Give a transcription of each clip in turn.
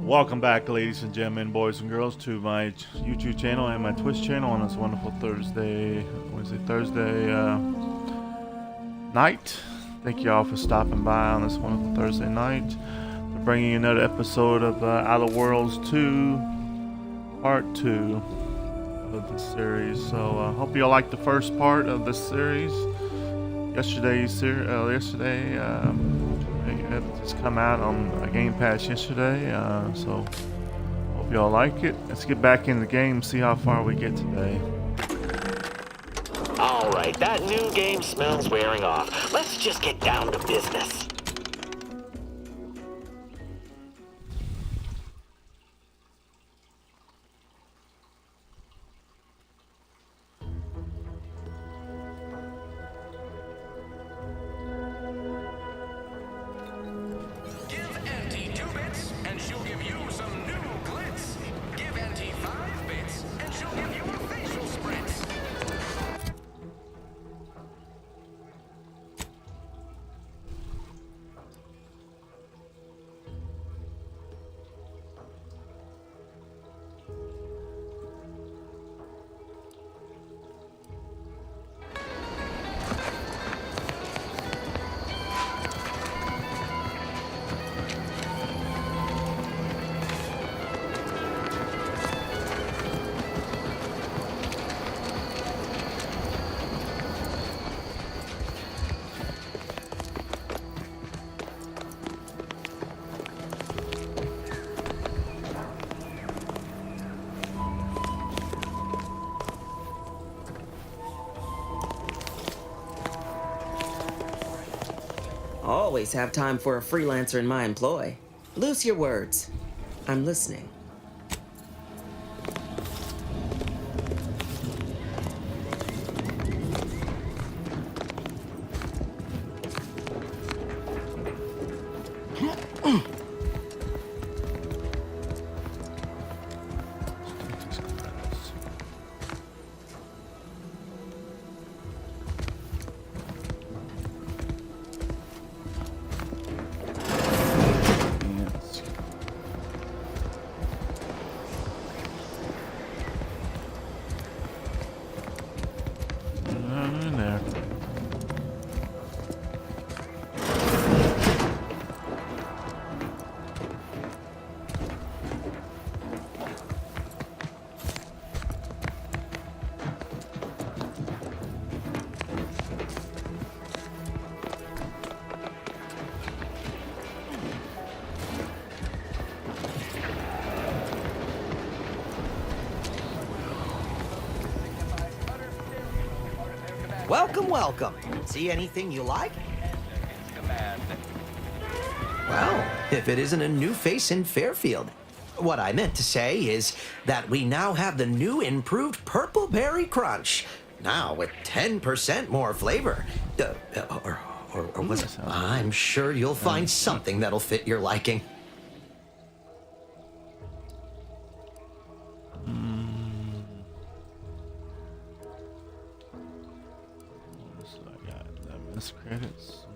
Welcome back, ladies and gentlemen, boys and girls, to my YouTube channel and my Twitch channel on this wonderful Thursday night. Thank you all for stopping by on this wonderful Thursday night. We're bringing you another episode of Outer Worlds 2, Part 2 of this series. So I hope you all liked the first part of this series. Yesterday, it just come out on Game Pass yesterday, so hope y'all like it. Let's get back in the game, see how far we get today. Alright, that new game smells wearing off. Let's just get down to business. Always have time for a freelancer in my employ. Loose your words. I'm listening. Welcome, welcome. See anything you like? Well, if it isn't a new face in Fairfield. What I meant to say is that we now have the new improved Purple Berry Crunch. Now with 10% more flavor. Or was it? I'm sure you'll find something that'll fit your liking. Credits.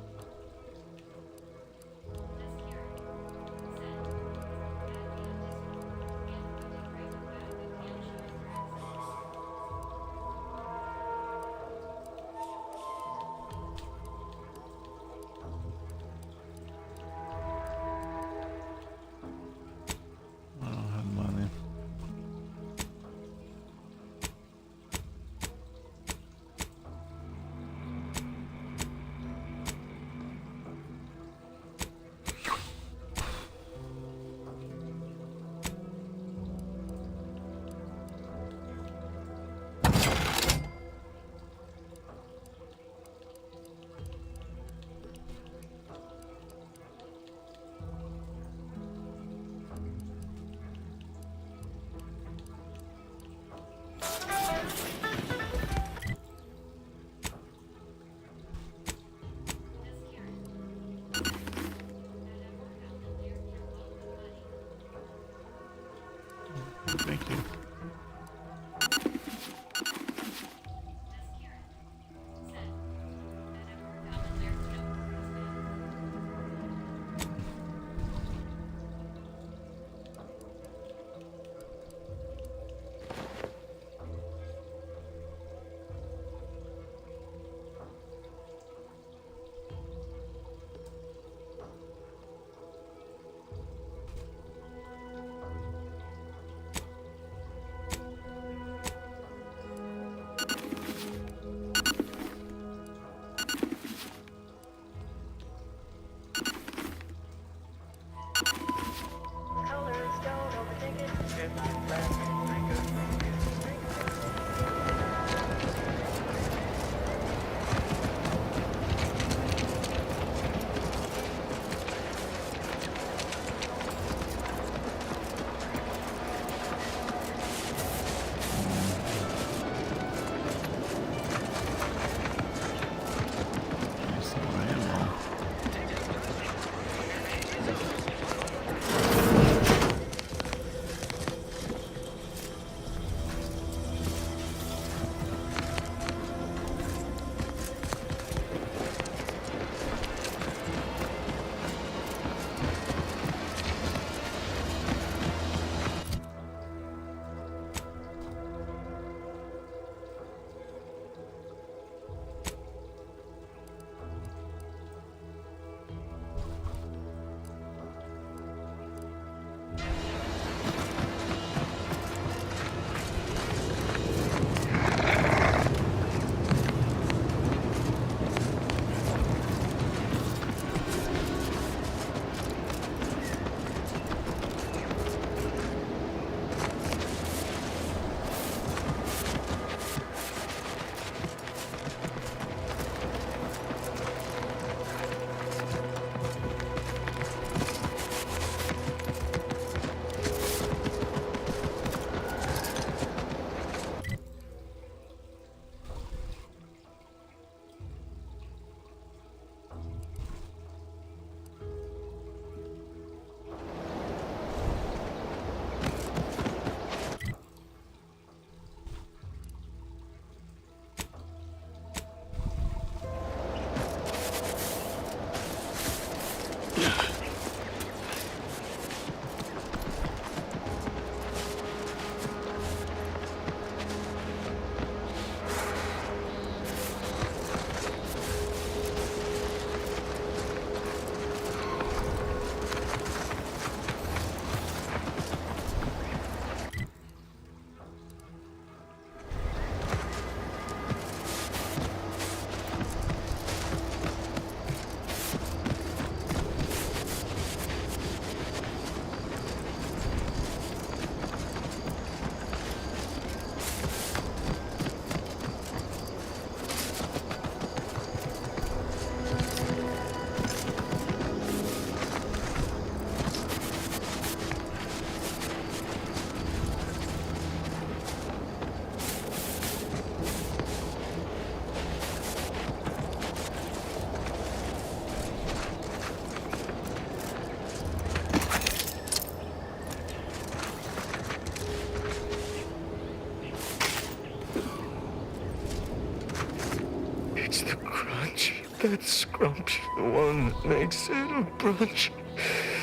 That Scrump's the one that makes it a brunch.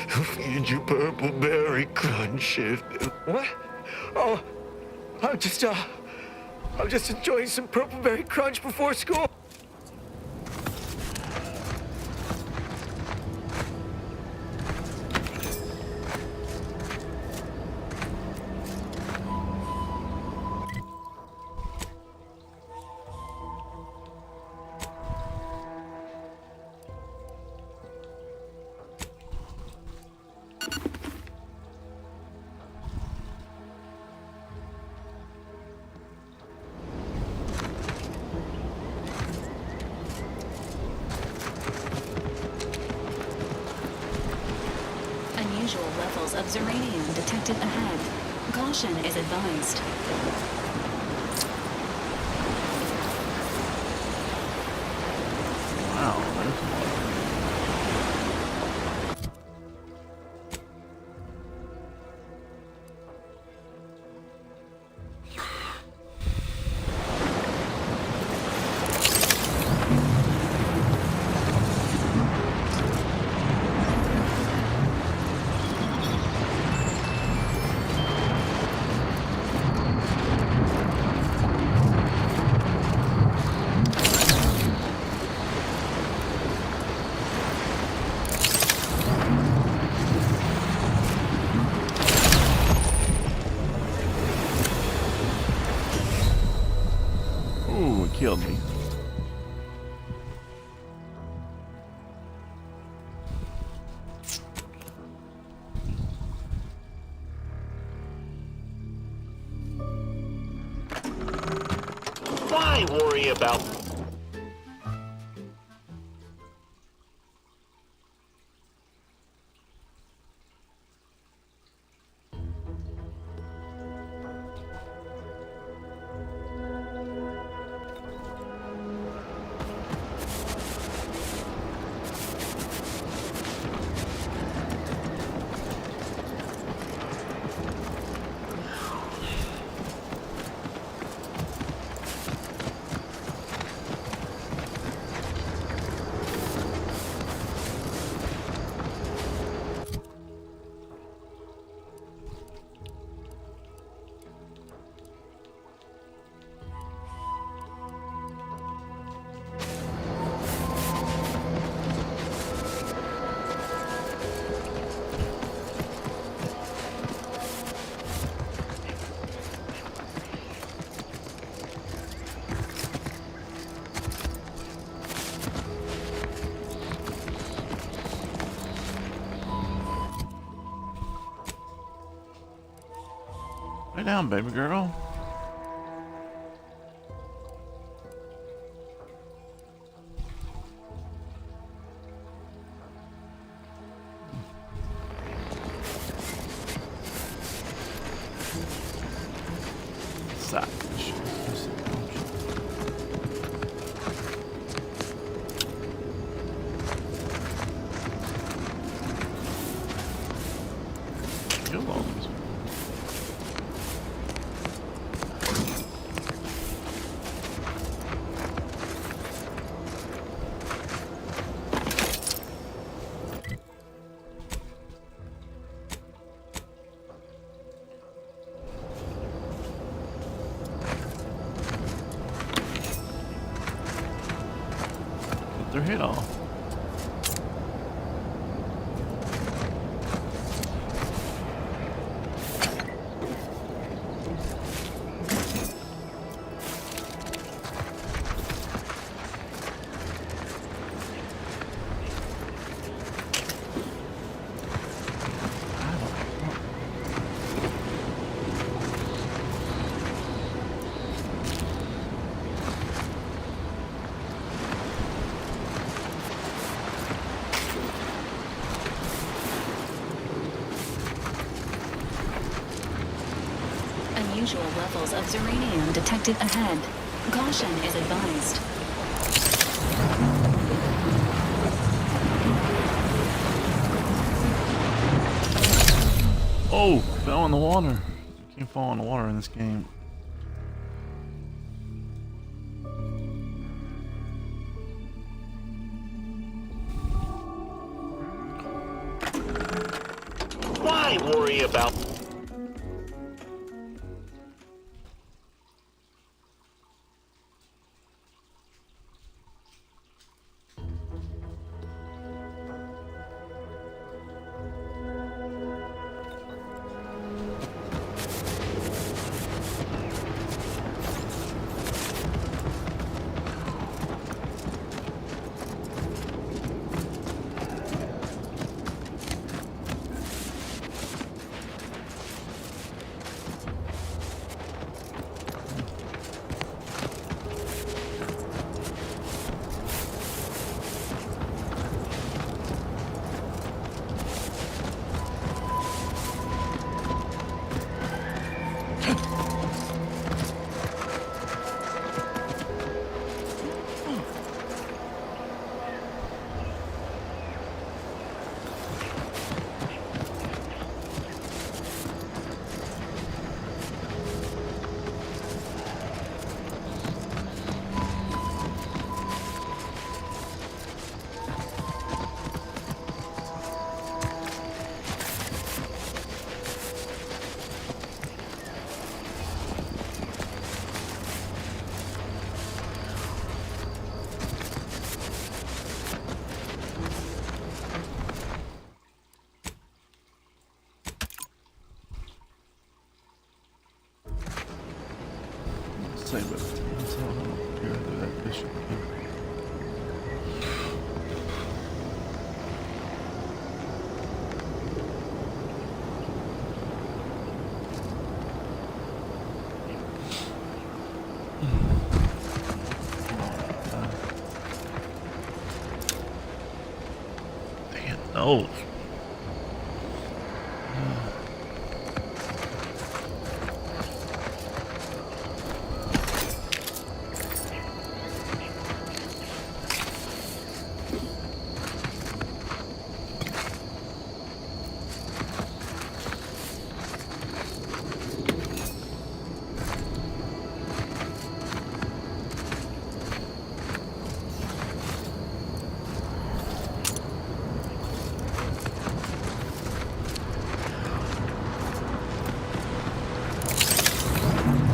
He'll feed you purple berry crunch. What? Oh, I'm just enjoying some purple berry crunch before school. Unusual levels of ziranium detected ahead. Caution is advised. Wow, there's more. Ooh, it killed me. Why worry about... Lay down, baby girl. Savage. Kill all these. Get their head off. Unusual levels of ziranium detected ahead. Caution is advised. Oh, fell in the water. You can't fall in the water in this game. Why worry about... Same with it. Let's have a look here at that bishop here. Damn nose.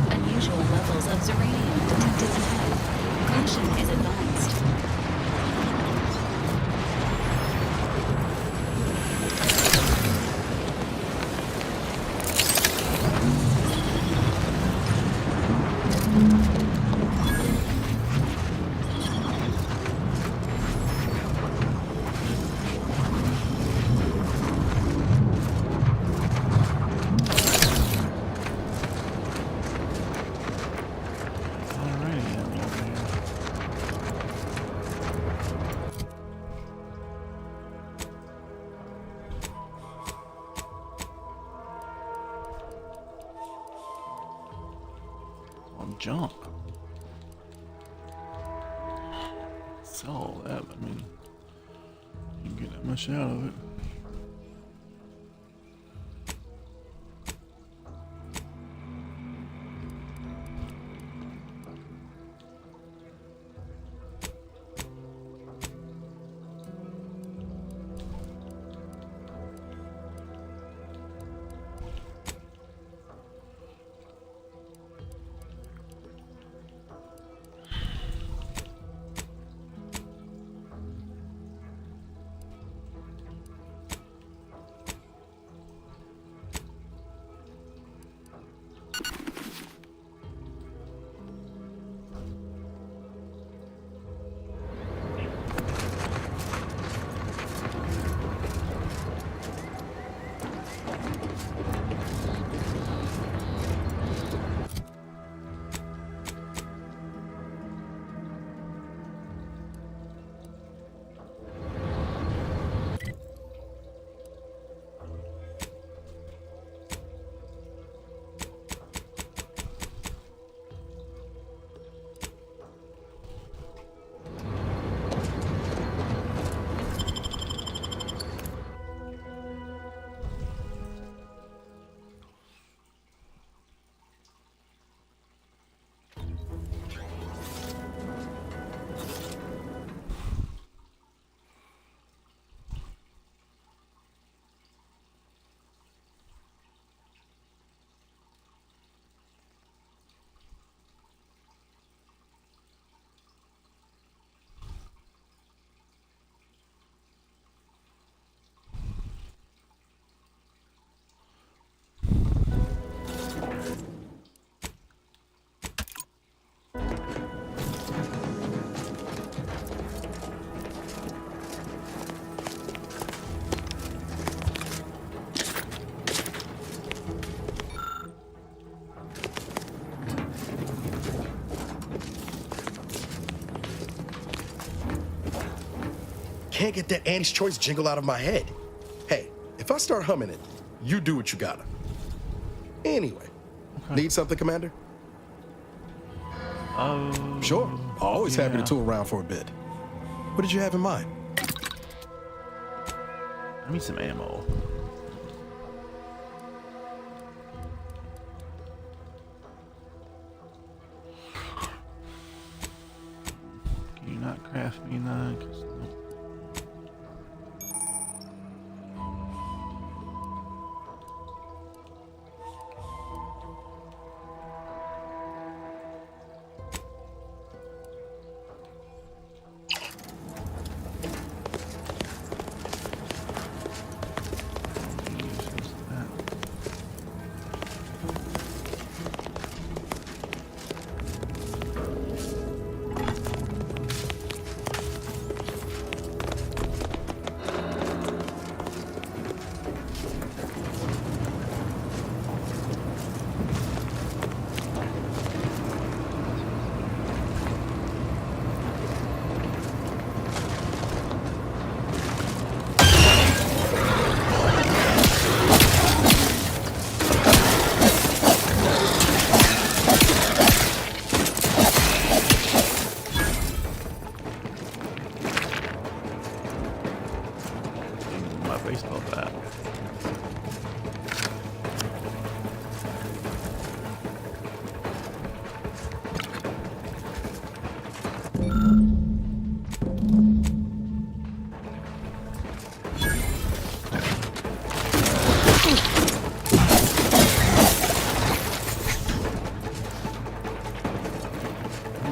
Unusual levels of uranium detected ahead. Caution is advised. Jump. So that, I mean, you can get that much out of it. can't get that Annie's Choice jingle out of my head. Hey, if I start humming it, you do what you gotta. Anyway, need something, Commander? Sure. Always happy to tool around for a bit. What did you have in mind? I need some ammo. Can you not craft me that? 'Cause nope. My baseball bat.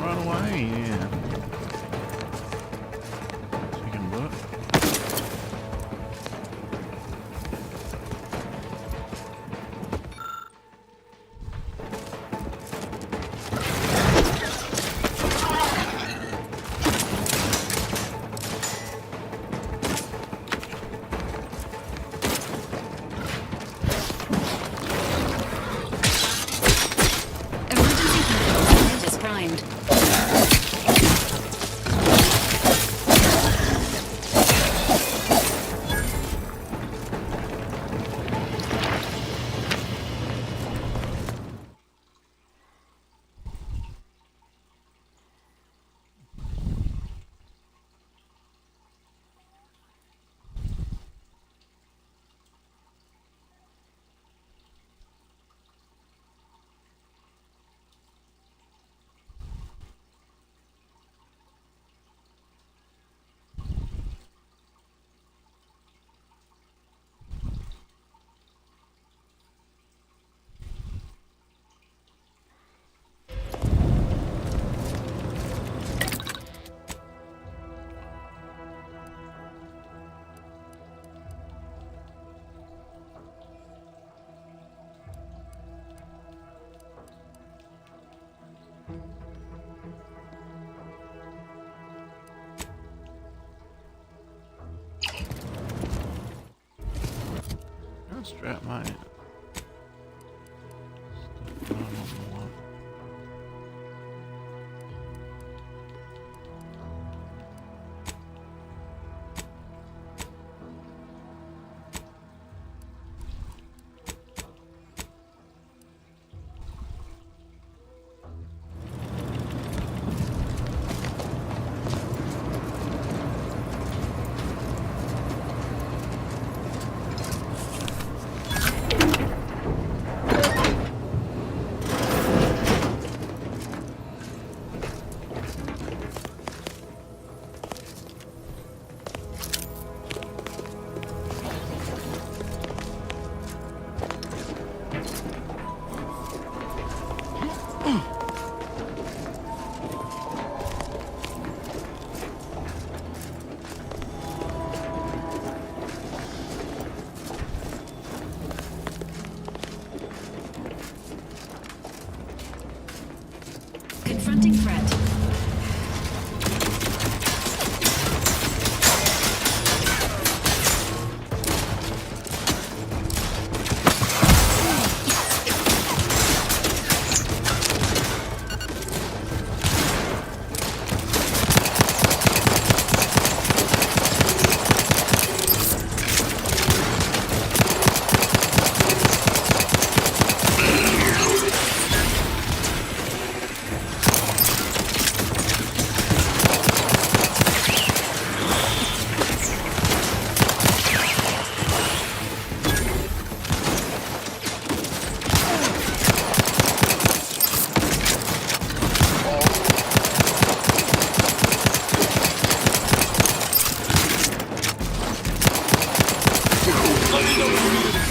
Run away, yeah. Chicken butt. Emergency control unit is primed. I'll strap my stuff down more.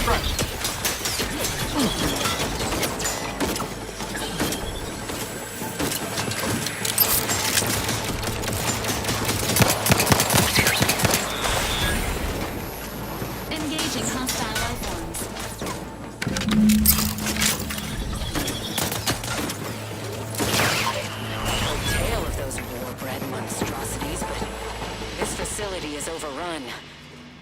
Engaging hostile life forms. No tale of those war-bred monstrosities, but this facility is overrun.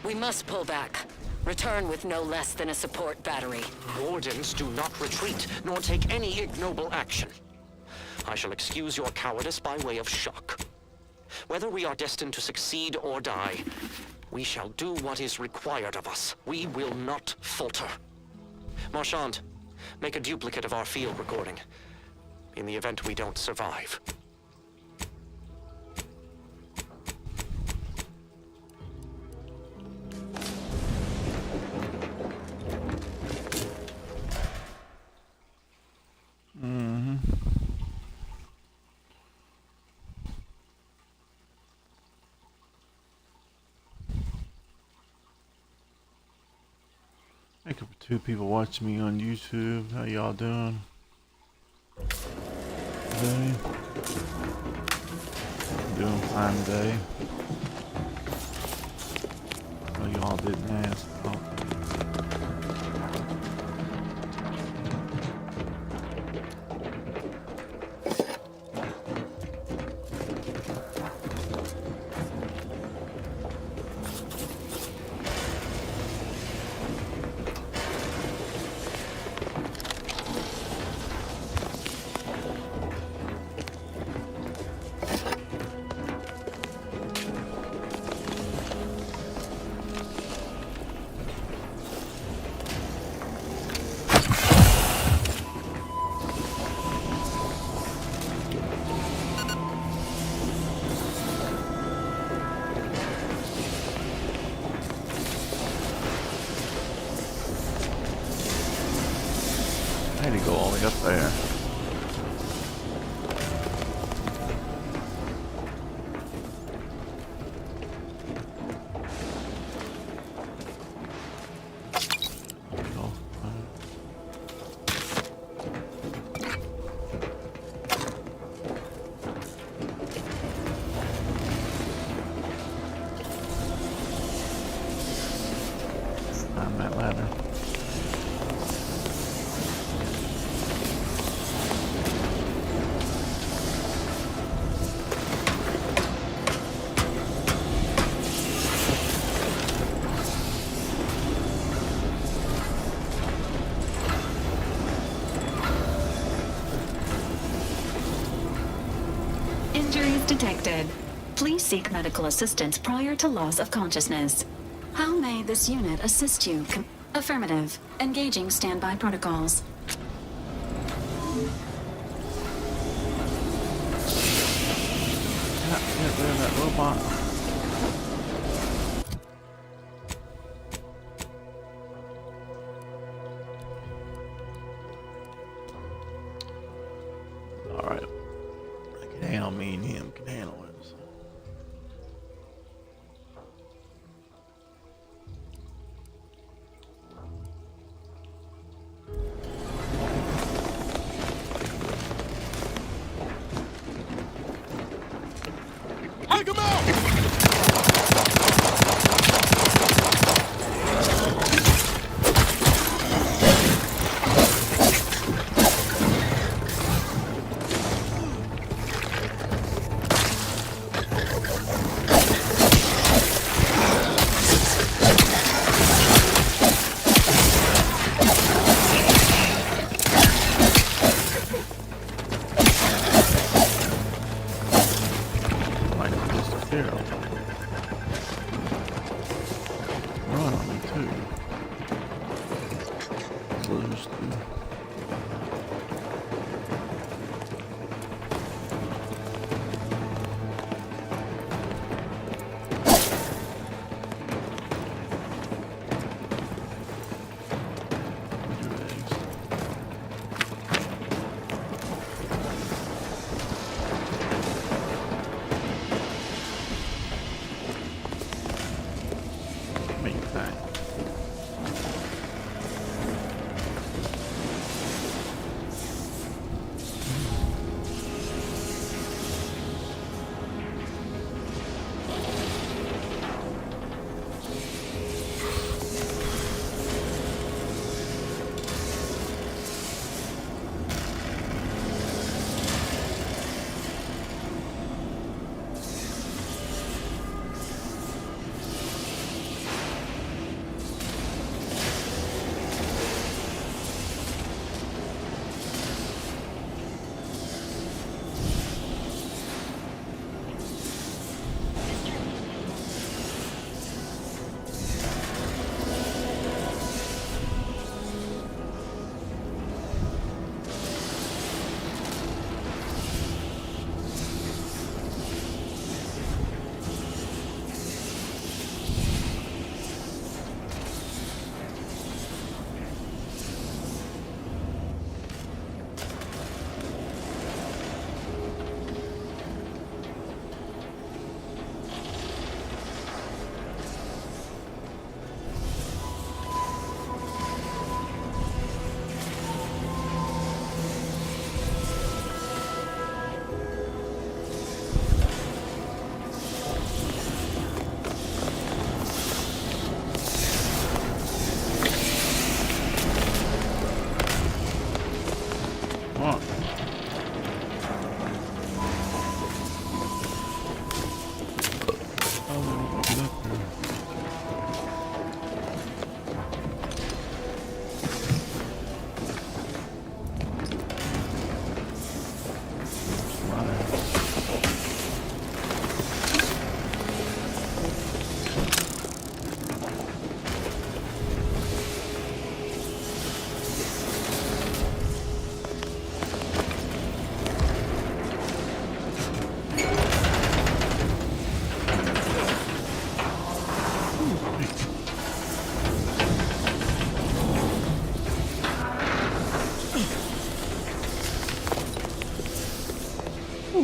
We must pull back. Return with no less than a support battery. Wardens do not retreat, nor take any ignoble action. I shall excuse your cowardice by way of shock. Whether we are destined to succeed or die, we shall do what is required of us. We will not falter. Marchand, make a duplicate of our field recording, in the event we don't survive. Thank you for 2 people watching me on YouTube. How y'all doing? Today? Doing fine today. Oh, y'all didn't ask. Oh. I had to go all the way up there. Climb that ladder. Injuries detected. Please seek medical assistance prior to loss of consciousness. How may this unit assist you? Affirmative. Engaging standby protocols. Get rid of that robot. Alright. I can handle me and him can handle it. So. Take him out! Like just a zero. Run on me too. Lose too. Make that.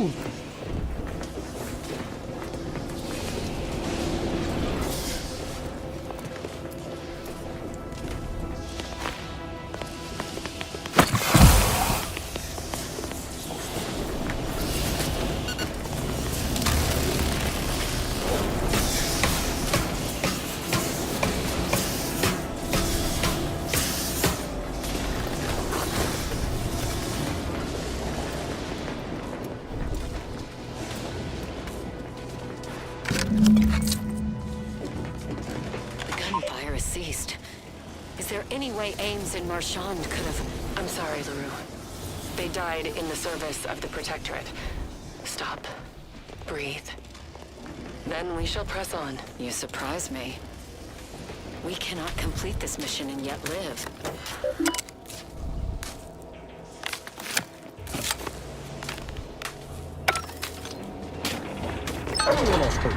move. The gunfire has ceased. Is there any way Ames and Marchand could have... I'm sorry, LaRue. They died in the service of the Protectorate. Stop. Breathe. Then we shall press on. You surprise me. We cannot complete this mission and yet live. Everyone else hurt.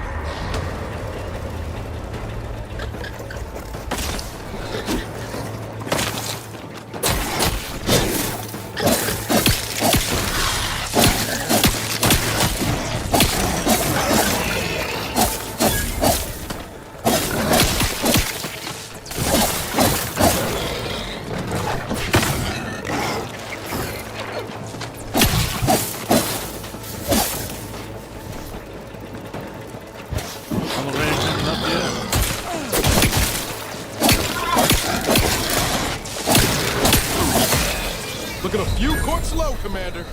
Looking a few courts low, Commander.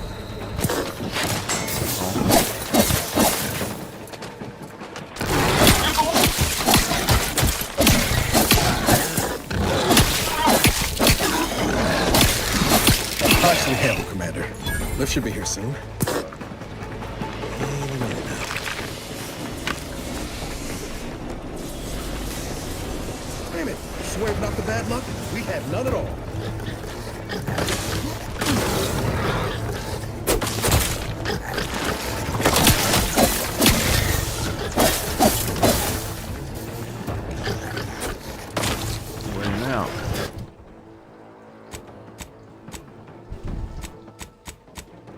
Actually, handle, Commander. Lift should be here soon. Damn it! Swerving off the bad luck? We have none at all.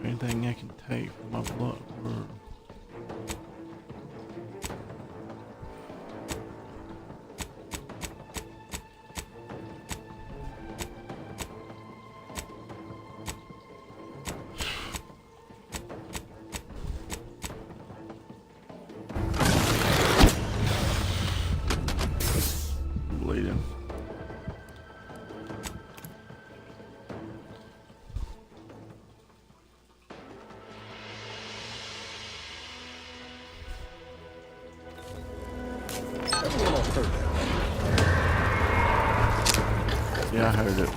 Anything I can take from my blood? Bleeding. Yeah, I heard it.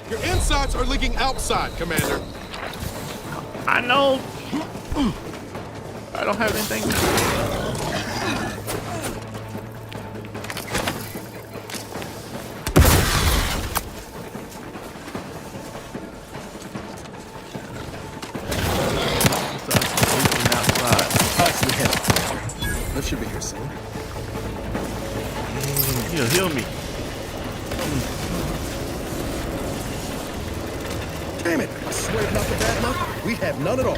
Your insides are leaking outside, Commander. I know. I don't have anything. Actually, handle. Lift should be here soon. Heal me. Damn it! Swerving off the bad luck? We have none at all.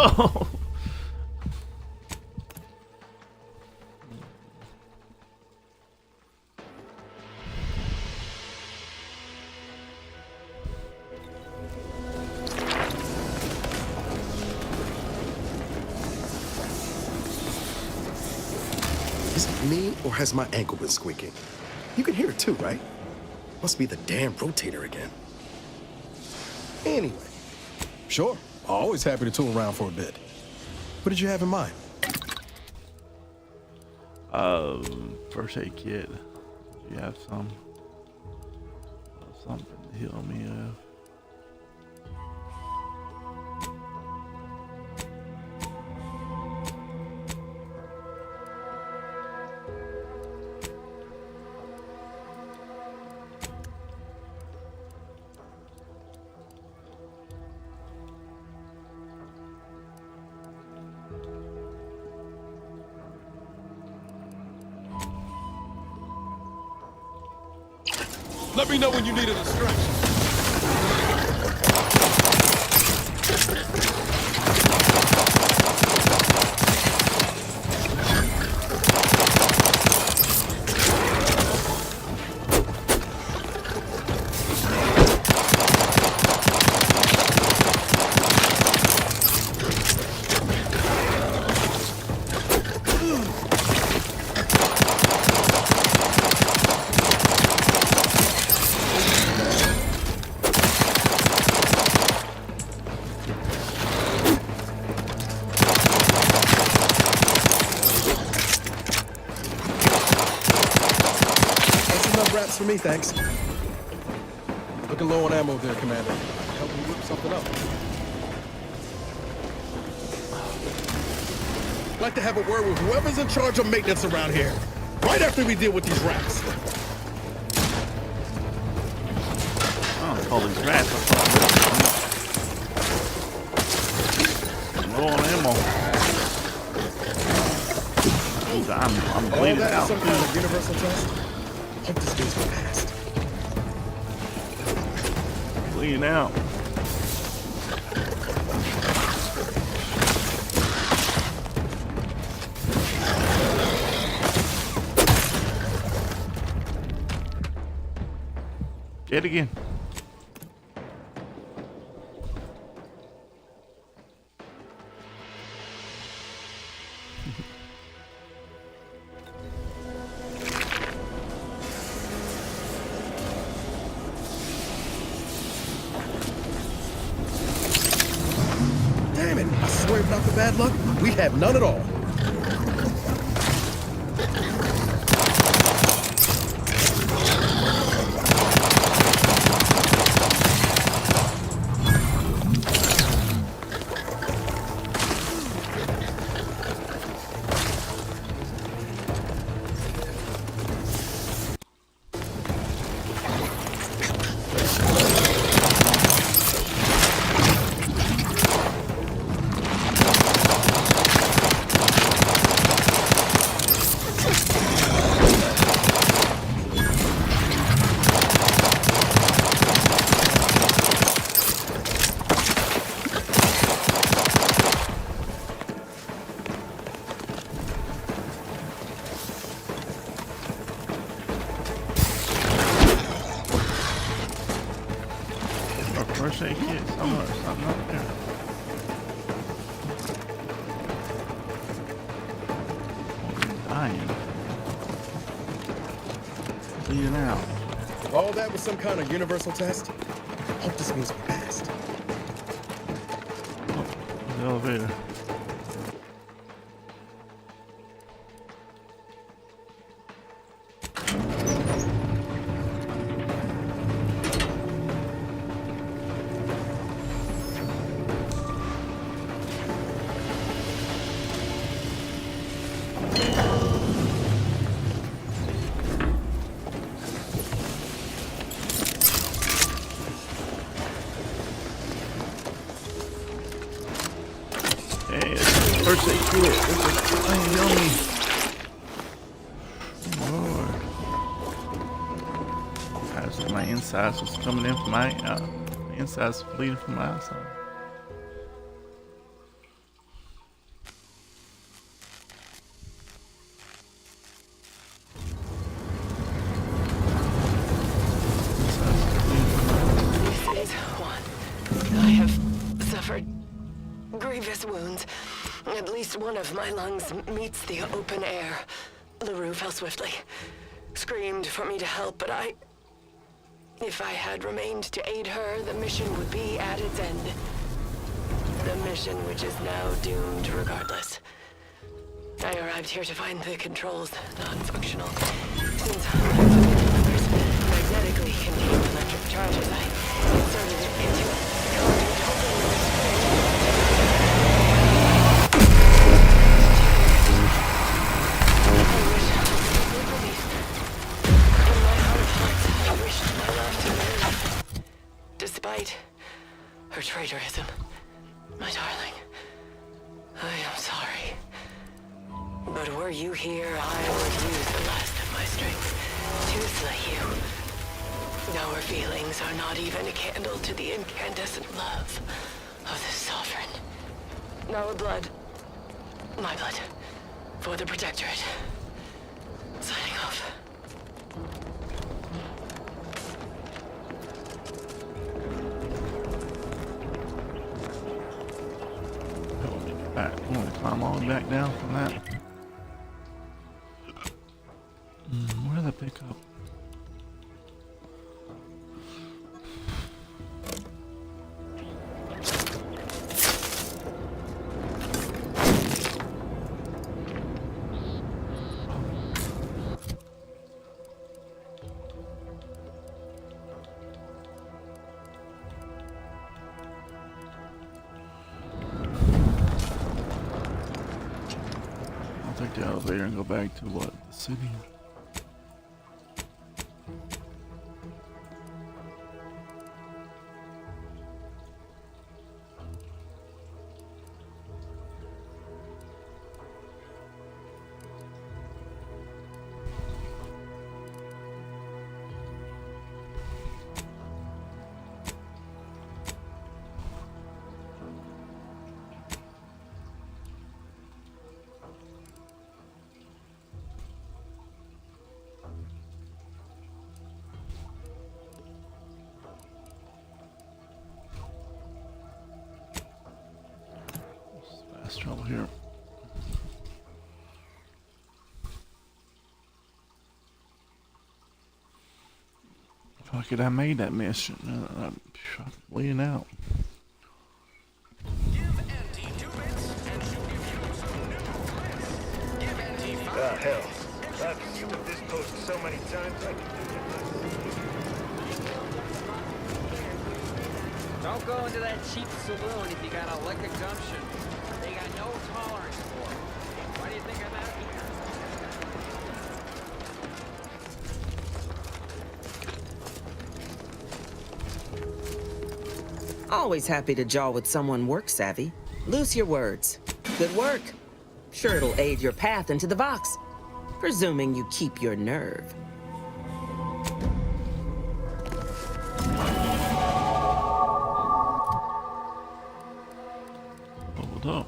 Oh. Is it me, or has my ankle been squeaking? You can hear it too, right? Must be the damn rotator again. Anyway, sure, always happy to tool around for a bit. What did you have in mind? First aid kit. You have some something to heal me with. Let me know when you need a distraction. For me, thanks. Looking low on ammo there, Commander. Help me whip something up. Like to have a word with whoever's in charge of maintenance around here. Right after we deal with these rats. Oh, it's called these rats. Low on ammo. I'm bleeding that out. Some kind of universal test? Hope this thing's fast. Bleeding out. Get it again. Damn it! I swear, if not for bad luck, we have none at all. First aid kit somewhere, something up there. Dying. Bleeding out. All that was some kind of universal test? Hope this means we passed. Oh, the elevator. Hey, it's first aid kit. It's yummy. Lord. Gosh, my insides was coming in from my insides bleeding from my outside. Phase 1. I have suffered grievous wounds. At least one of my lungs meets the open air. LaRue fell swiftly, screamed for me to help, but if I had remained to aid her, the mission would be at its end. The mission which is now doomed regardless. I arrived here to find the controls non-functional. Since members magnetically contained electric charges, I inserted it into a concrete opening with a spring. I wish I could release. In my heart of hearts, I wished my love to live. Despite her traitorism, my darling, I am sorry. But were you here, I would use the last of my strength to slay you. Our feelings are not even a candle to the incandescent love of the Sovereign. Our blood, my blood, for the Protectorate. Signing off. Back. I'm gonna climb all the way back down from that. Where did that pick up? I'll take the elevator and go back to what? The city? Fast travel here. Fuck it, I made that mission. I'm bleeding out. Hell. I've used this post so many times I can do it myself. Don't go into that cheap saloon if you got a liquor gumption. They got no tolerance for it. Why do you think I'm out here? Always happy to jaw with someone work savvy. Loose your words. Good work. Sure it'll aid your path into the Vox. Presuming you keep your nerve. Hold up.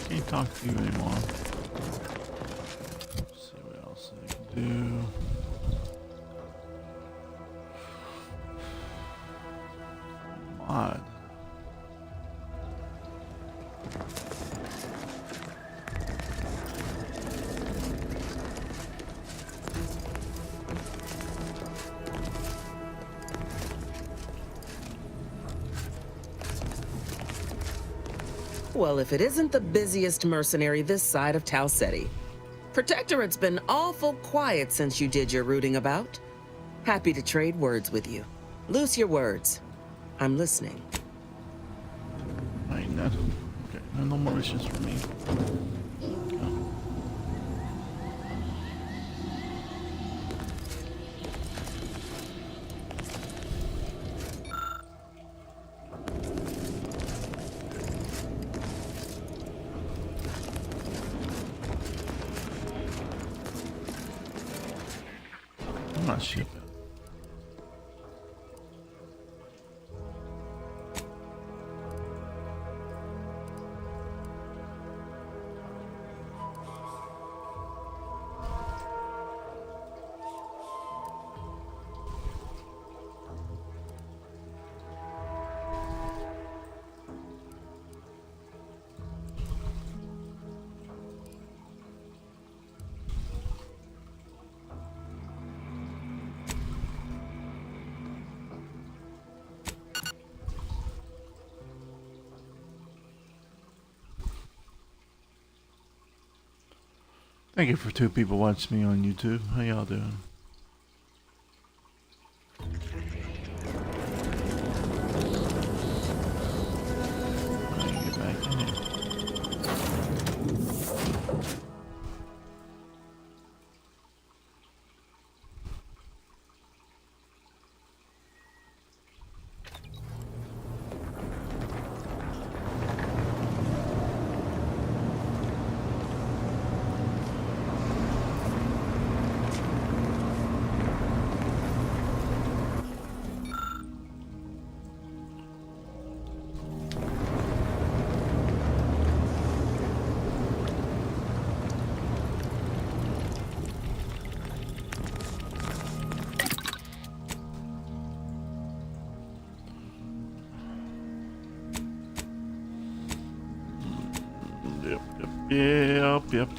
Can't talk to you anymore. Let's see what else I can do. Mod. Well, if it isn't the busiest mercenary this side of Tau Ceti. Protectorate's been awful quiet since you did your rooting about. Happy to trade words with you. Loose your words. I'm listening. Ain't that okay? No more missions for me. I'm not shipping. Thank you for 2 people watching me on YouTube. How y'all doing? I need to get back in here. Yep.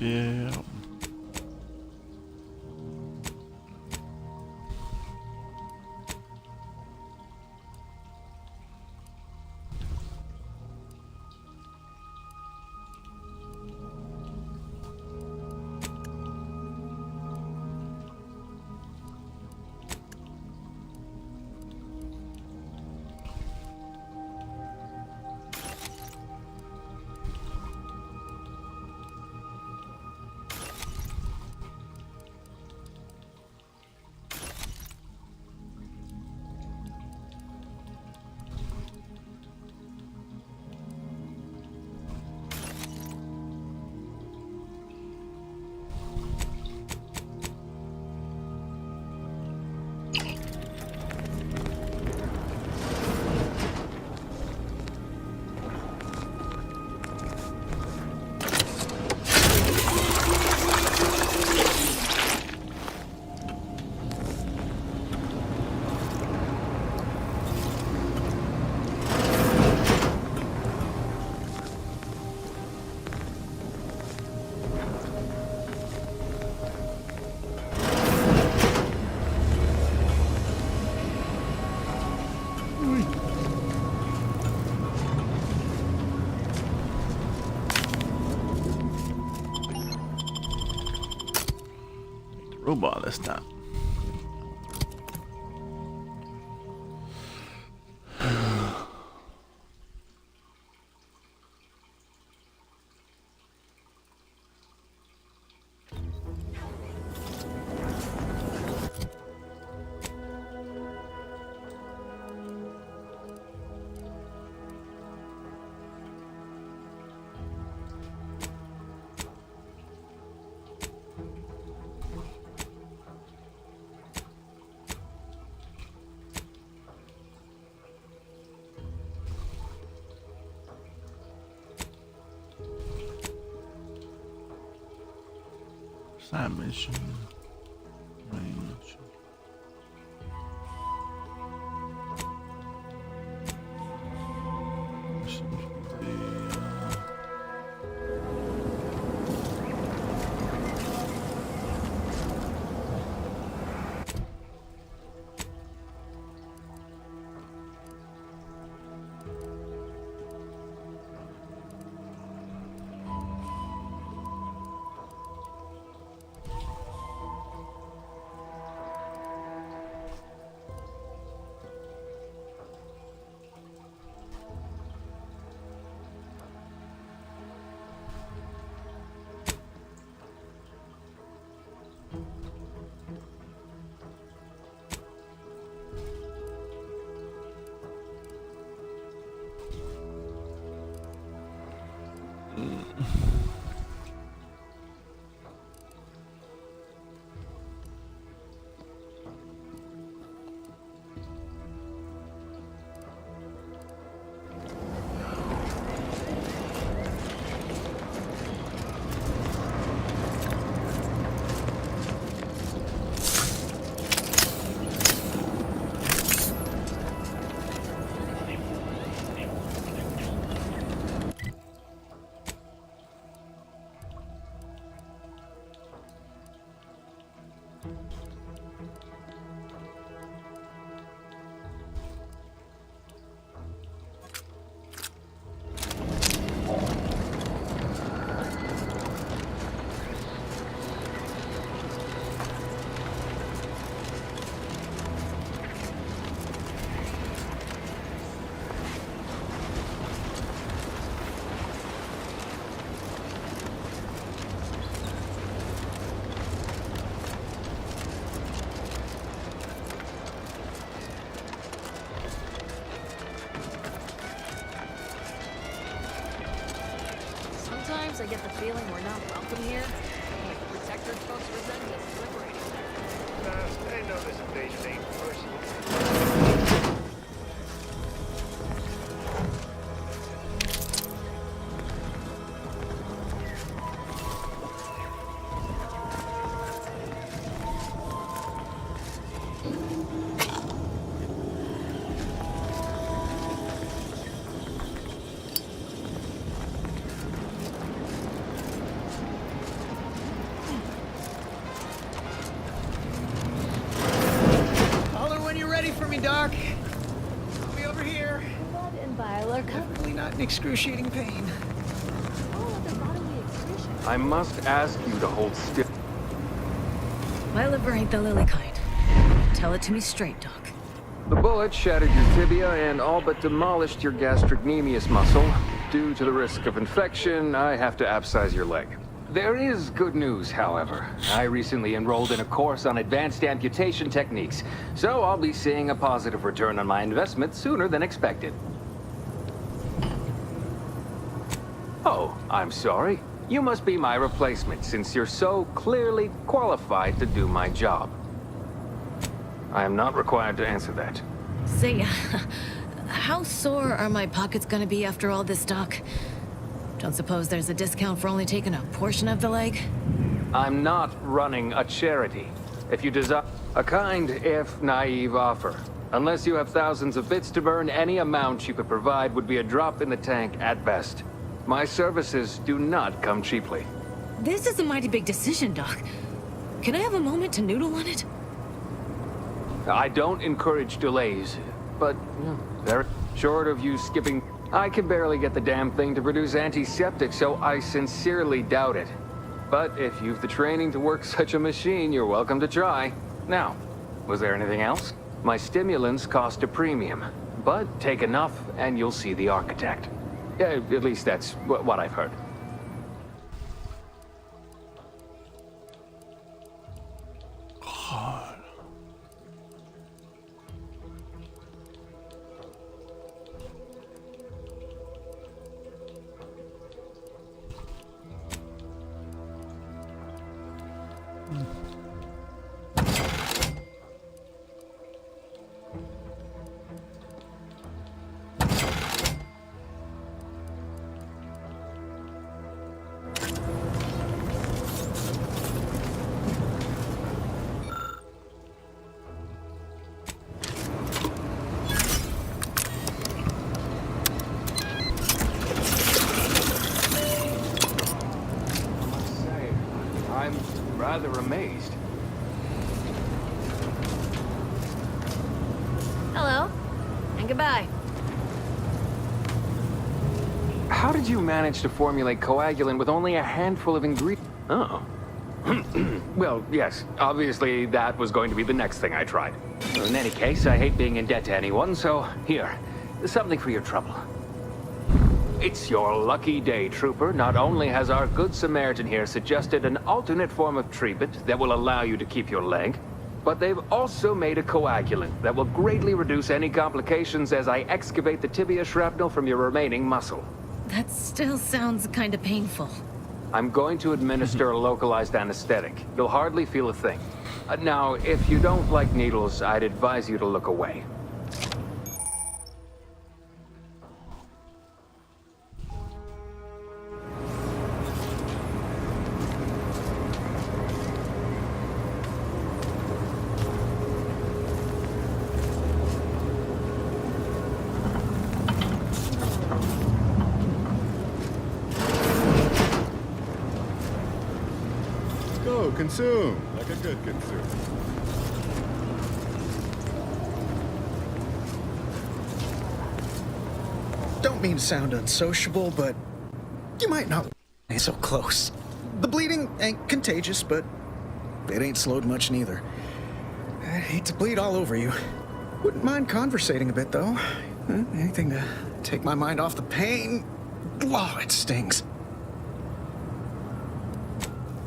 Robot this time. Side mission. Main mission. Mission complete. Sometimes I get the feeling we're not welcome here. Like the Protectors folks resent us liberating them. They know this invasion ain't personal. Holler when you're ready for me, Doc. I'll be over here. Blood and bile are covered. Definitely not in excruciating pain. All of the bodily excretion. I must ask you to hold still. My liver ain't the lily kind. Tell it to me straight, Doc. The bullet shattered your tibia and all but demolished your gastrocnemius muscle. Due to the risk of infection, I have to abscise your leg. There is good news, however. I recently enrolled in a course on advanced amputation techniques, so I'll be seeing a positive return on my investment sooner than expected. Oh, I'm sorry. You must be my replacement, since you're so clearly qualified to do my job. I am not required to answer that. Say, how sore are my pockets gonna be after all this, Doc? Don't suppose there's a discount for only taking a portion of the leg? I'm not running a charity. If you desire a kind, if naive offer. Unless you have thousands of bits to burn, any amount you could provide would be a drop in the tank at best. My services do not come cheaply. This is a mighty big decision, Doc. Can I have a moment to noodle on it? I don't encourage delays, but very short of you skipping. I can barely get the damn thing to produce antiseptic, so I sincerely doubt it. But if you've the training to work such a machine, you're welcome to try. Now, was there anything else? My stimulants cost a premium, but take enough and you'll see the architect. Yeah, at least that's what I've heard. God. I'm rather amazed. Hello, and goodbye. How did you manage to formulate coagulant with only a handful of ingredients? Oh. Well, yes, obviously that was going to be the next thing I tried. In any case, I hate being in debt to anyone, so here, something for your trouble. It's your lucky day, Trooper. Not only has our good Samaritan here suggested an alternate form of treatment that will allow you to keep your leg, but they've also made a coagulant that will greatly reduce any complications as I excavate the tibia shrapnel from your remaining muscle. That still sounds kind of painful. I'm going to administer a localized anesthetic. You'll hardly feel a thing. Now, if you don't like needles, I'd advise you to look away. Go, consume, like a good consumer. Don't mean to sound unsociable, but you might not be so close. The bleeding ain't contagious, but it ain't slowed much neither. I hate to bleed all over you. Wouldn't mind conversating a bit, though. Anything to take my mind off the pain. Oh, it stings.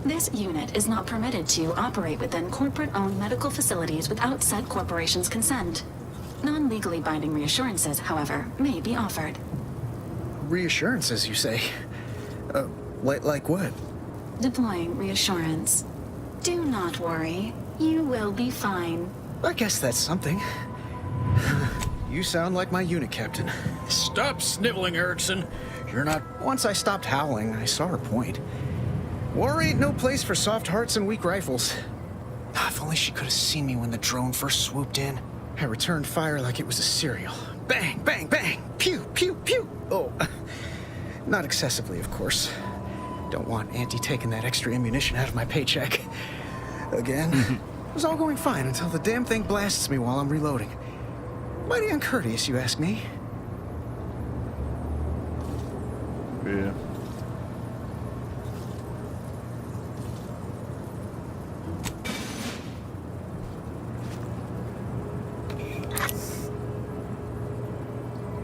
This unit is not permitted to operate within corporate-owned medical facilities without said corporation's consent. Non-legally binding reassurances, however, may be offered. Reassurances, you say? Like what? Deploying reassurance. Do not worry. You will be fine. I guess that's something. You sound like my unit captain. Stop sniveling, Erickson. You're not... Once I stopped howling, I saw her point. War ain't no place for soft hearts and weak rifles. If only she could have seen me when the drone first swooped in. I returned fire like it was a cereal. Bang, bang, bang! Pew, pew, pew! Oh, not excessively, of course. Don't want Auntie taking that extra ammunition out of my paycheck. Again. It was all going fine until the damn thing blasts me while I'm reloading. Mighty uncourteous, you ask me. Yeah.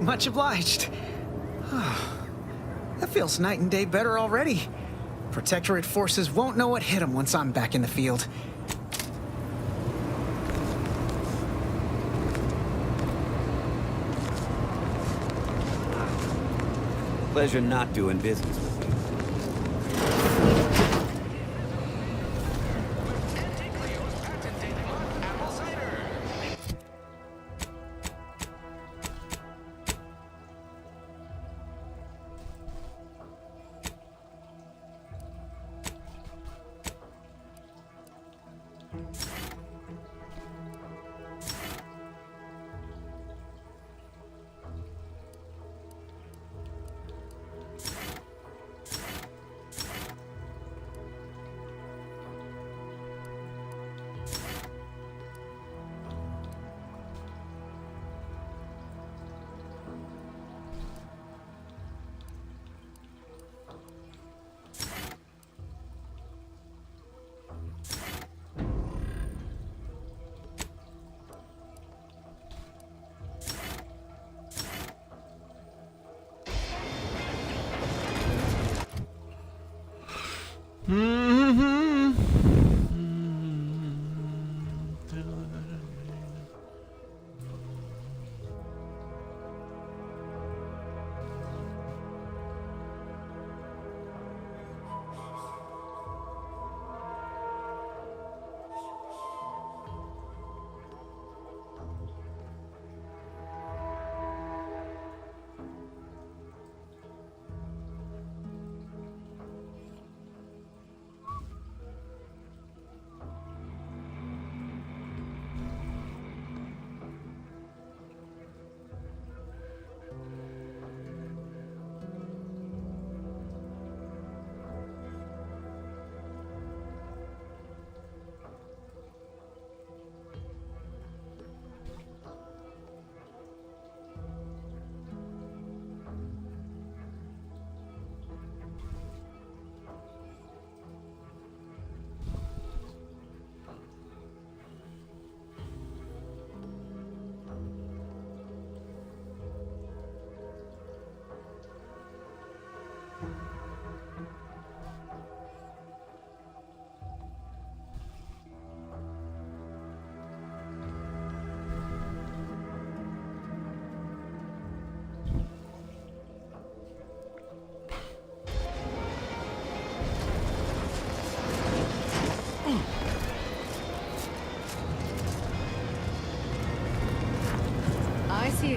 Much obliged. That feels night and day better already. Protectorate forces won't know what hit them once I'm back in the field. Pleasure not doing business with you.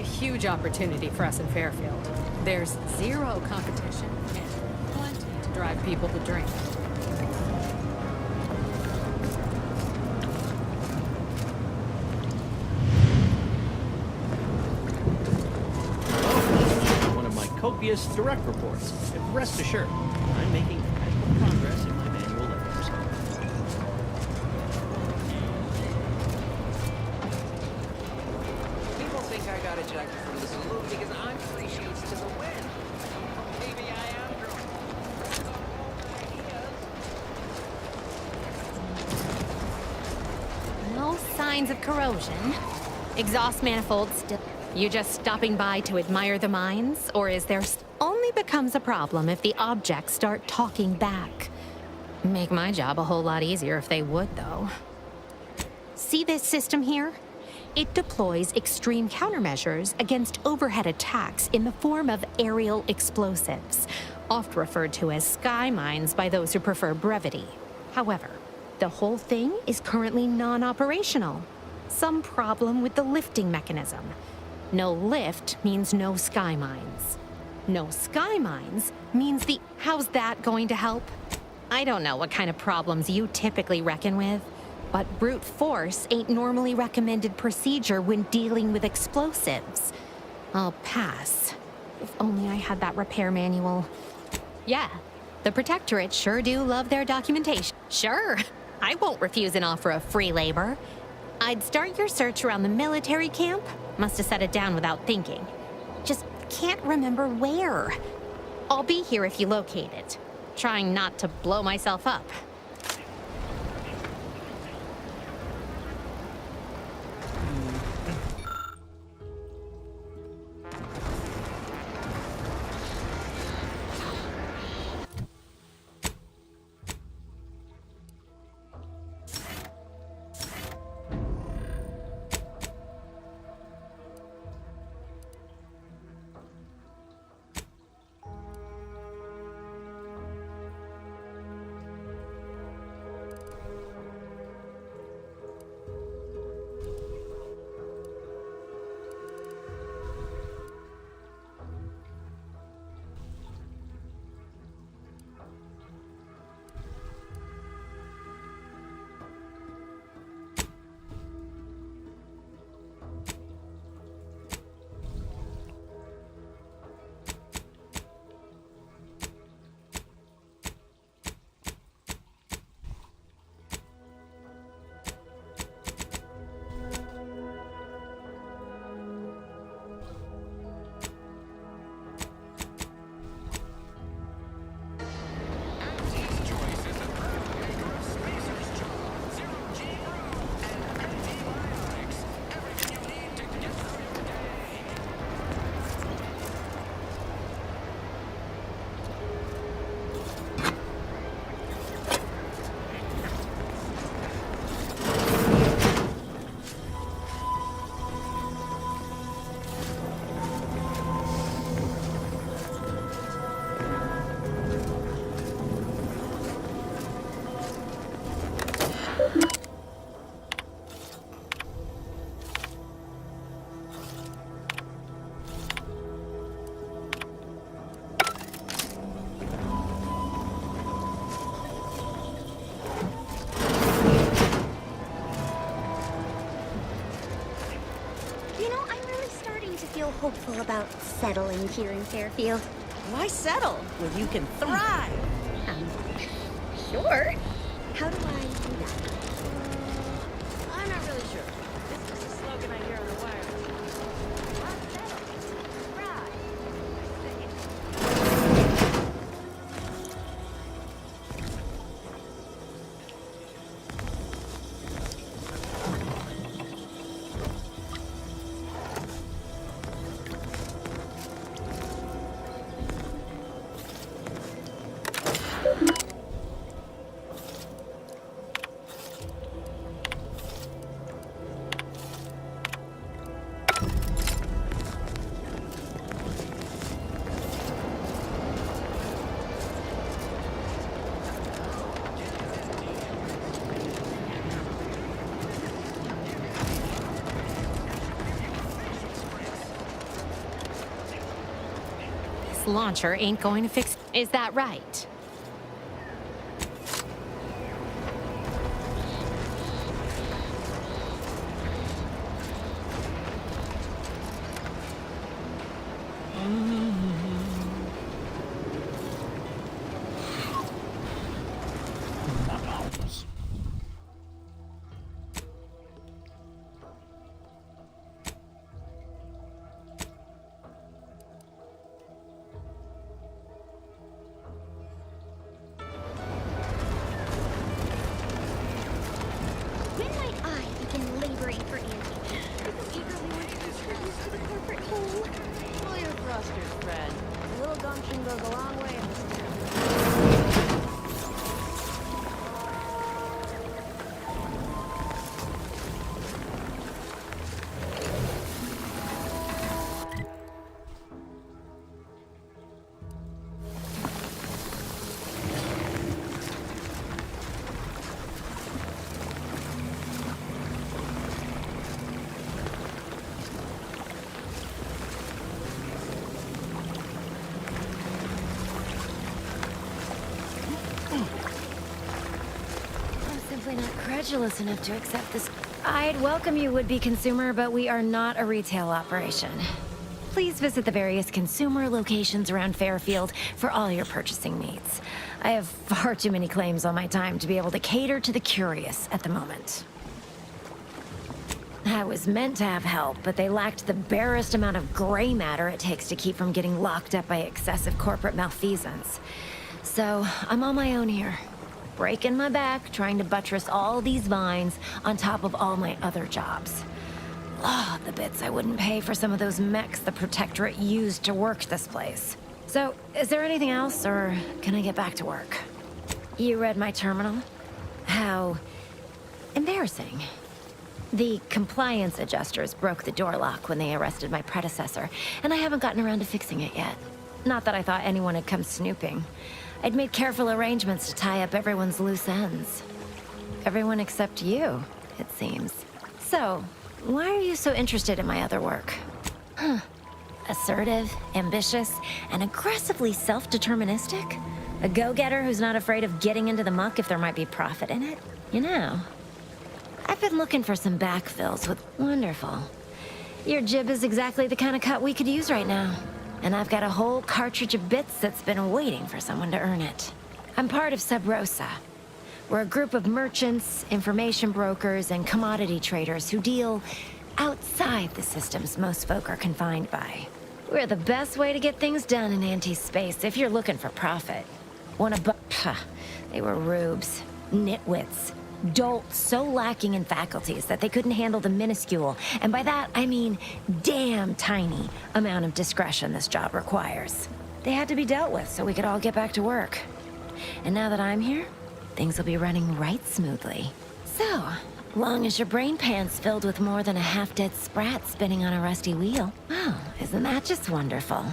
a huge opportunity for us in Fairfield. There's zero competition and plenty to drive people to drink. One of my copious direct reports. Rest assured, I'm making gradual progress in my manual labors. People think I got ejected from the saloon because I'm 3 sheets to the wind. Maybe I am drunk. No signs of corrosion. Exhaust manifold still. You just stopping by to admire the mines, or is there only becomes a problem if the objects start talking back? Make my job a whole lot easier if they would, though. See this system here? It deploys extreme countermeasures against overhead attacks in the form of aerial explosives, oft referred to as sky mines by those who prefer brevity. However, the whole thing is currently non-operational. Some problem with the lifting mechanism. No lift means no sky mines. No sky mines means the... How's that going to help? I don't know what kind of problems you typically reckon with, but brute force ain't normally recommended procedure when dealing with explosives. I'll pass. If only I had that repair manual. Yeah, the Protectorate sure do love their documentation. Sure, I won't refuse an offer of free labor. I'd start your search around the military camp. Must have set it down without thinking. Just can't remember where. I'll be here if you locate it. Trying not to blow myself up. Hopeful about settling here in Fairfield. Why settle when you can thrive? Sure. How do I do that? I'm not really sure. This is a slogan I hear on the wire. Why settle? Thrive. launcher ain't going to fix. Is that right? When might I begin laboring for Andy? I so eagerly want to return to the corporate hole. Pull your thrusters, friend. A little gumption goes a long way in this town. I'm simply not credulous enough to accept this. I'd welcome you, would-be consumer, but we are not a retail operation. Please visit the various consumer locations around Fairfield for all your purchasing needs. I have far too many claims on my time to be able to cater to the curious at the moment. I was meant to have help, but they lacked the barest amount of gray matter it takes to keep from getting locked up by excessive corporate malfeasance. So, I'm on my own here. Breaking my back, trying to buttress all these vines on top of all my other jobs. Oh, the bits I wouldn't pay for some of those mechs the Protectorate used to work this place. So, is there anything else, or can I get back to work? You read my terminal? How embarrassing. The compliance adjusters broke the door lock when they arrested my predecessor, and I haven't gotten around to fixing it yet. Not that I thought anyone had come snooping. I'd made careful arrangements to tie up everyone's loose ends. Everyone except you, it seems. So, why are you so interested in my other work? Assertive, ambitious, and aggressively self-deterministic? A go-getter who's not afraid of getting into the muck if there might be profit in it? You know, I've been looking for some backfills with... Wonderful. Your jib is exactly the kind of cut we could use right now. And I've got a whole cartridge of bits that's been waiting for someone to earn it. I'm part of Sub Rosa. We're a group of merchants, information brokers, and commodity traders who deal outside the systems most folk are confined by. We're the best way to get things done in anti-space if you're looking for profit. They were rubes, nitwits, dolts so lacking in faculties that they couldn't handle the minuscule, and by that I mean damn tiny, amount of discretion this job requires. They had to be dealt with so we could all get back to work. And now that I'm here, things will be running right smoothly. So, long as your brain pan's filled with more than a half-dead sprat spinning on a rusty wheel, well, isn't that just wonderful?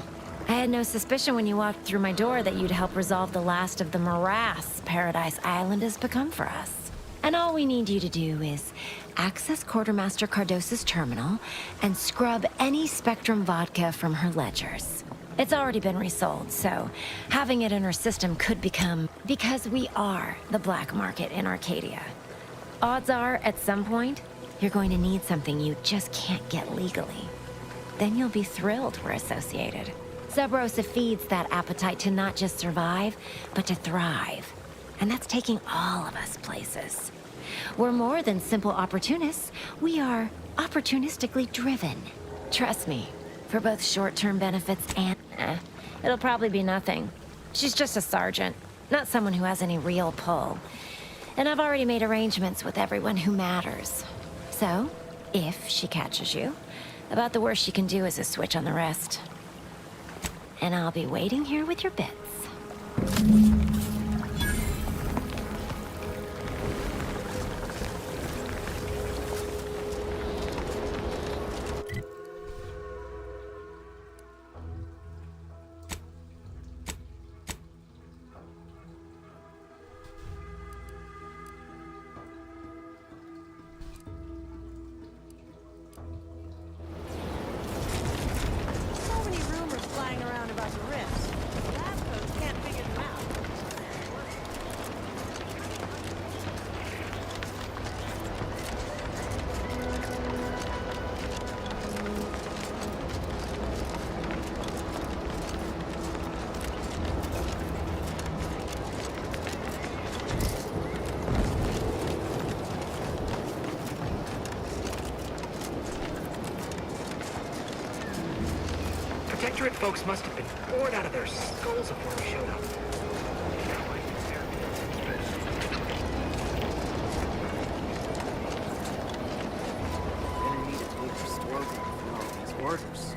I had no suspicion when you walked through my door that you'd help resolve the last of the morass Paradise Island has become for us. And all we need you to do is access Quartermaster Cardossa's terminal and scrub any Spectrum vodka from her ledgers. It's already been resold, so having it in her system could become... Because we are the black market in Arcadia. Odds are, at some point, you're going to need something you just can't get legally. Then you'll be thrilled we're associated. Sub Rosa feeds that appetite to not just survive, but to thrive. And that's taking all of us places. We're more than simple opportunists. We are opportunistically driven. Trust me, for both short-term benefits and... it'll probably be nothing. She's just a sergeant, not someone who has any real pull. And I've already made arrangements with everyone who matters. So, if she catches you, about the worst she can do is a switch on the rest. And I'll be waiting here with your bits. So many rumors flying around about the rifts. Protectorate folks must have been bored out of their skulls before we showed up. Gonna need a tape restored for all these orders.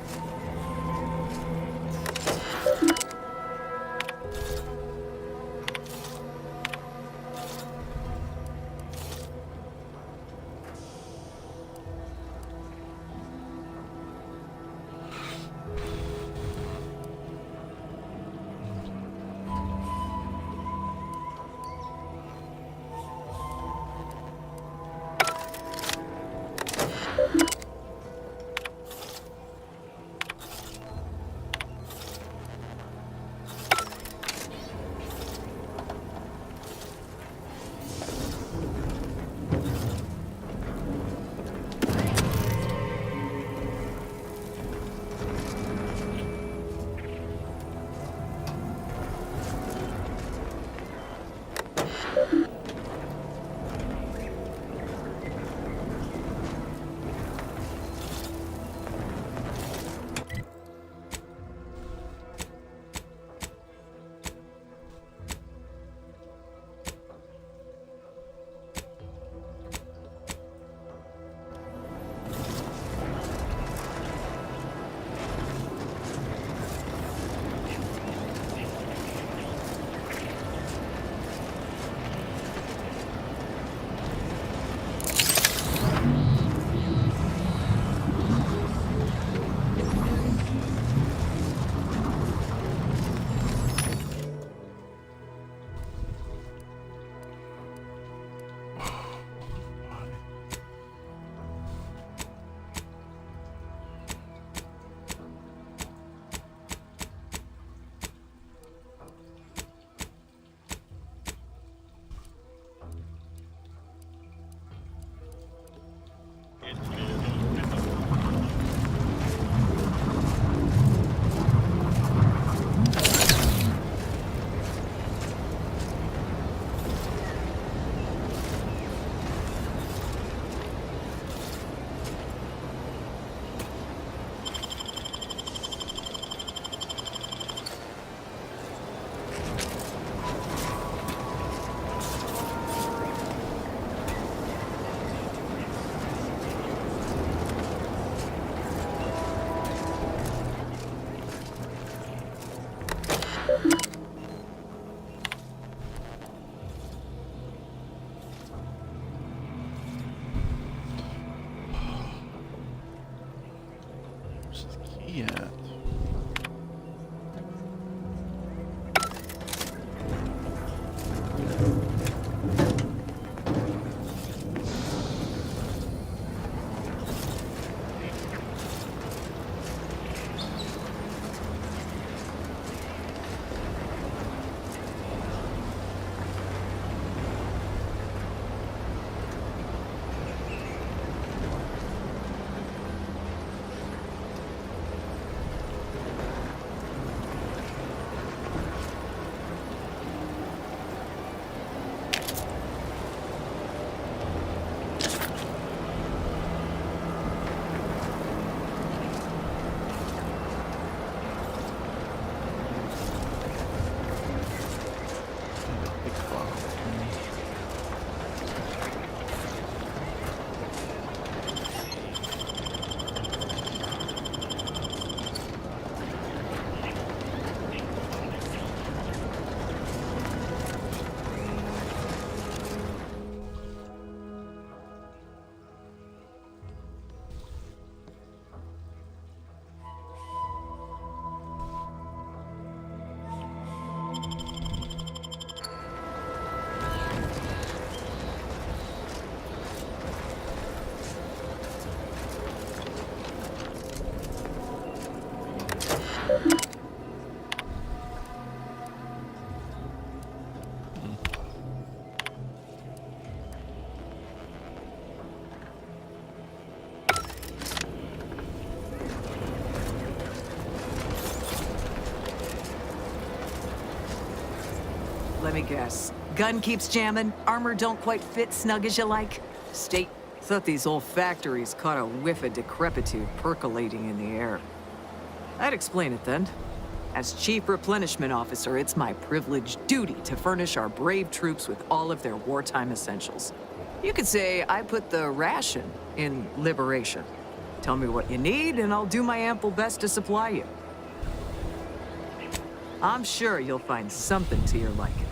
Yeah. Let me guess. Gun keeps jamming, armor don't quite fit snug as you like. State, thought these old factories caught a whiff of decrepitude percolating in the air. I'd explain it then. As Chief Replenishment Officer, it's my privileged duty to furnish our brave troops with all of their wartime essentials. You could say I put the ration in liberation. Tell me what you need, and I'll do my ample best to supply you. I'm sure you'll find something to your liking.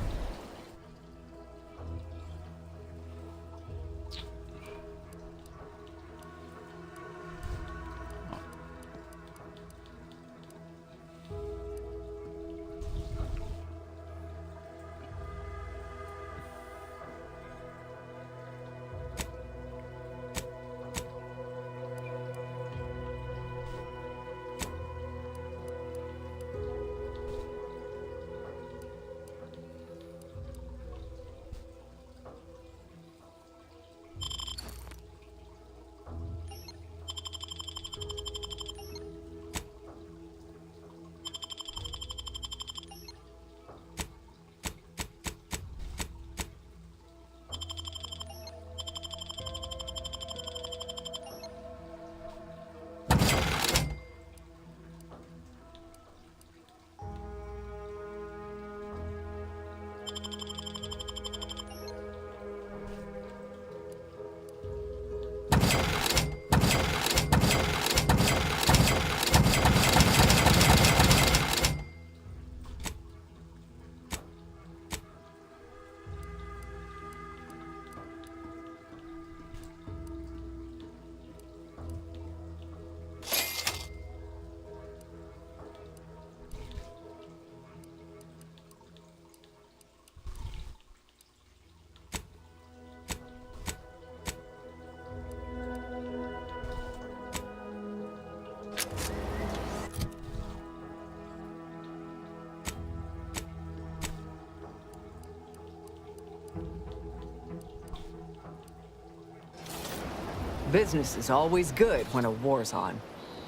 Business is always good when a war's on.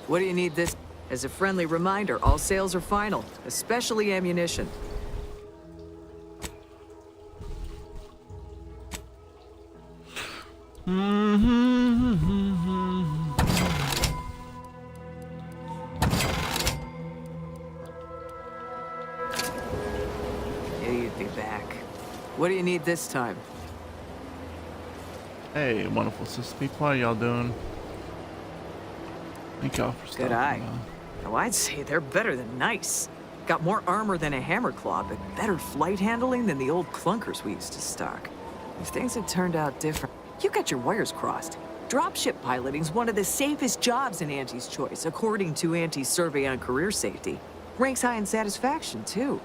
What do you need this? As a friendly reminder, all sales are final, especially ammunition. Yeah, you'd be back. What do you need this time? Hey, wonderful sis people, how y'all doing? Thank y'all for stopping Good eye. by. Oh, I'd say they're better than nice. Got more armor than a hammer claw, but better flight handling than the old clunkers we used to stock. If things had turned out different, you got your wires crossed. Dropship piloting's one of the safest jobs in Auntie's Choice, according to Auntie's survey on career safety. Ranks high in satisfaction, too.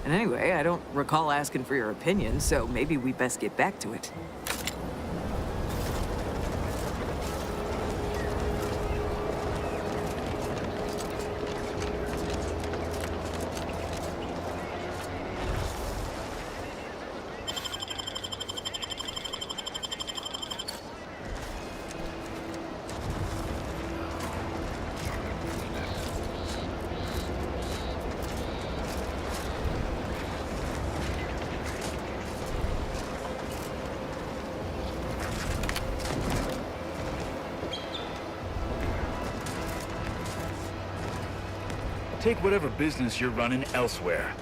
And anyway, I don't recall asking for your opinion, so maybe we best get back to it. Take whatever business you're running elsewhere.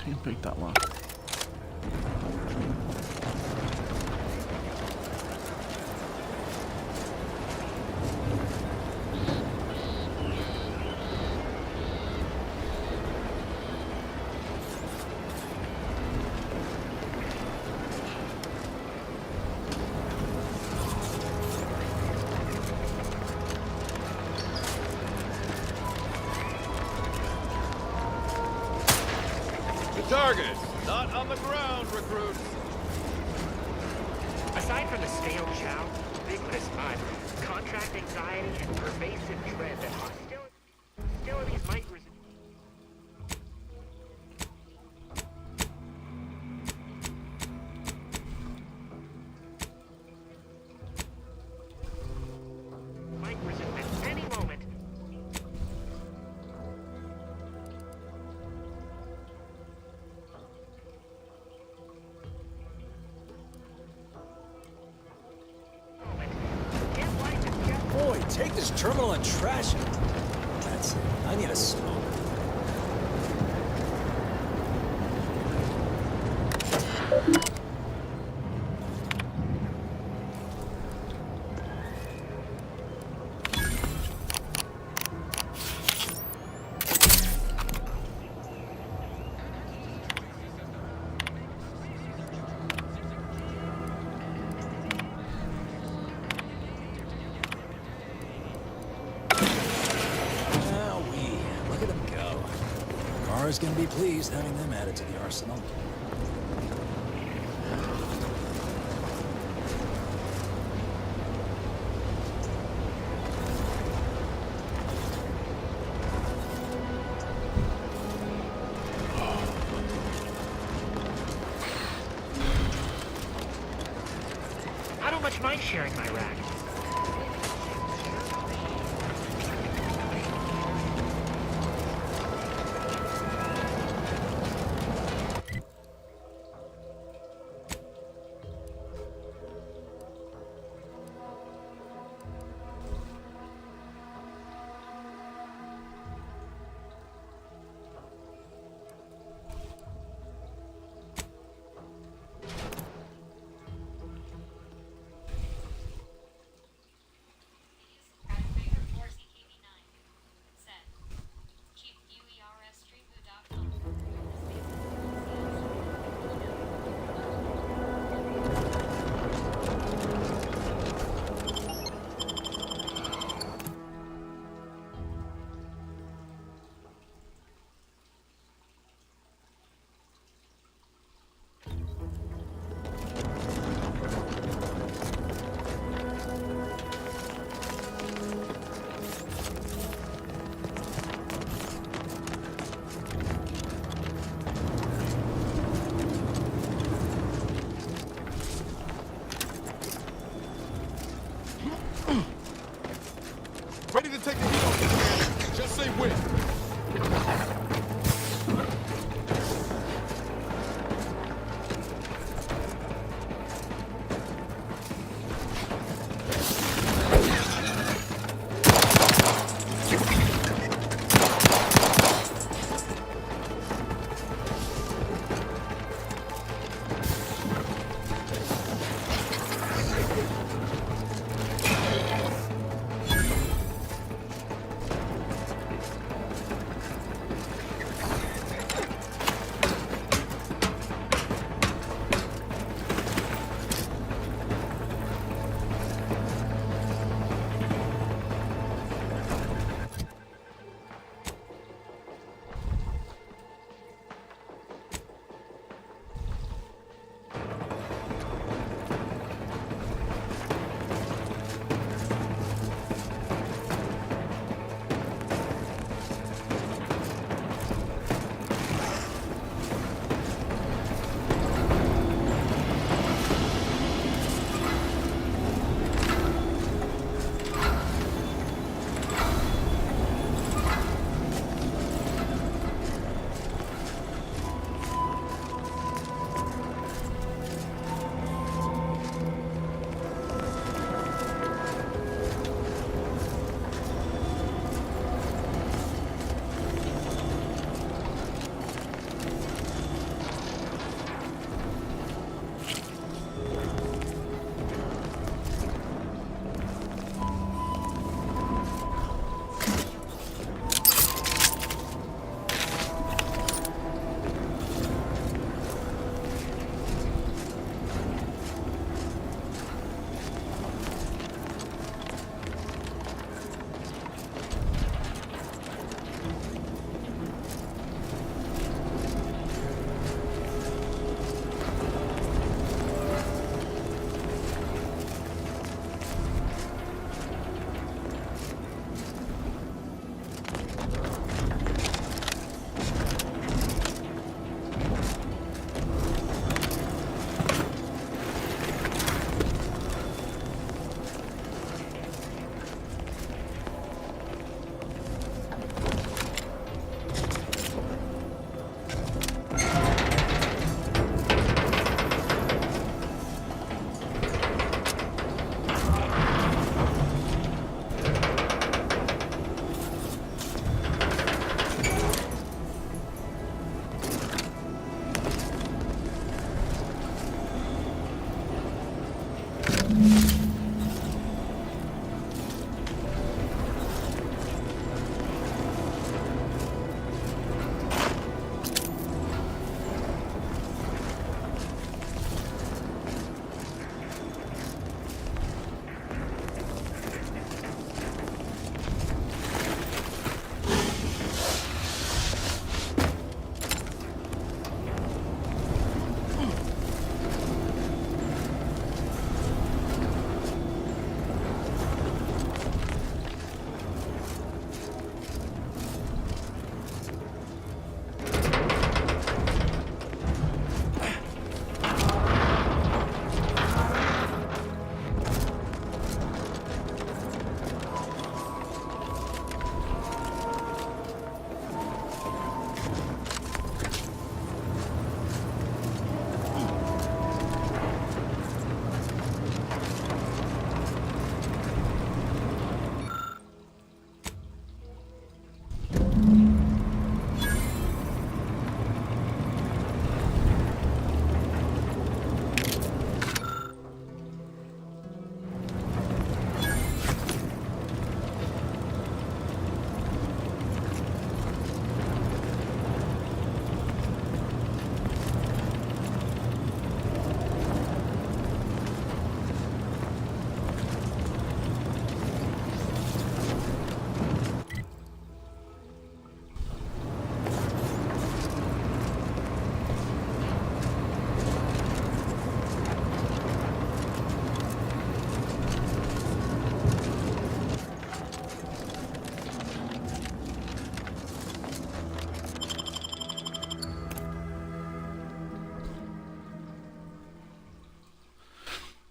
Didn't pick that one. Target, not on the ground, recruits. Aside from the stale chow, ubiquitous on contract anxiety and pervasive dread that hostilities might result. Might resume at any moment. Boy, take this terminal and trash it. That's it. I need a smoke. Look at them go. Kara's gonna be pleased having them added to the arsenal. I don't much mind sharing my rack.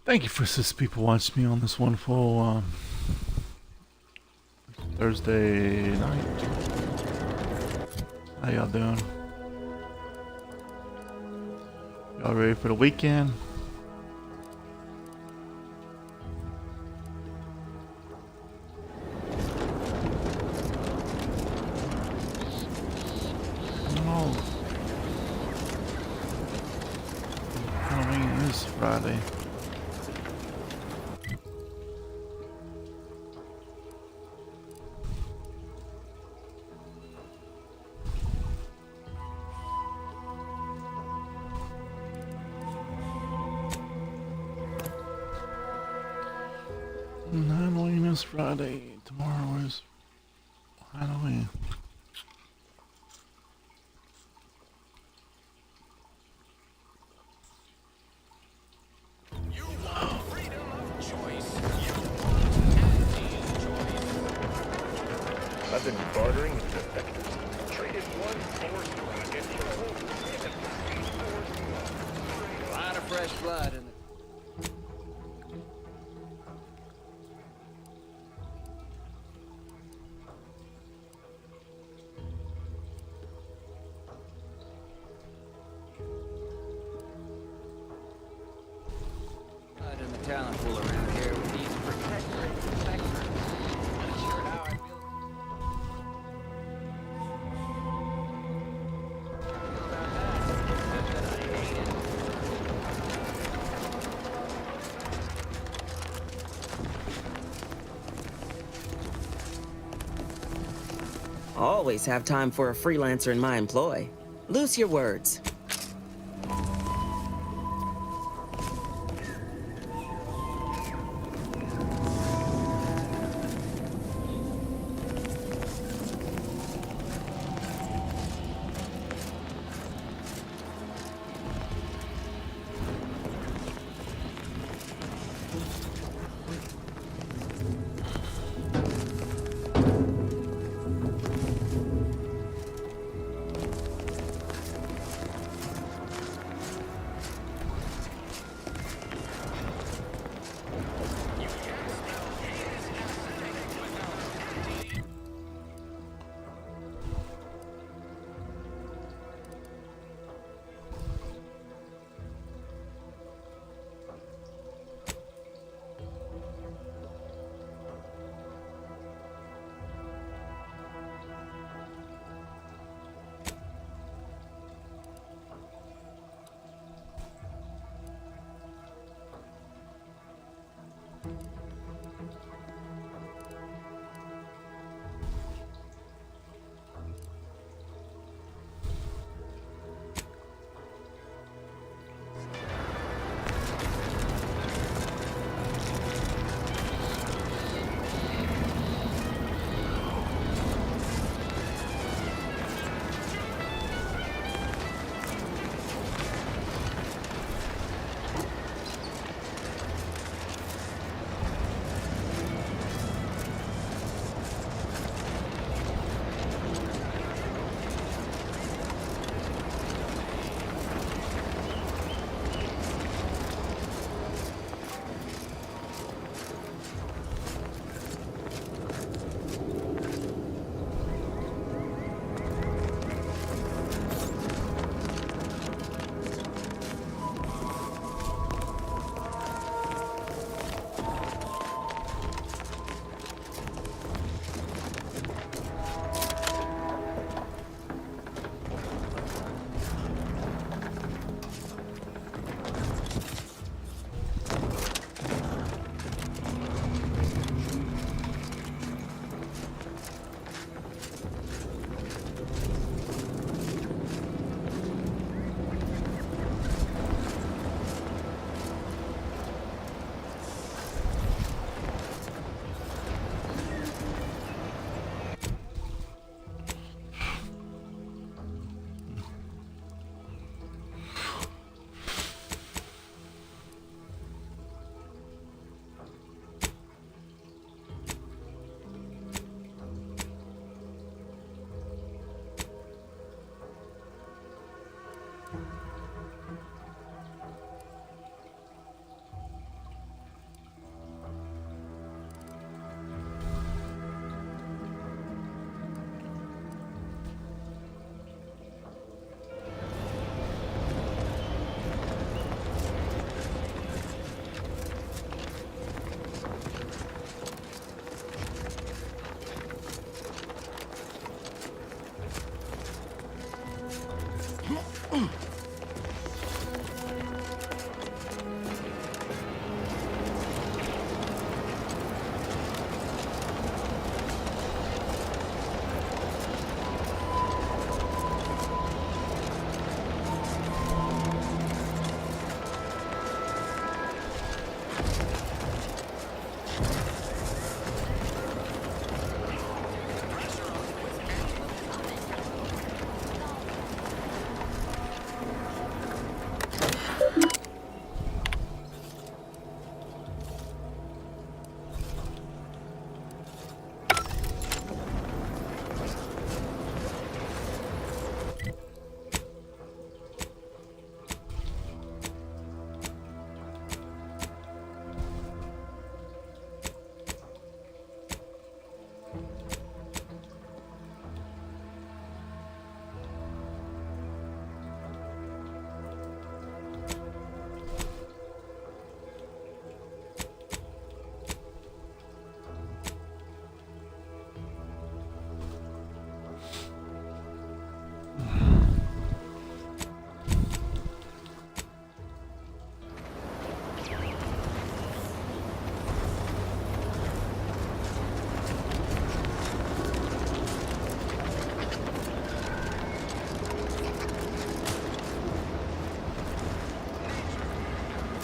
Thank you for these people watching me on this wonderful Thursday night. How y'all doing? Y'all ready for the weekend? Oh, Halloween is Friday. Halloween is Friday. Tomorrow is Halloween. I've been bartering with defectors. Traded one force rocket for a whole A lot of fresh blood in the... Blood in the talent pool around here with these protectorate defectors. Not sure how I feel. Always have time for a freelancer in my employ. Loose your words.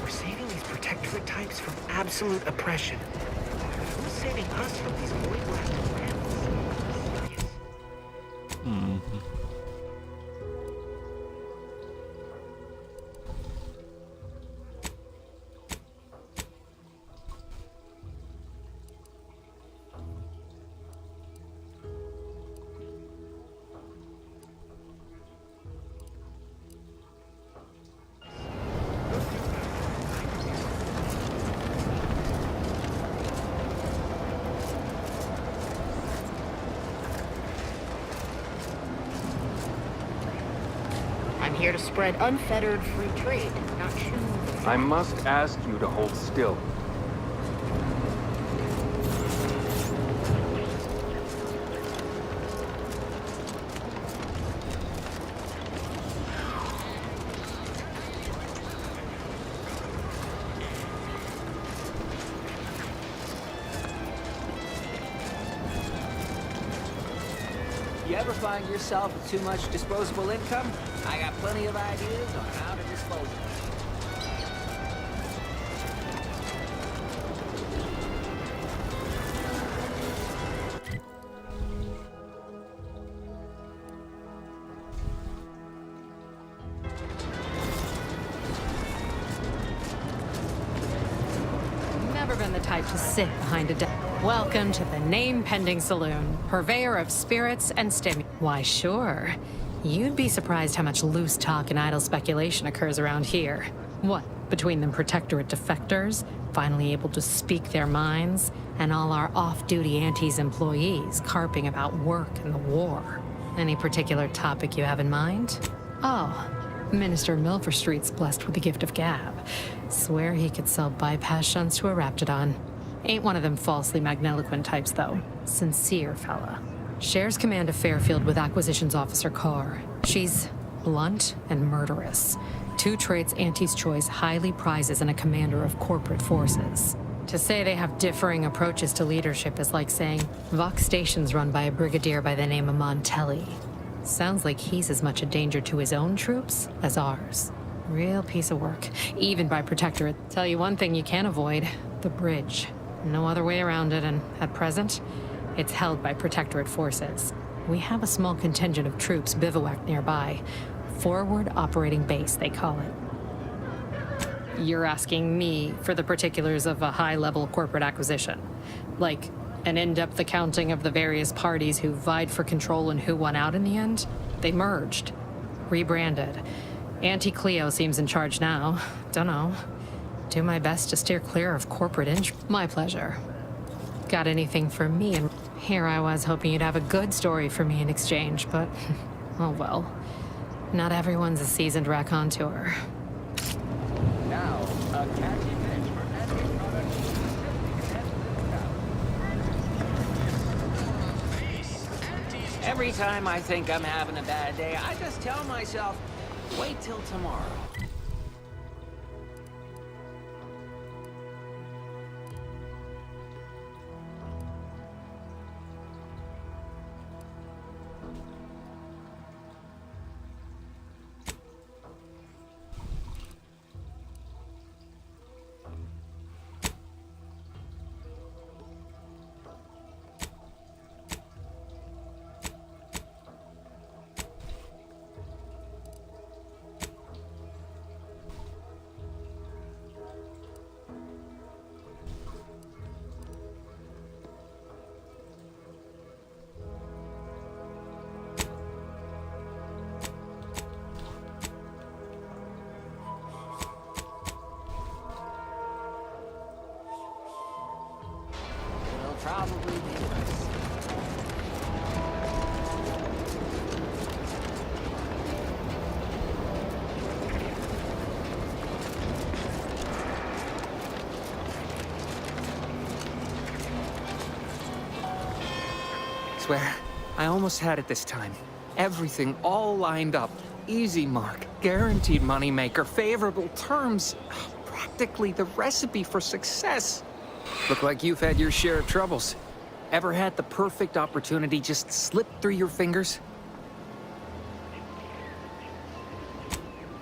We're saving these protectorate types from absolute oppression. Who's saving us from these void-left plants? I'm here to spread unfettered free trade, not choose. I must ask you to hold still. You ever find yourself with too much disposable income? I got plenty of ideas on how to dispose of it. Never been the type to sit behind a desk. Welcome to the name-pending saloon, purveyor of spirits and stimulants. Why, sure. You'd be surprised how much loose talk and idle speculation occurs around here. What, between them protectorate defectors, finally able to speak their minds, and all our off-duty Antes employees carping about work and the war. Any particular topic you have in mind? Oh, Minister Milford Street's blessed with the gift of gab. Swear he could sell bypass shunts to a raptidon. Ain't one of them falsely magniloquent types, though. Sincere fella. Shares command of Fairfield with Acquisitions Officer Carr. She's blunt and murderous. Two traits Auntie's Choice highly prizes in a commander of corporate forces. To say they have differing approaches to leadership is like saying Vox Station's run by a brigadier by the name of Montelli. Sounds like he's as much a danger to his own troops as ours. Real piece of work, even by Protectorate. Tell you one thing you can't avoid, the bridge. No other way around it, and at present, it's held by Protectorate forces. We have a small contingent of troops bivouacked nearby. Forward Operating Base, they call it. You're asking me for the particulars of a high-level corporate acquisition. Like an in-depth accounting of the various parties who vied for control and who won out in the end? They merged. Rebranded. Auntie Cleo seems in charge now. Dunno. Do my best to steer clear of corporate My pleasure. Got anything for me? And here I was hoping you'd have a good story for me in exchange, but oh well. Not everyone's a seasoned raconteur. Now, a catchy pitch for Andy's product. Every time I think I'm having a bad day, I just tell myself, Wait till tomorrow. Probably be worse. Swear, I almost had it this time. Everything all lined up. Easy mark, guaranteed moneymaker, favorable terms. Practically the recipe for success. Look like you've had your share of troubles. Ever had the perfect opportunity just slip through your fingers?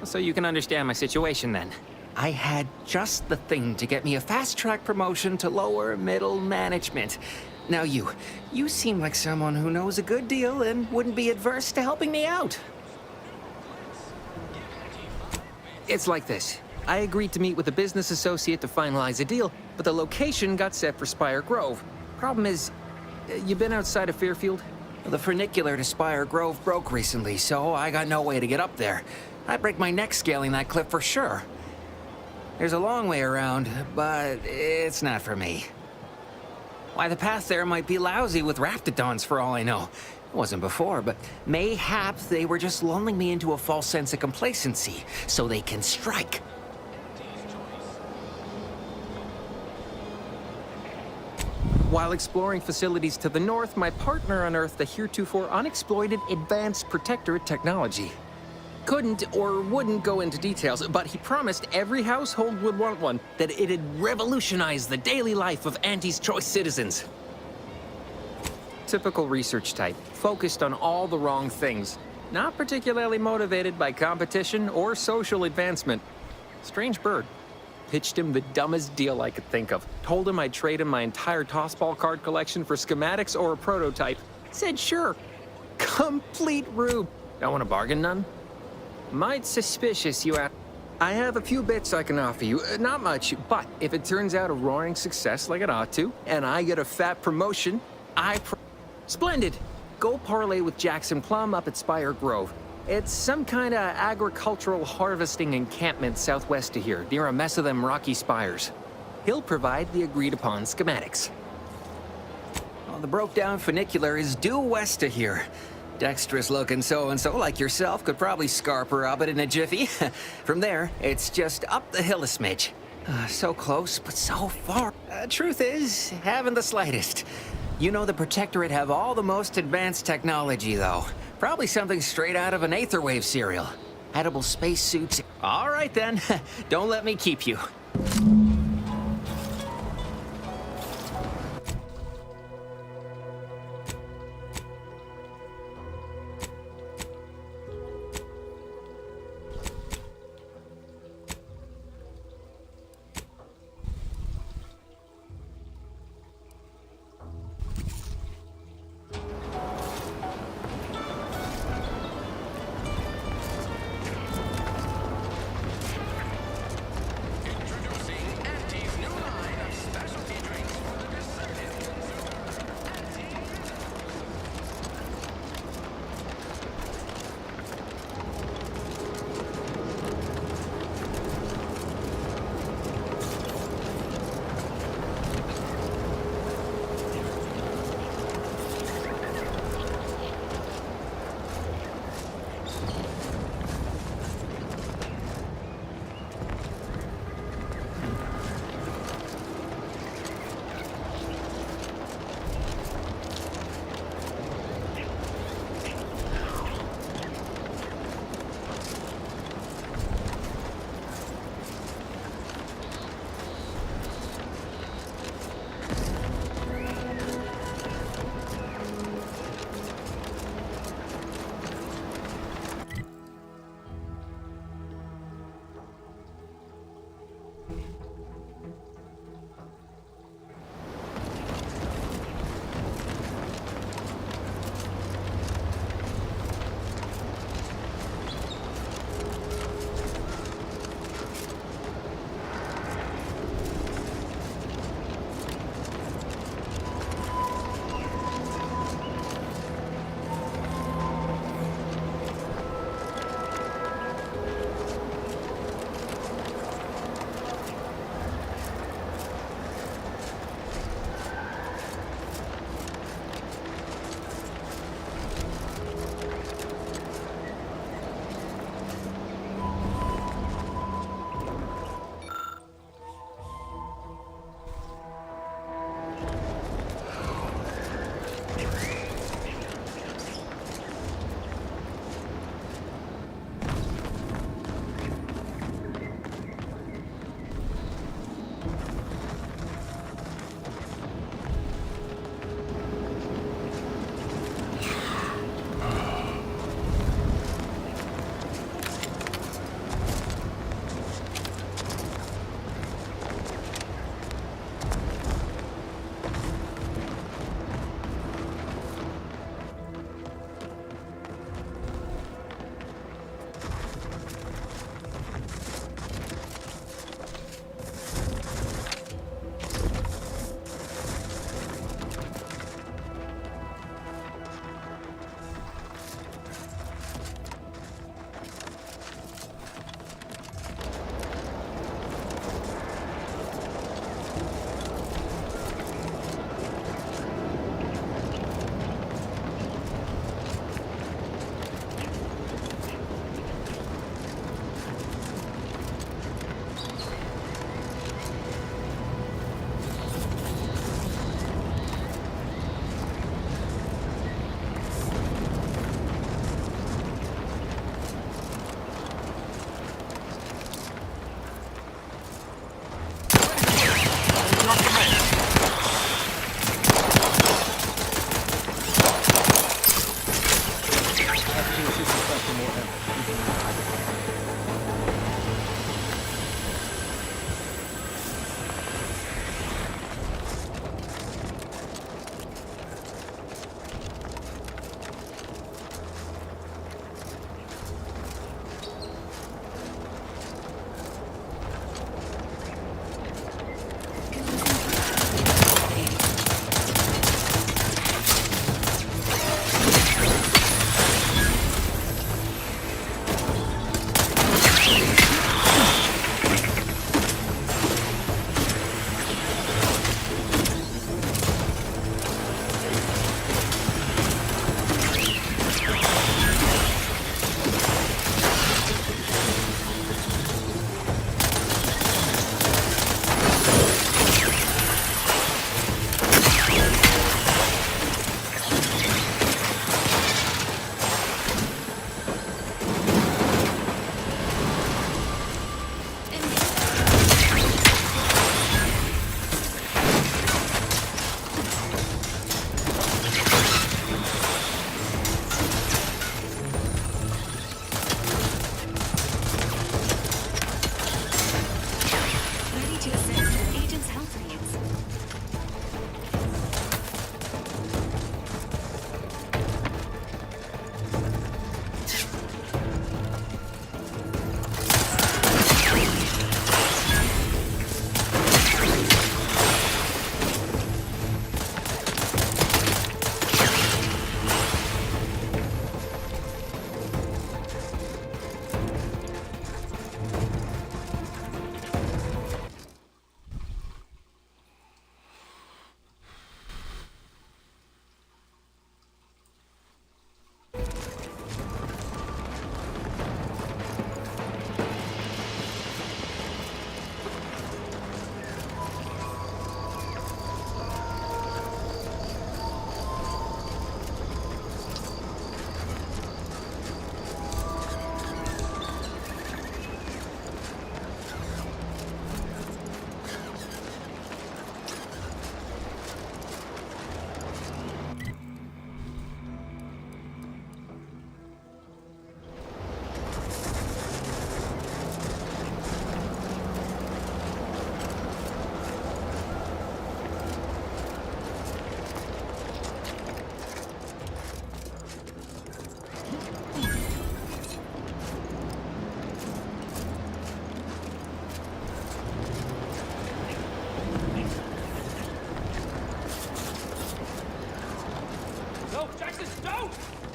So you can understand my situation then. I had just the thing to get me a fast-track promotion to lower middle management. Now you seem like someone who knows a good deal and wouldn't be adverse to helping me out. It's like this. I agreed to meet with a business associate to finalize a deal, but the location got set for Spire Grove. Problem is, you been outside of Fairfield? The funicular to Spire Grove broke recently, so I got no way to get up there. I'd break my neck scaling that cliff for sure. There's a long way around, but it's not for me. Why, the path there might be lousy with raptidons for all I know. It wasn't before, but mayhaps they were just lulling me into a false sense of complacency so they can strike. While exploring facilities to the north, my partner unearthed a heretofore unexploited advanced protectorate technology. Couldn't or wouldn't go into details, but he promised every household would want one, that it'd revolutionize the daily life of Auntie's Choice citizens. Typical research type, focused on all the wrong things. Not particularly motivated by competition or social advancement. Strange bird. Pitched him the dumbest deal I could think of. Told him I'd trade him my entire tossball card collection for schematics or a prototype. Said sure. Complete rube. Don't want to bargain none? Might suspicious, you I have a few bits I can offer you. Not much, but if it turns out a roaring success like it ought to, and I get a fat promotion, Splendid! Go parlay with Jackson Plum up at Spire Grove. It's some kind of agricultural harvesting encampment southwest of here, near a mess of them rocky spires. He'll provide the agreed-upon schematics. Well, the broke-down funicular is due west of here. Dexterous-looking so-and-so like yourself could probably scarp her up it in a jiffy. From there, it's just up the hill a smidge. So close, but so far. Truth is, haven't the slightest. You know the Protectorate have all the most advanced technology, though. Probably something straight out of an Aetherwave serial. Edible spacesuits. All right, then. Don't let me keep you.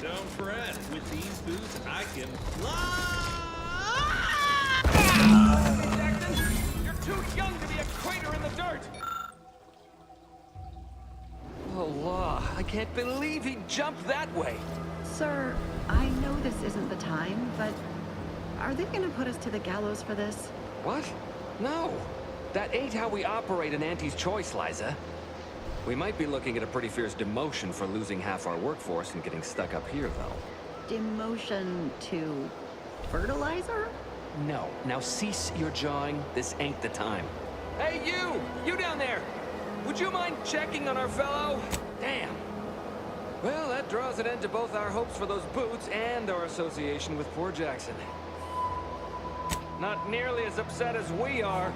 Don't fret. With these boots, I can fly! Jackson, you're too young to be a crater in the dirt! Oh, law. I can't believe he jumped that way. Sir, I know this isn't the time, but are they gonna put us to the gallows for this? What? No. That ain't how we operate in Auntie's Choice, Liza. We might be looking at a pretty fierce demotion for losing half our workforce and getting stuck up here, though. Demotion to fertilizer? No. Now cease your jawing. This ain't the time. Hey, you! You down there! Would you mind checking on our fellow? Damn. Well, that draws an end to both our hopes for those boots and our association with poor Jackson. Not nearly as upset as we are.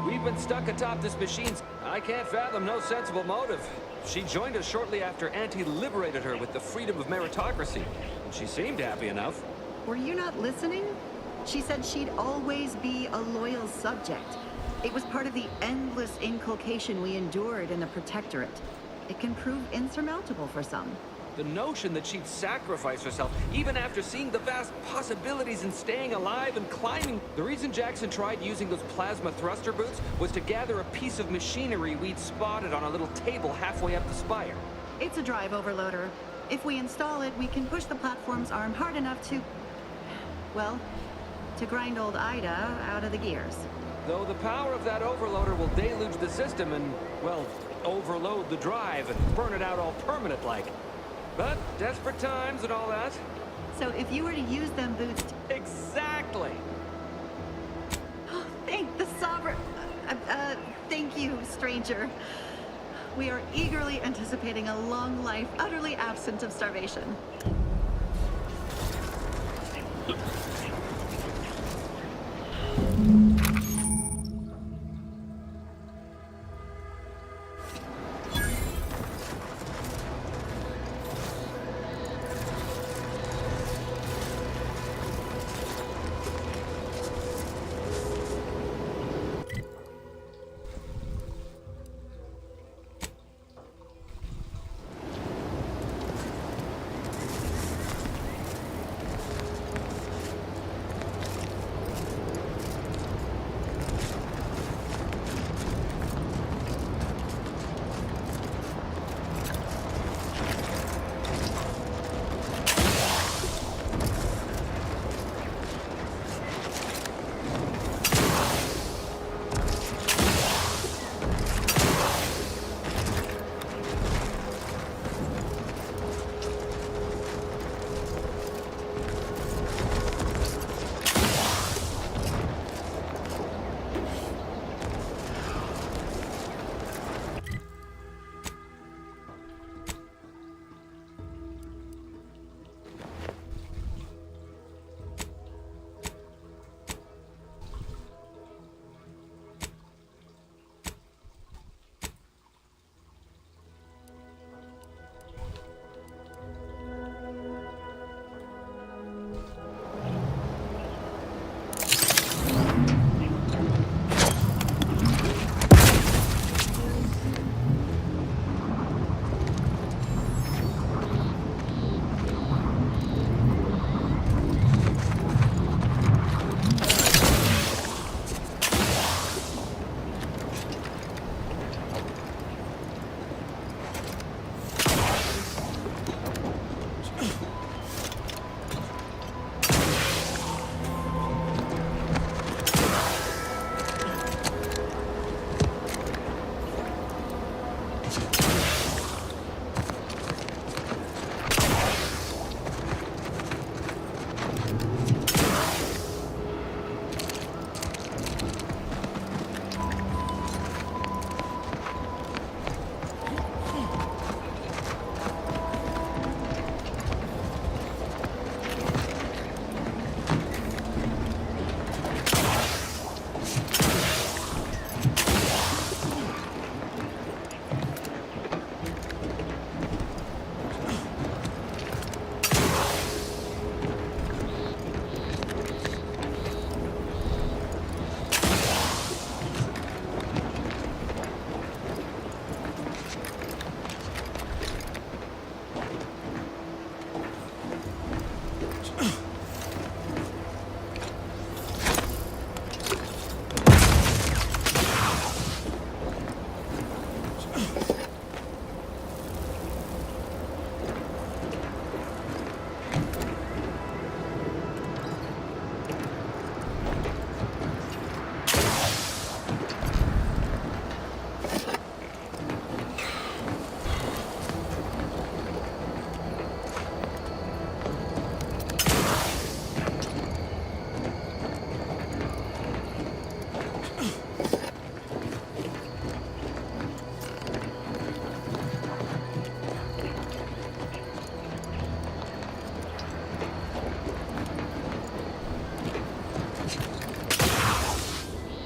We've been stuck atop this machine. I can't fathom no sensible motive. She joined us shortly after Auntie liberated her with the freedom of meritocracy. And she seemed happy enough. Were you not listening? She said she'd always be a loyal subject. It was part of the endless inculcation we endured in the Protectorate. It can prove insurmountable for some. The notion that she'd sacrifice herself, even after seeing the vast possibilities in staying alive and climbing. The reason Jackson tried using those plasma thruster boots was to gather a piece of machinery we'd spotted on a little table halfway up the spire. It's a drive overloader. If we install it, we can push the platform's arm hard enough to... well, to grind old Ida out of the gears. Though the power of that overloader will deluge the system and, well, overload the drive and burn it out all permanent-like. But desperate times and all that. So if you were to use them boots... Exactly! Thank the Sovereign... thank you, stranger. We are eagerly anticipating a long life, utterly absent of starvation.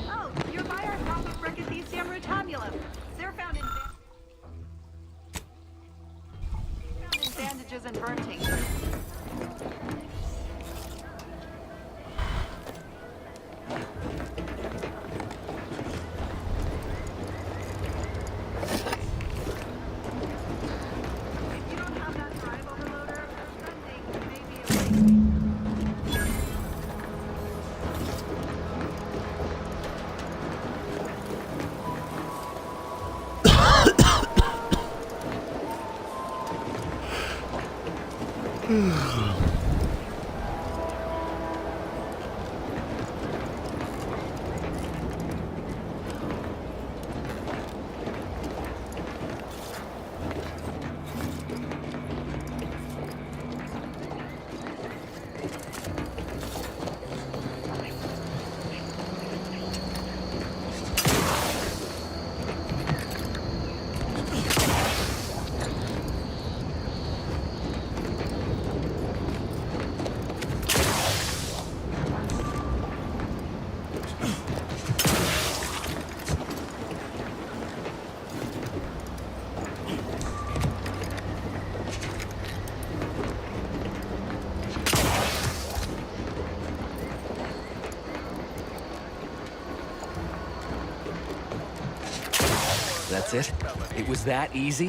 Oh, you're by our copy Brickathesium rotabulum. They're found in bandages and burn tinctures. That's it? It was that easy?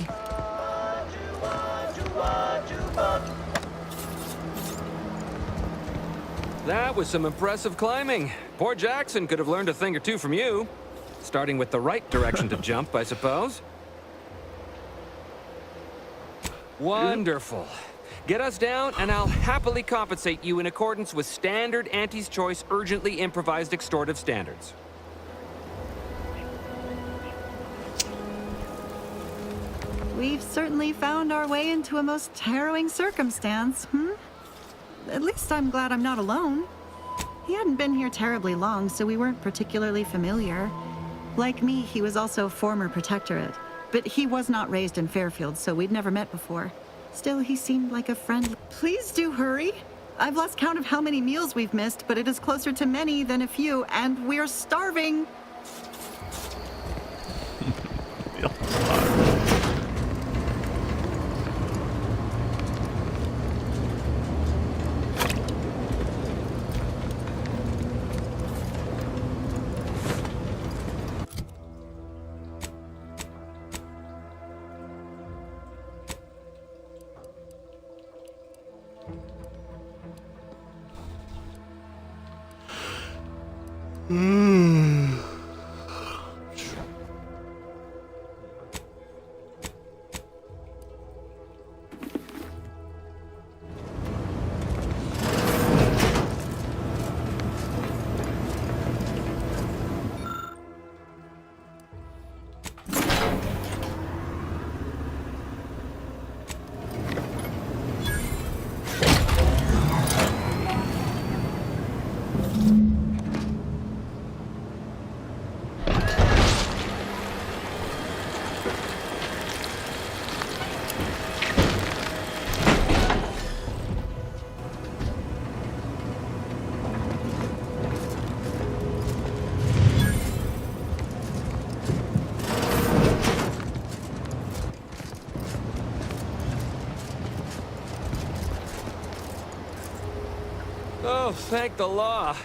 That was some impressive climbing. Poor Jackson could have learned a thing or two from you. Starting with the right direction to jump, I suppose. Wonderful. Get us down, and I'll happily compensate you in accordance with standard Auntie's Choice urgently improvised extortive standards. We've certainly found our way into a most harrowing circumstance, At least I'm glad I'm not alone. He hadn't been here terribly long, so we weren't particularly familiar. Like me, he was also former Protectorate, but he was not raised in Fairfield, so we'd never met before. Still, he seemed like a friend. Please do hurry. I've lost count of how many meals we've missed, but it is closer to many than a few, and we're starving. Oh, thank the law.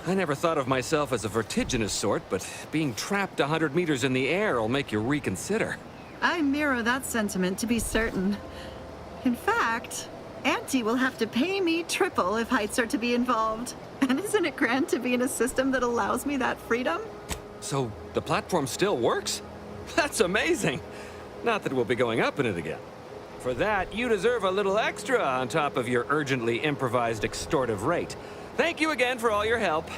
I never thought of myself as a vertiginous sort, but being trapped 100 meters in the air will make you reconsider. I mirror that sentiment, to be certain. In fact, Auntie will have to pay me triple if heights are to be involved. And isn't it grand to be in a system that allows me that freedom? So, the platform still works? That's amazing! Not that we'll be going up in it again. For that, you deserve a little extra on top of your urgently improvised extortive rate. Thank you again for all your help.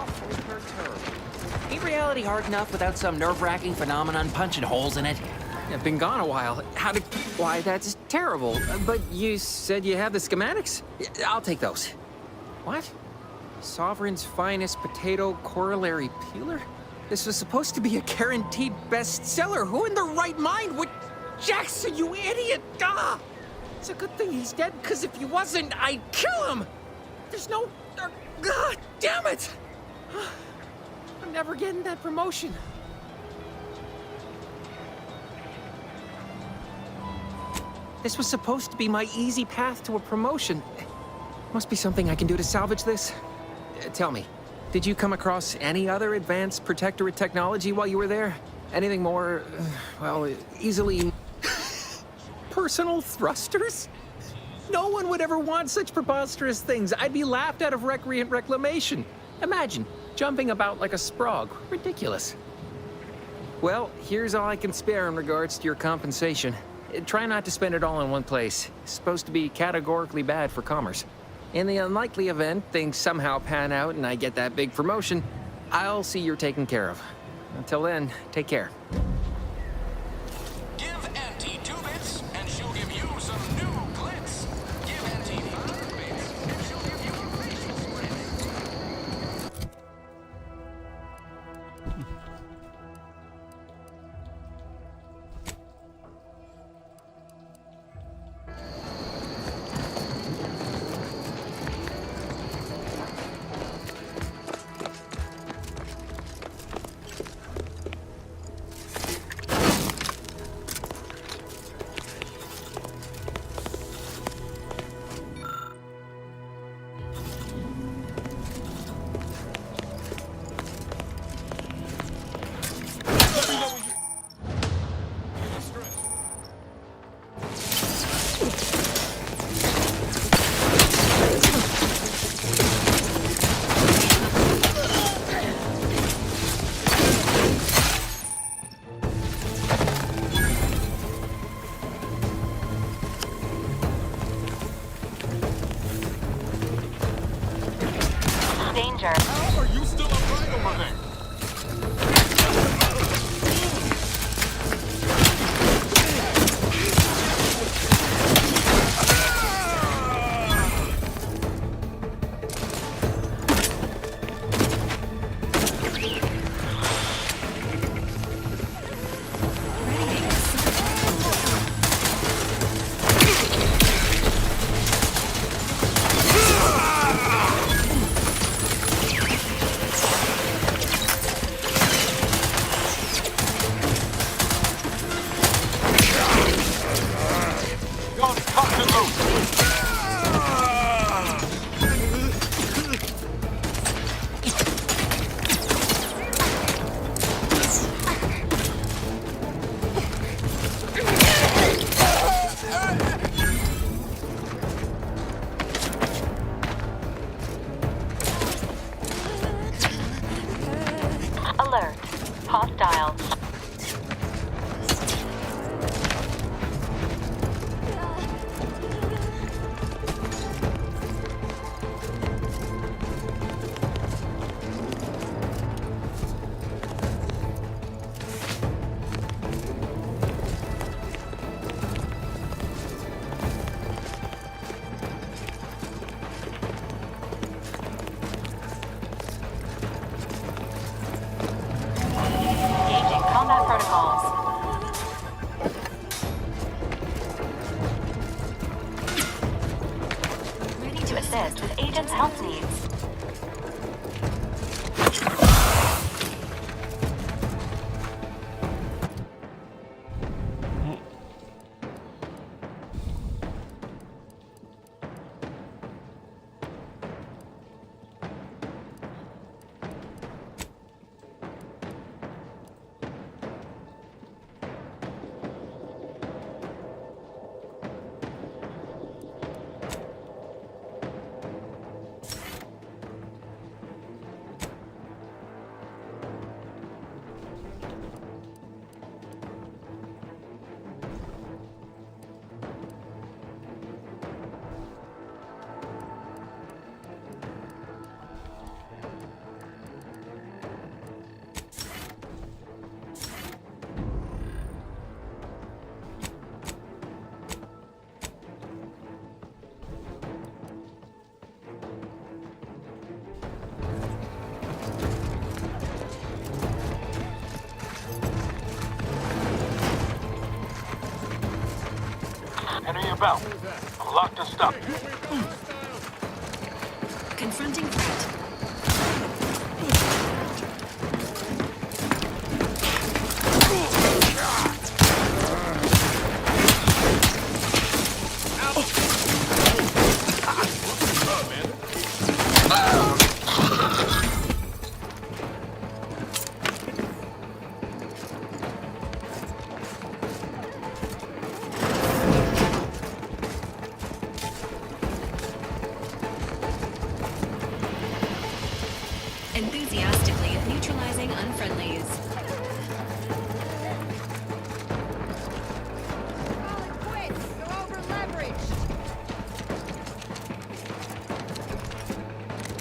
awfully perturbing. Ain't reality hard enough without some nerve-wracking phenomenon punching holes in it? I've been gone a while. Why, that's terrible. But you said you have the schematics? I'll take those. What? Sovereign's finest potato corollary peeler? This was supposed to be a guaranteed bestseller. Who in their right mind would... Jackson, you idiot! Ah! It's a good thing he's dead, because if he wasn't, I'd kill him! There's no... God damn it! I'm never getting that promotion. This was supposed to be my easy path to a promotion. Must be something I can do to salvage this. Tell me, did you come across any other advanced Protectorate technology while you were there? Anything more, well, easily... personal thrusters? No one would ever want such preposterous things. I'd be laughed out of recreant reclamation. Imagine, jumping about like a sprog. Ridiculous. Well, here's all I can spare in regards to your compensation. Try not to spend it all in one place. It's supposed to be categorically bad for commerce. In the unlikely event things somehow pan out and I get that big promotion, I'll see you're taken care of. Until then, take care. Give Auntie 2 bits, and she'll give you some new glitz. Give Auntie 5 bits, and she'll give you a facial spread. Danger. How are you still alive over there? Alert. Hostiles. Engaging your belt. I'm locked and stuck. Confronting threat. Enthusiastically neutralizing unfriendlies.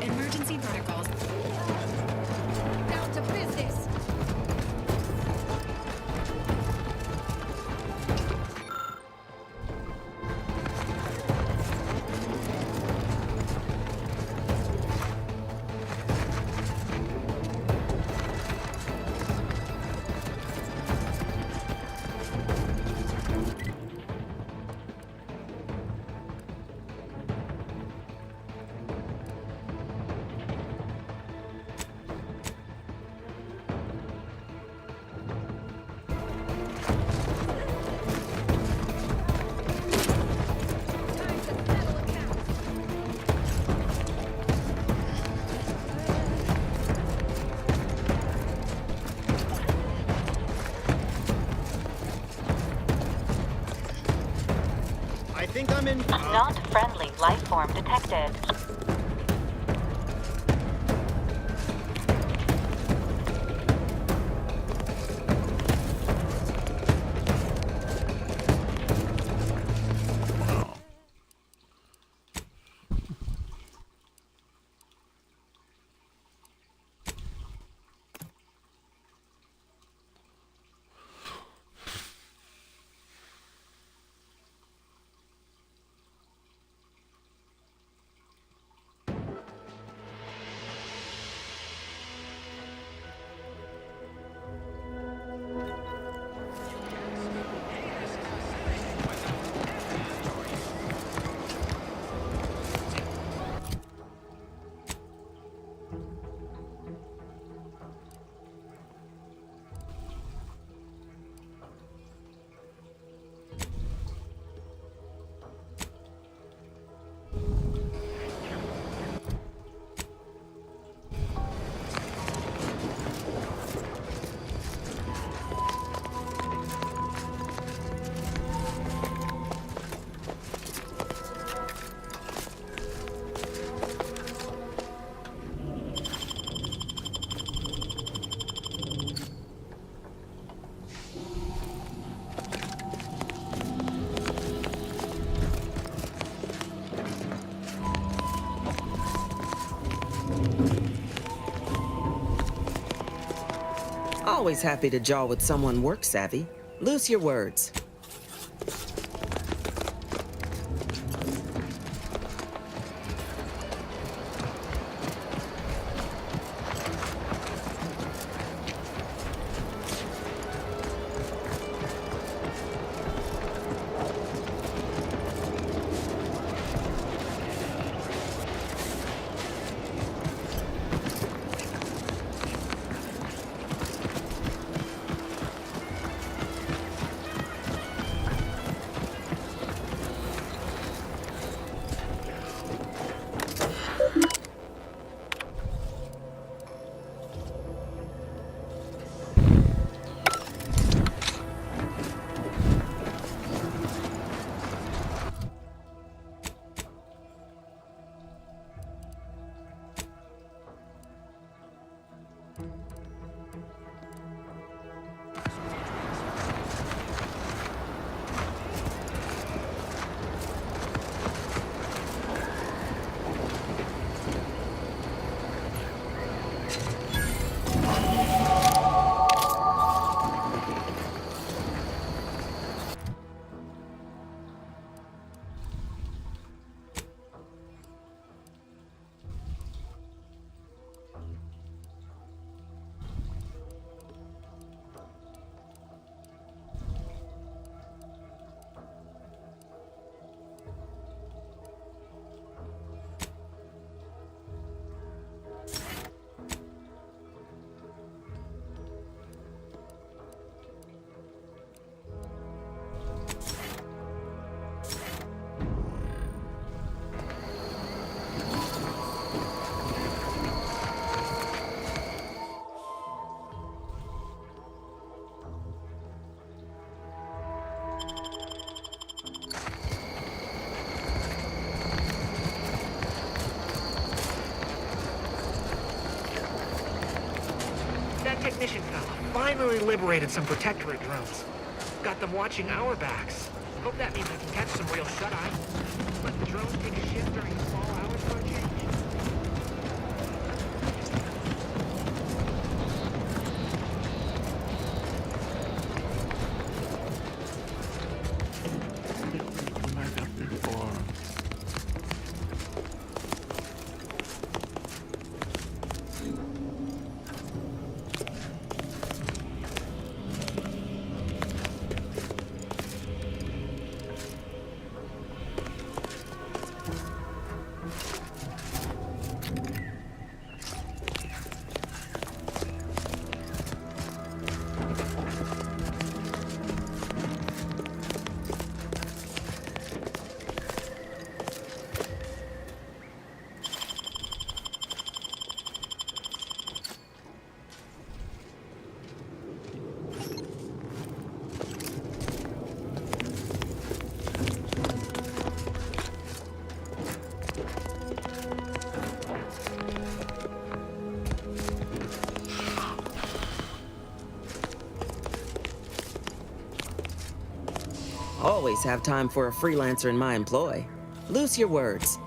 Emergency protocols. Down to business. I think I'm in. Not friendly life form detected. Always happy to jaw with someone work savvy. Loose your words. technician fella finally liberated some Protectorate drones. Got them watching our backs. Hope that means we can catch some real shut-eye. Let the drones take a shift during the small hours for a change. Always have time for a freelancer in my employ. Loose your words.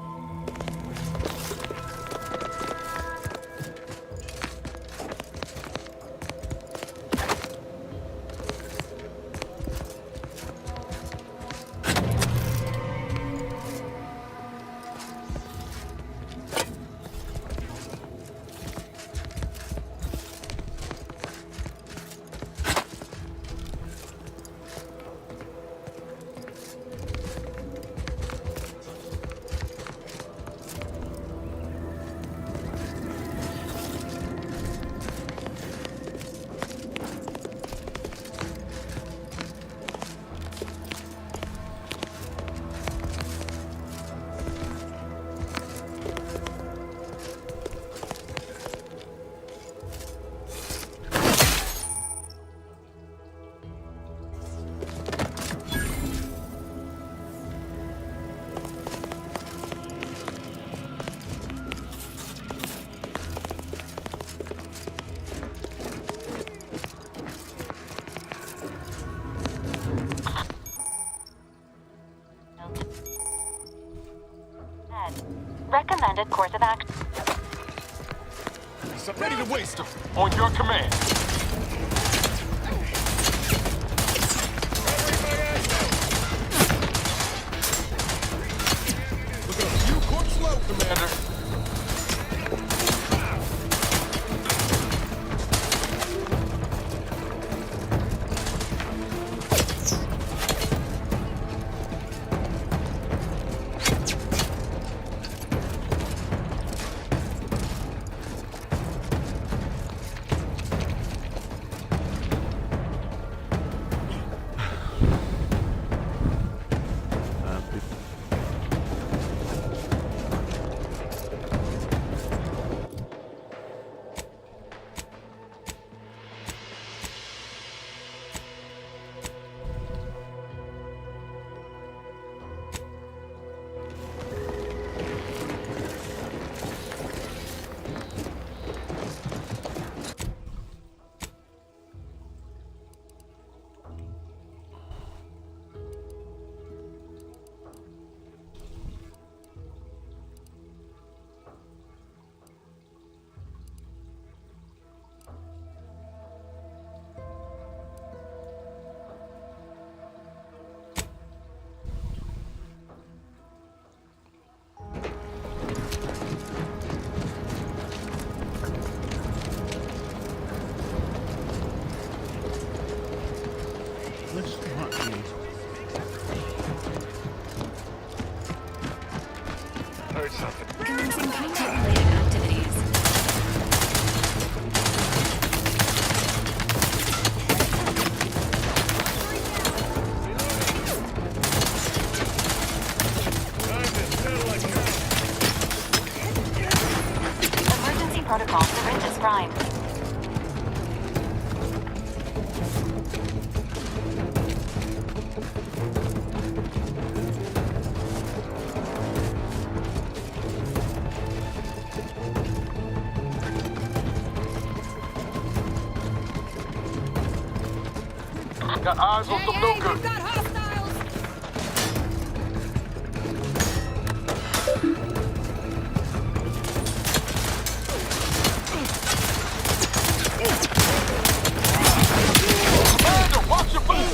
Recommended course of action. Ready to waste them. On your command. Look at you, corpse low, Commander. Got eyes on some new goods. Commander, watch your back!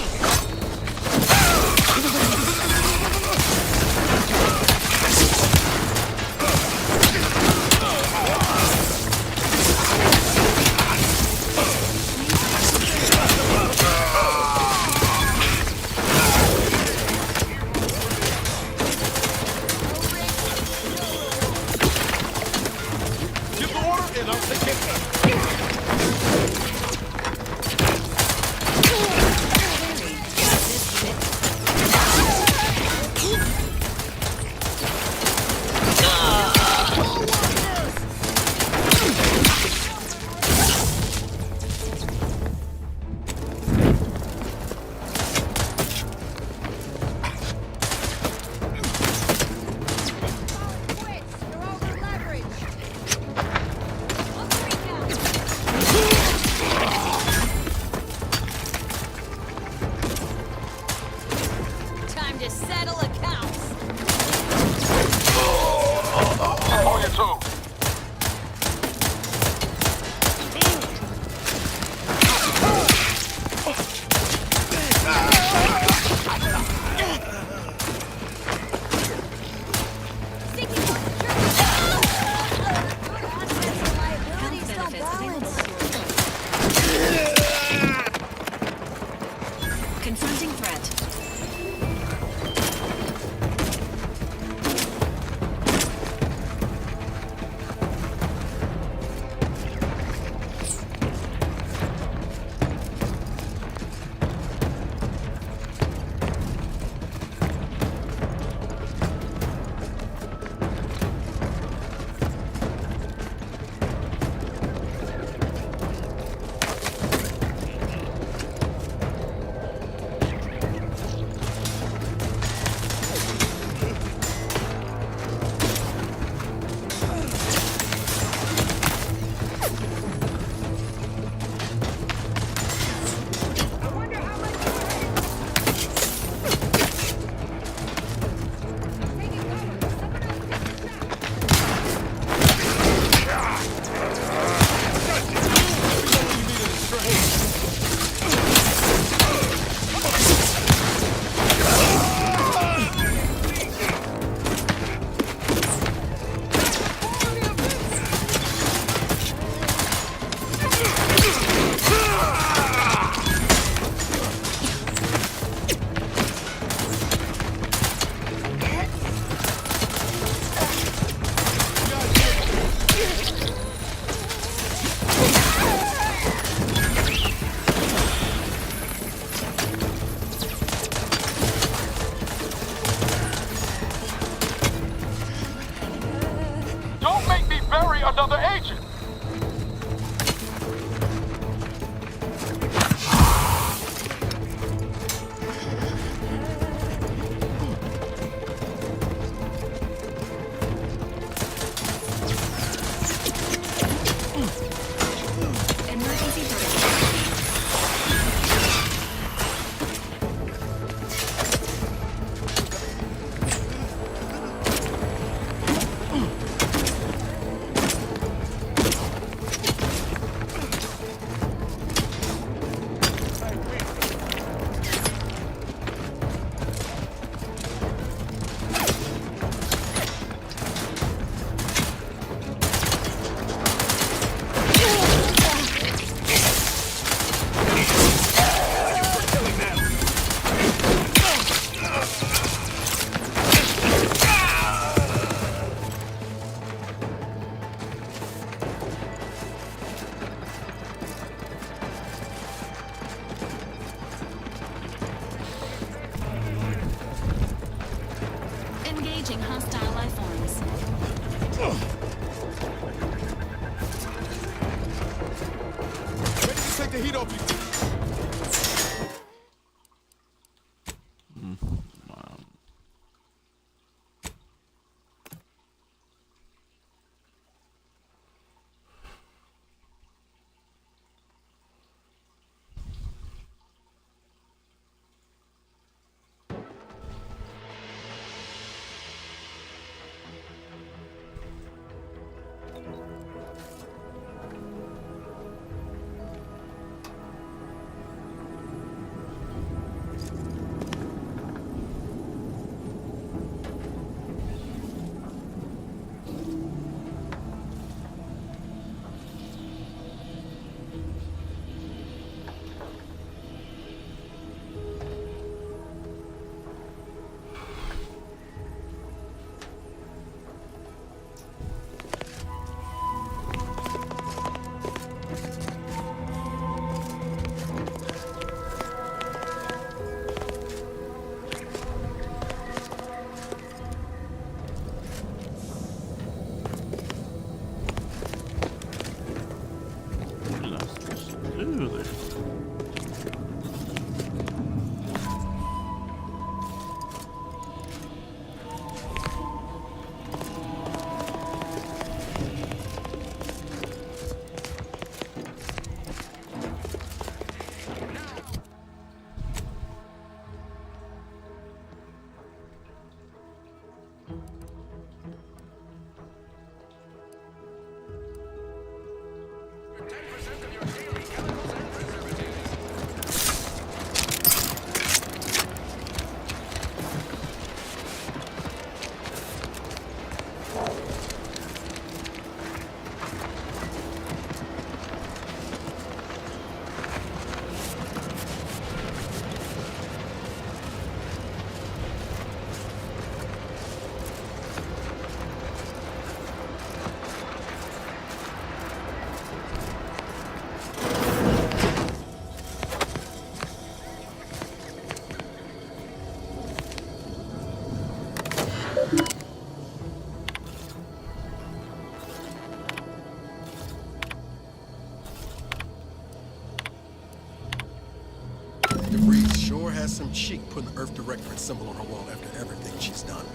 Give the order and I'll take it. Time to settle accounts. On your toes. Confronting threat. Don't make me bury another agent! Emergency protocol. Engaging hostile life forms. Ready to take the heat off you. Wow. DeVries sure has some cheek putting the Earth Directorate symbol on her wall after everything she's done.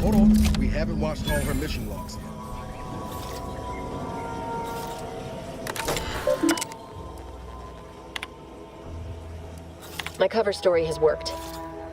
Hold on, we haven't watched all her mission logs yet. My cover story has worked.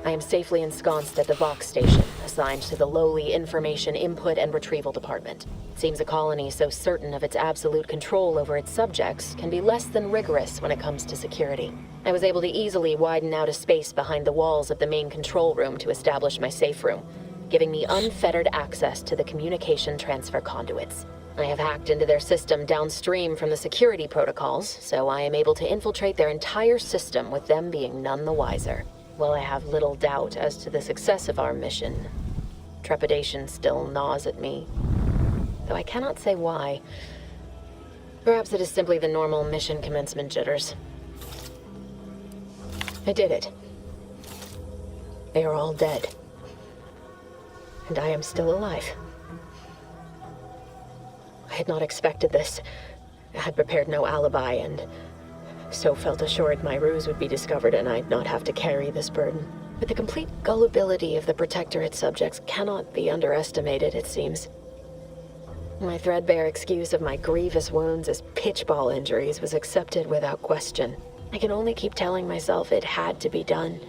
I am safely ensconced at the Vox station, assigned to the lowly Information Input and Retrieval Department. It seems a colony so certain of its absolute control over its subjects can be less than rigorous when it comes to security. I was able to easily widen out a space behind the walls of the main control room to establish my safe room, giving me unfettered access to the communication transfer conduits. I have hacked into their system downstream from the security protocols, so I am able to infiltrate their entire system with them being none the wiser. While I have little doubt as to the success of our mission, trepidation still gnaws at me, though I cannot say why. Perhaps it is simply the normal mission commencement jitters. I did it. They are all dead. And I am still alive. I had not expected this. I had prepared no alibi, and so felt assured my ruse would be discovered and I'd not have to carry this burden. But the complete gullibility of the Protectorate subjects cannot be underestimated, it seems. My threadbare excuse of my grievous wounds as pitchball injuries was accepted without question. I can only keep telling myself it had to be done.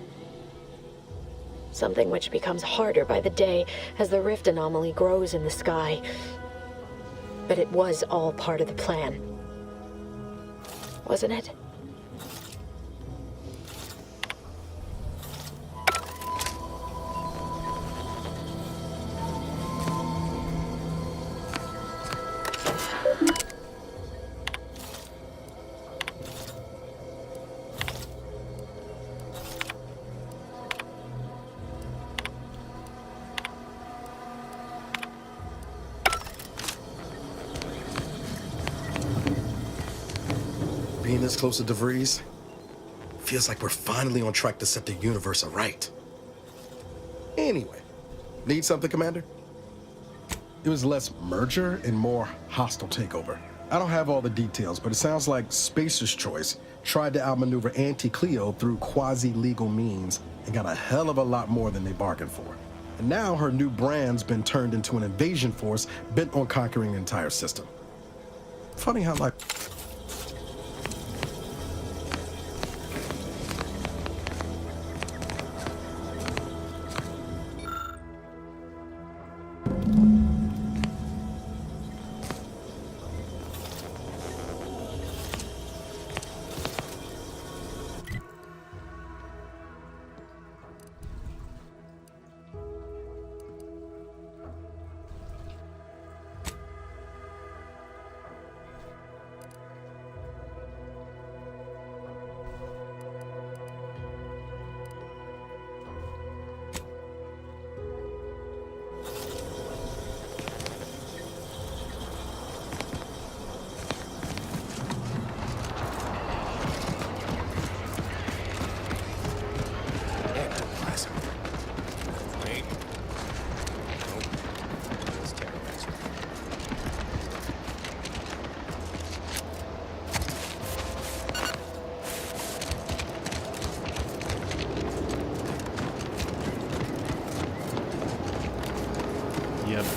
Something which becomes harder by the day as the rift anomaly grows in the sky. But it was all part of the plan. Wasn't it? Being this close to DeVries, feels like we're finally on track to set the universe aright. Anyway, need something, Commander? It was less merger and more hostile takeover. I don't have all the details, but it sounds like Spacer's Choice tried to outmaneuver Anti-Cleo through quasi-legal means and got a hell of a lot more than they bargained for. And now her new brand's been turned into an invasion force bent on conquering the entire system. Funny how, like...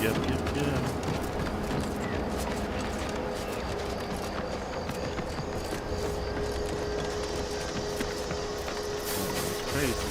Yep. Crazy.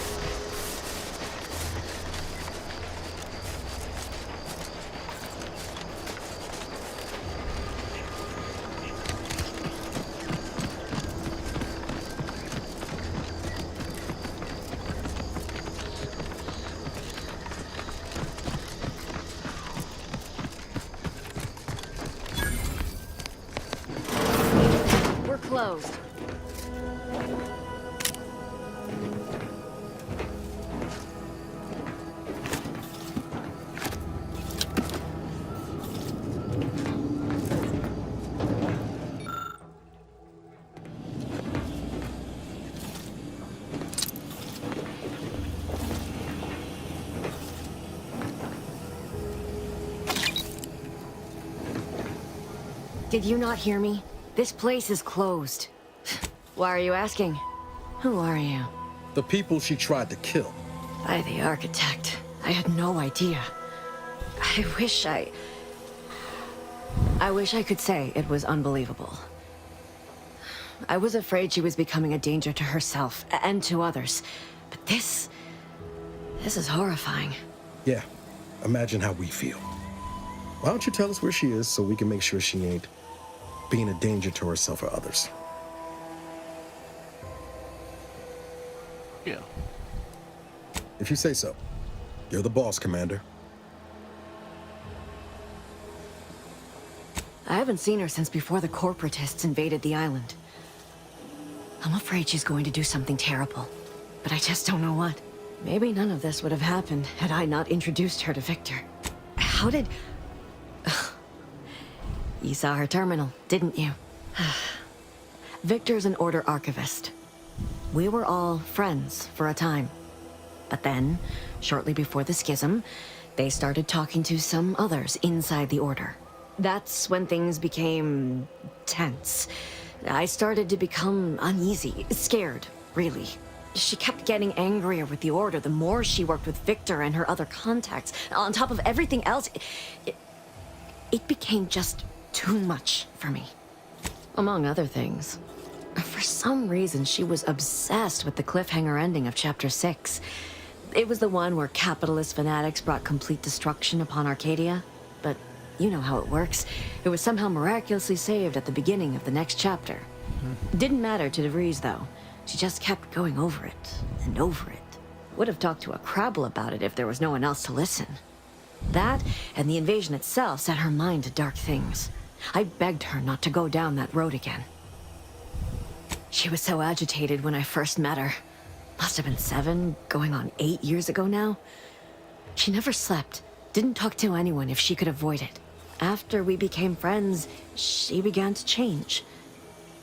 closed. Did you not hear me? This place is closed. Why are you asking? Who are you? The people she tried to kill. By the architect. I had no idea. I wish I could say it was unbelievable. I was afraid she was becoming a danger to herself and to others. But this is horrifying. Yeah, imagine how we feel. Why don't you tell us where she is so we can make sure she ain't being a danger to herself or others? Yeah. If you say so. You're the boss, Commander. I haven't seen her since before the corporatists invaded the island. I'm afraid she's going to do something terrible, but I just don't know what. Maybe none of this would have happened had I not introduced her to Victor. How did... You saw her terminal, didn't you? Victor's an Order archivist. We were all friends for a time. But then, shortly before the schism, they started talking to some others inside the Order. That's when things became tense. I started to become uneasy, scared, really. She kept getting angrier with the Order the more she worked with Victor and her other contacts. On top of everything else, it became just too much for me. Among other things. For some reason, she was obsessed with the cliffhanger ending of Chapter 6. It was the one where capitalist fanatics brought complete destruction upon Arcadia. But you know how it works. It was somehow miraculously saved at the beginning of the next chapter. Didn't matter to DeVries, though. She just kept going over it and over it. Would have talked to a Crabble about it if there was no one else to listen. That and the invasion itself set her mind to dark things. I begged her not to go down that road again. She was so agitated when I first met her. Must have been 7, going on 8 years ago now. She never slept, didn't talk to anyone if she could avoid it. After we became friends, she began to change.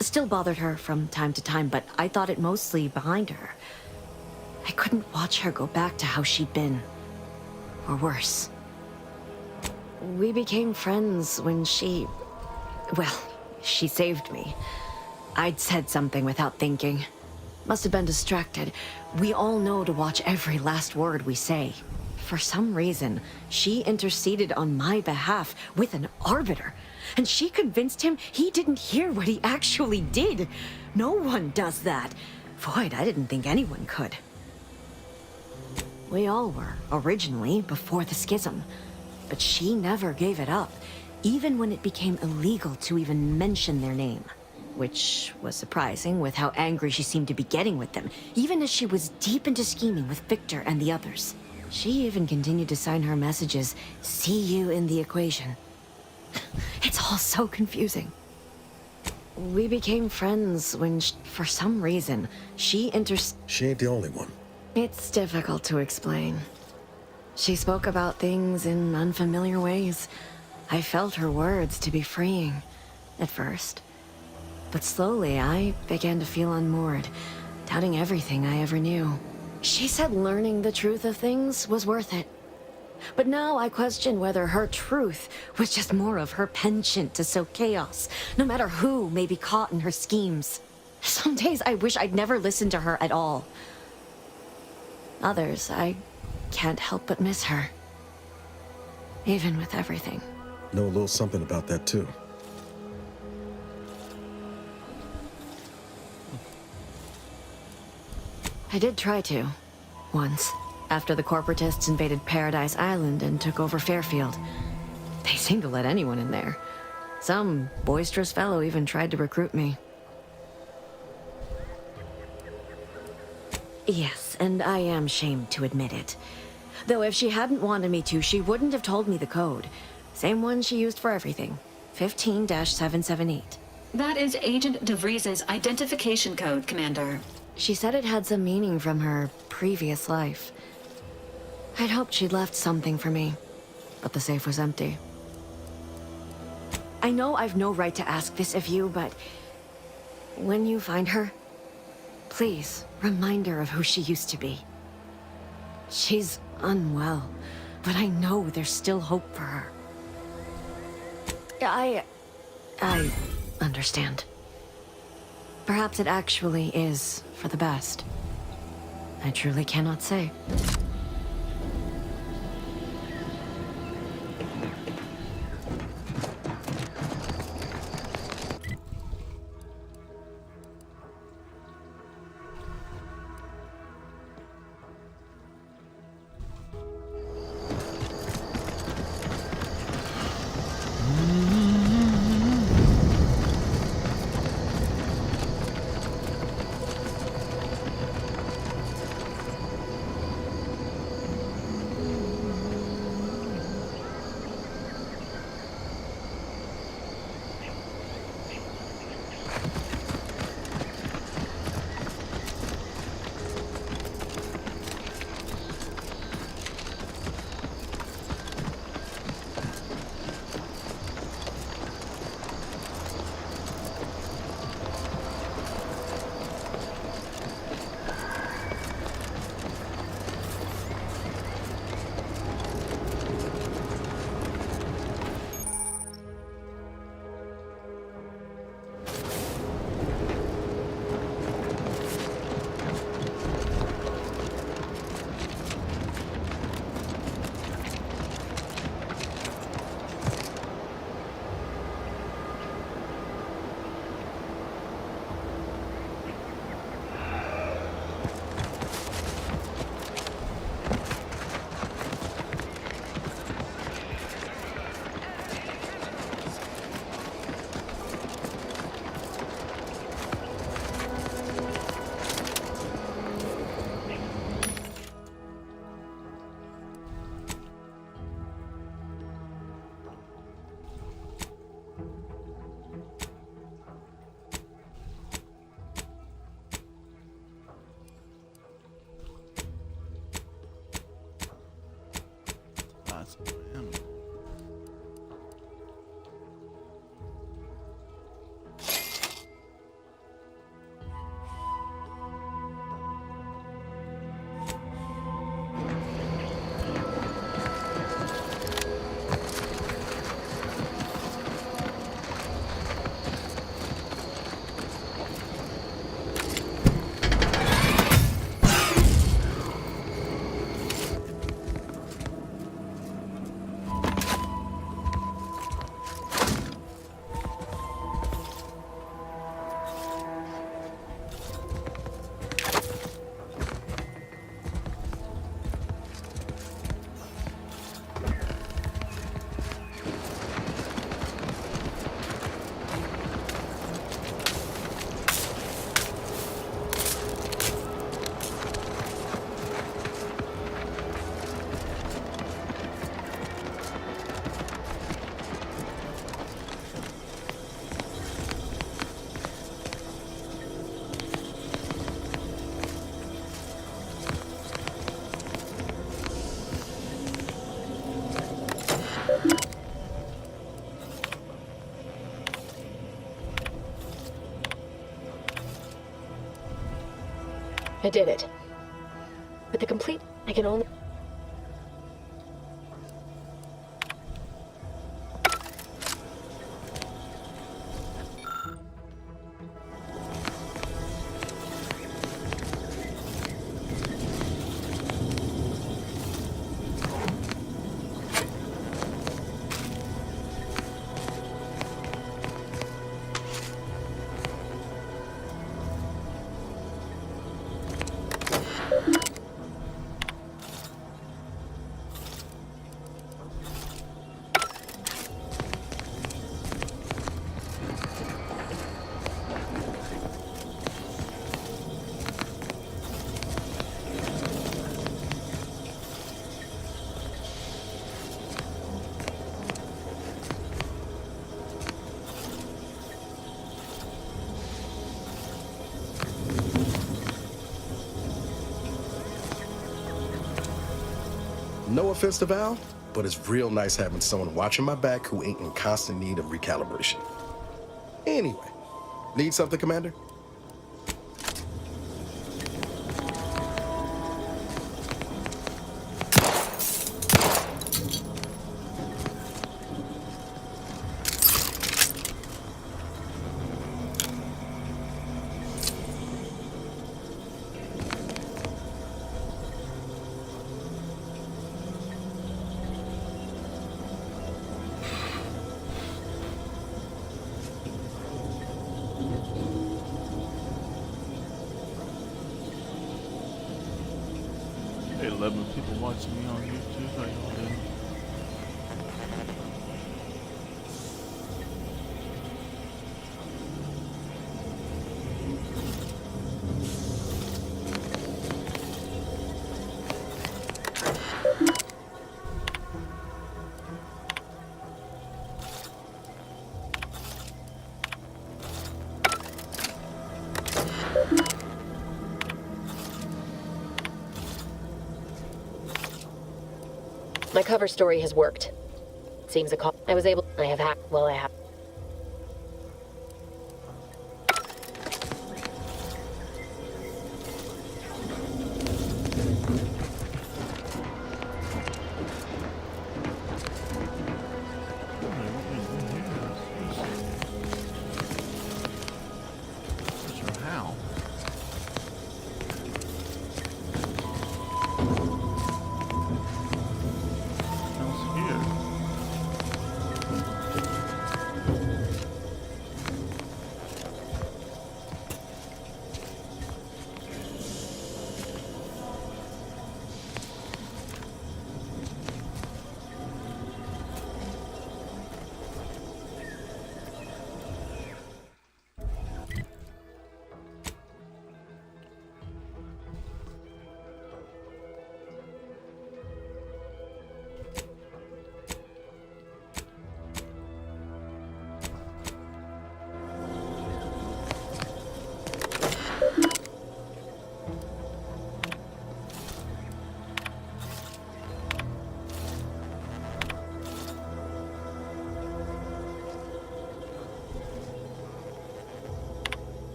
Still bothered her from time to time, but I thought it mostly behind her. I couldn't watch her go back to how she'd been. Or worse. We became friends when she saved me. I'd said something without thinking. Must have been distracted. We all know to watch every last word we say. For some reason, she interceded on my behalf with an arbiter. And she convinced him he didn't hear what he actually did. No one does that. Void, I didn't think anyone could. We all were, originally, before the schism. But she never gave it up, even when it became illegal to even mention their name. Which was surprising with how angry she seemed to be getting with them, even as she was deep into scheming with Victor and the others. She even continued to sign her messages, "See you in the equation." It's all so confusing. We became friends when, for some reason, she ain't the only one. It's difficult to explain. She spoke about things in unfamiliar ways. I felt her words to be freeing, at first. But slowly, I began to feel unmoored, doubting everything I ever knew. She said learning the truth of things was worth it. But now I question whether her truth was just more of her penchant to sow chaos, no matter who may be caught in her schemes. Some days I wish I'd never listened to her at all. Others, I can't help but miss her. Even with everything. Know a little something about that, too. I did try to. Once. After the corporatists invaded Paradise Island and took over Fairfield. They seemed to let anyone in there. Some boisterous fellow even tried to recruit me. Yes, and I am ashamed to admit it. Though if she hadn't wanted me to, she wouldn't have told me the code. Same one she used for everything. 15-778. That is Agent DeVries's identification code, Commander. She said it had some meaning from her previous life. I'd hoped she'd left something for me, but the safe was empty. I know I've no right to ask this of you, but when you find her, please remind her of who she used to be. She's unwell, but I know there's still hope for her. I understand. Perhaps it actually is for the best. I truly cannot say. I did it. But the complete, I can only... No offense to Val, but it's real nice having someone watching my back who ain't in constant need of recalibration. Anyway, need something, Commander? Hey, 11 people watching me on YouTube. How y'all doing? My cover story has worked. Seems a call. I have hacked. Well, I have. How?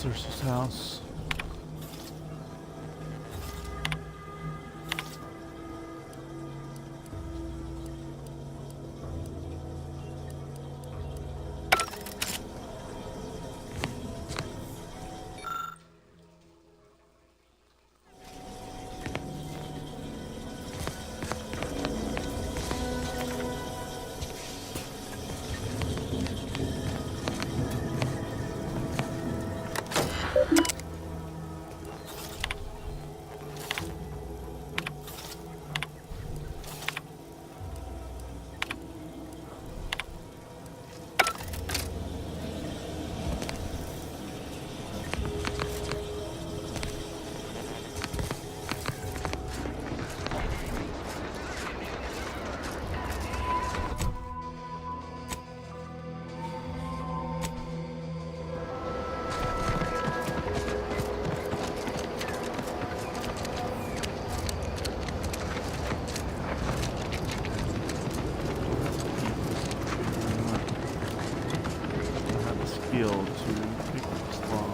Cersei's house. appeal to people's law.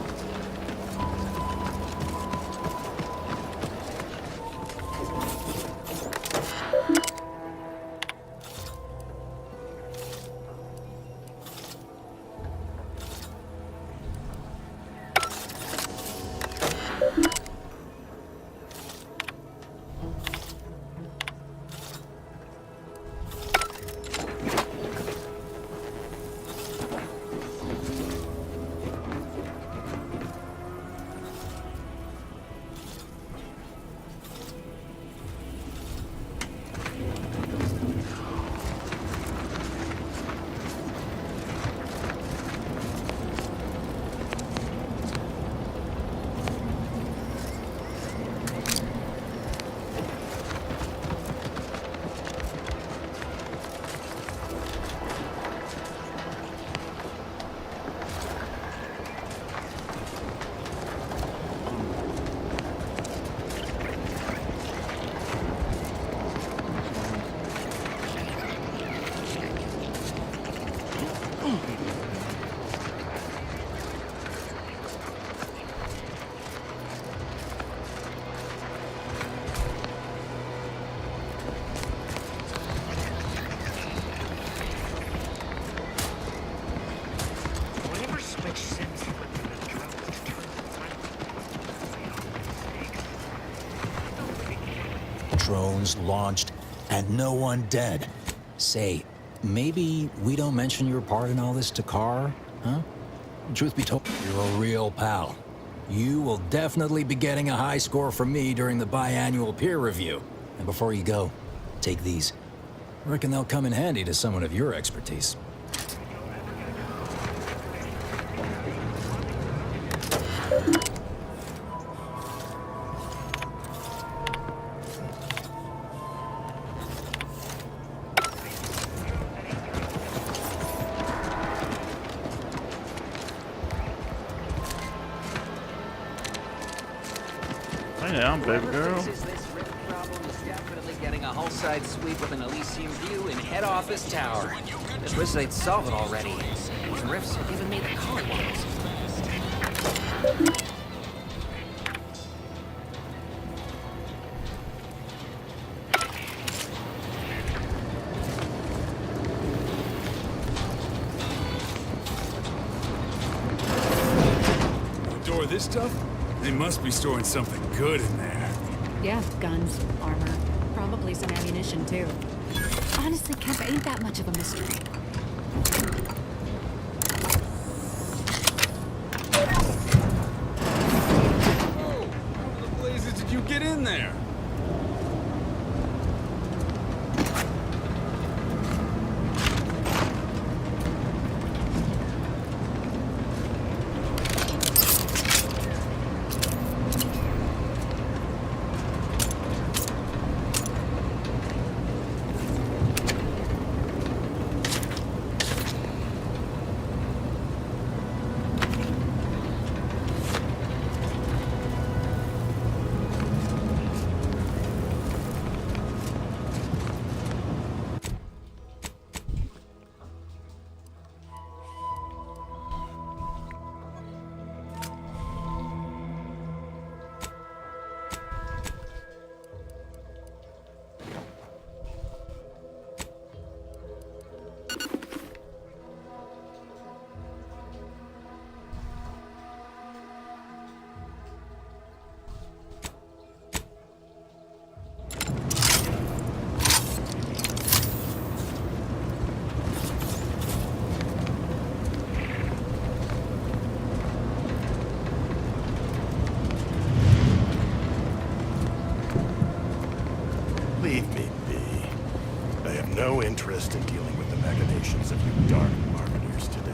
Whatever switch Sims flipped in the drones to turn the Drones launched and no one dead. Say, maybe we don't mention your part in all this to Carr, huh? Truth be told, you're a real pal. You will definitely be getting a high score from me during the biannual peer review. And before you go, take these. I reckon they'll come in handy to someone of your expertise. Hey, I'm baby Whoever girl. fixes this rift problem is definitely getting a whole side sweep of an Elysium view in head office tower. Just wish they'd solve it already. These rifts are giving me the collywobbles. Door this stuff? They must be storing something good in there. Yeah, guns, armor, probably some ammunition too. Honestly, Kemp ain't that much of a mystery. Whoa! How the blazes did you get in there? Leave me be. I have no interest in dealing with the machinations of you dark marketers today.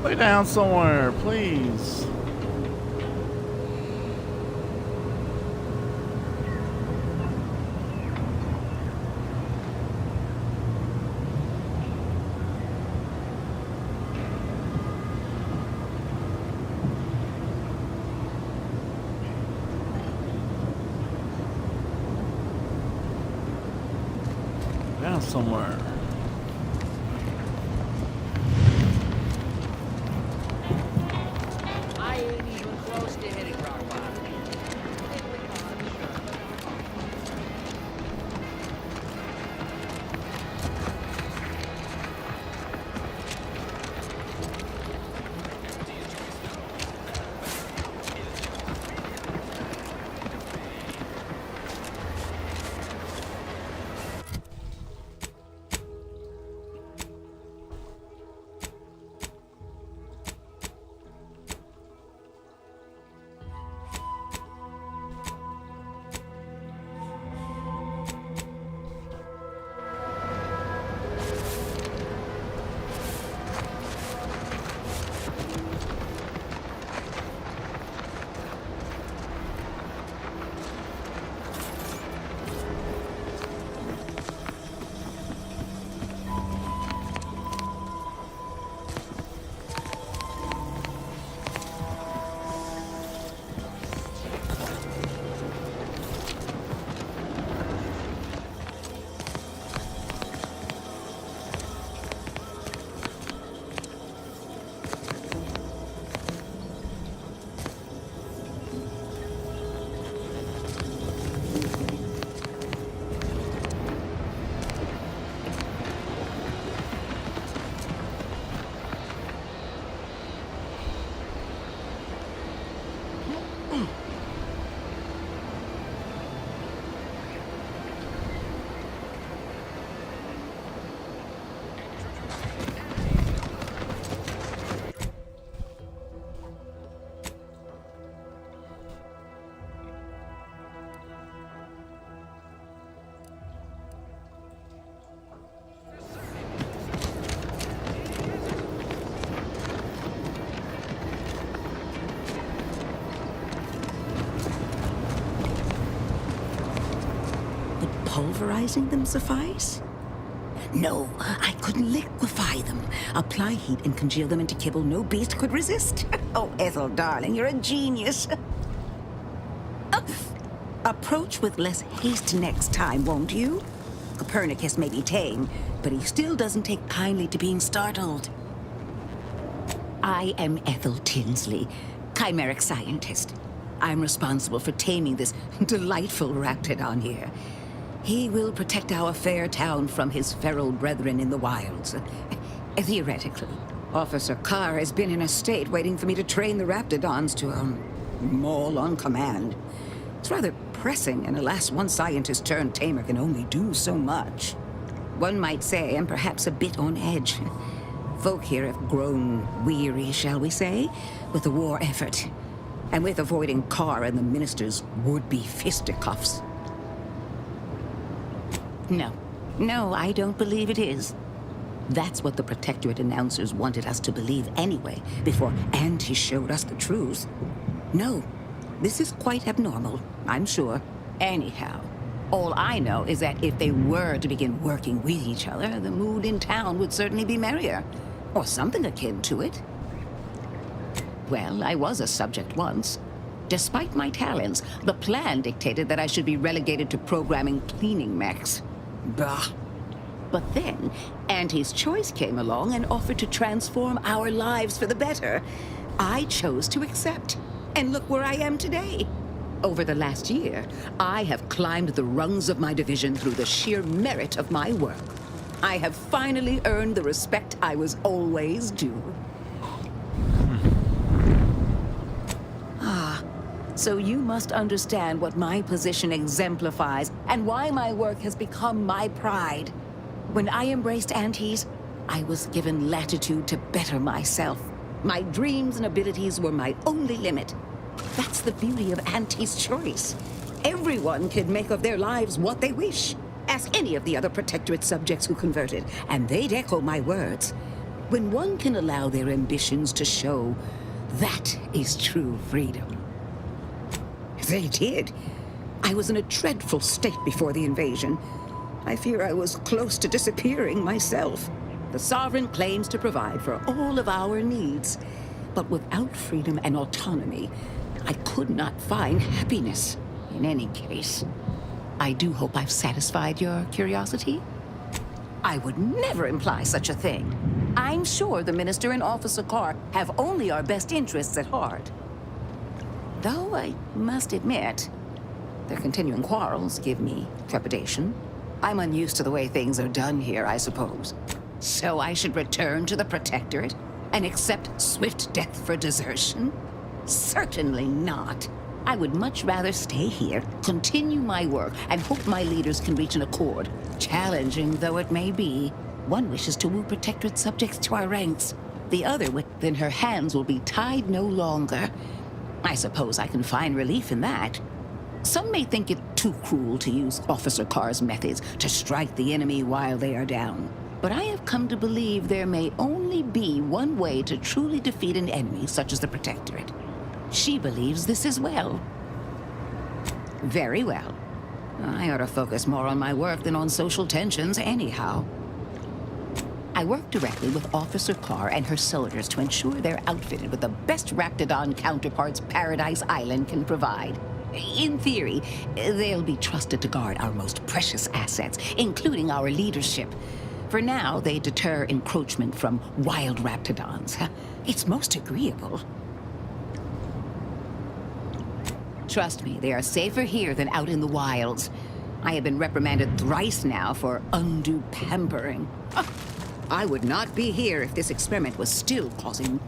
Lay down somewhere, please. Down somewhere. I ain't even close to hitting rock bottom. Pulverizing them suffice? No, I couldn't liquefy them. Apply heat and congeal them into kibble no beast could resist. Oh, Ethel, darling, you're a genius. Approach with less haste next time, won't you? Copernicus may be tame, but he still doesn't take kindly to being startled. I am Ethel Tinsley, chimeric scientist. I'm responsible for taming this delightful raptidon here. He will protect our fair town from his feral brethren in the wilds. Theoretically. Officer Carr has been in a state waiting for me to train the raptidons to, maul on command. It's rather pressing, and alas, one scientist-turned-tamer can only do so much. One might say I'm perhaps a bit on edge. Folk here have grown weary, shall we say, with the war effort, and with avoiding Carr and the minister's would-be fisticuffs. No, I don't believe it is. That's what the Protectorate announcers wanted us to believe anyway, before Auntie showed us the truth. No, this is quite abnormal, I'm sure. Anyhow, all I know is that if they were to begin working with each other, the mood in town would certainly be merrier. Or something akin to it. Well, I was a subject once. Despite my talents, the plan dictated that I should be relegated to programming cleaning mechs. Bah. But then, Auntie's choice came along and offered to transform our lives for the better. I chose to accept. And look where I am today. Over the last year, I have climbed the rungs of my division through the sheer merit of my work. I have finally earned the respect I was always due. So you must understand what my position exemplifies and why my work has become my pride. When I embraced Auntie's, I was given latitude to better myself. My dreams and abilities were my only limit. That's the beauty of Auntie's choice. Everyone can make of their lives what they wish. Ask any of the other Protectorate subjects who converted, and they'd echo my words. When one can allow their ambitions to show, that is true freedom. They did. I was in a dreadful state before the invasion. I fear I was close to disappearing myself. The Sovereign claims to provide for all of our needs. But without freedom and autonomy, I could not find happiness. In any case, I do hope I've satisfied your curiosity. I would never imply such a thing. I'm sure the Minister and Officer Carr have only our best interests at heart. Though I must admit, their continuing quarrels give me trepidation. I'm unused to the way things are done here, I suppose. So I should return to the Protectorate and accept swift death for desertion? Certainly not. I would much rather stay here, continue my work, and hope my leaders can reach an accord. Challenging though it may be, one wishes to woo Protectorate subjects to our ranks. The other, then her hands will be tied no longer. I suppose I can find relief in that. Some may think it too cruel to use Officer Carr's methods to strike the enemy while they are down. But I have come to believe there may only be one way to truly defeat an enemy such as the Protectorate. She believes this as well. Very well. I ought to focus more on my work than on social tensions anyhow. I work directly with Officer Carr and her soldiers to ensure they're outfitted with the best Raptidon counterparts Paradise Island can provide. In theory, they'll be trusted to guard our most precious assets, including our leadership. For now, they deter encroachment from wild Raptidons. It's most agreeable. Trust me, they are safer here than out in the wilds. I have been reprimanded thrice now for undue pampering. I would not be here if this experiment was still causing...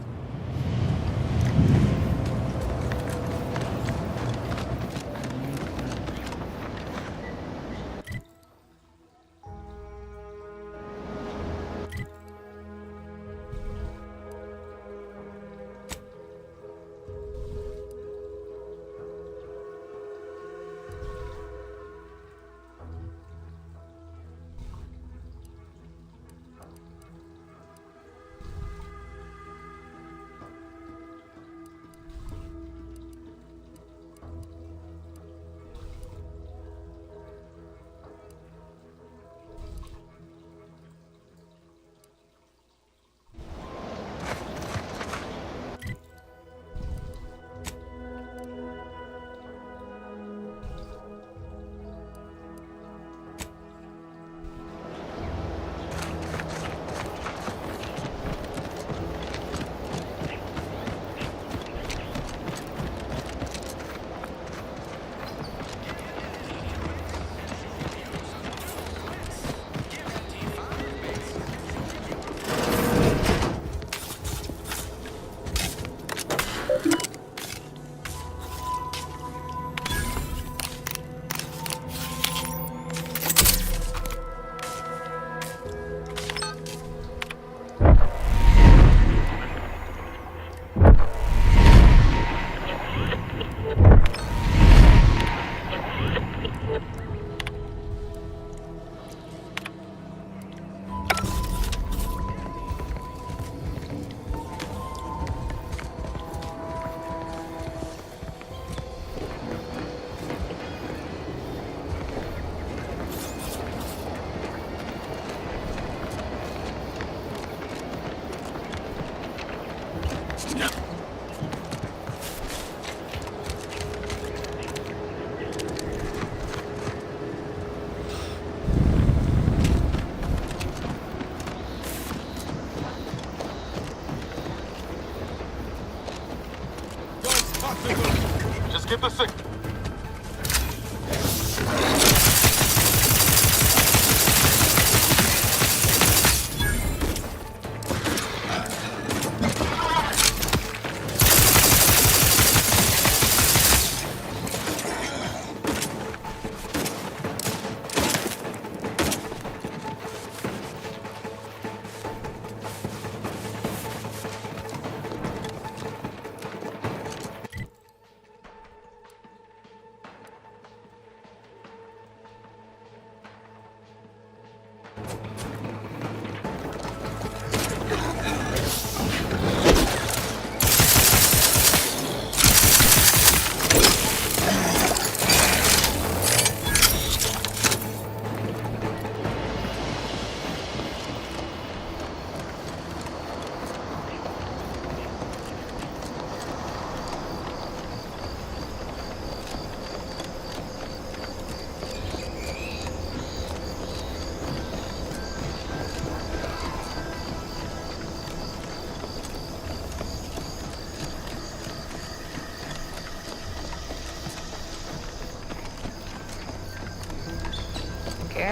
Just get the signal.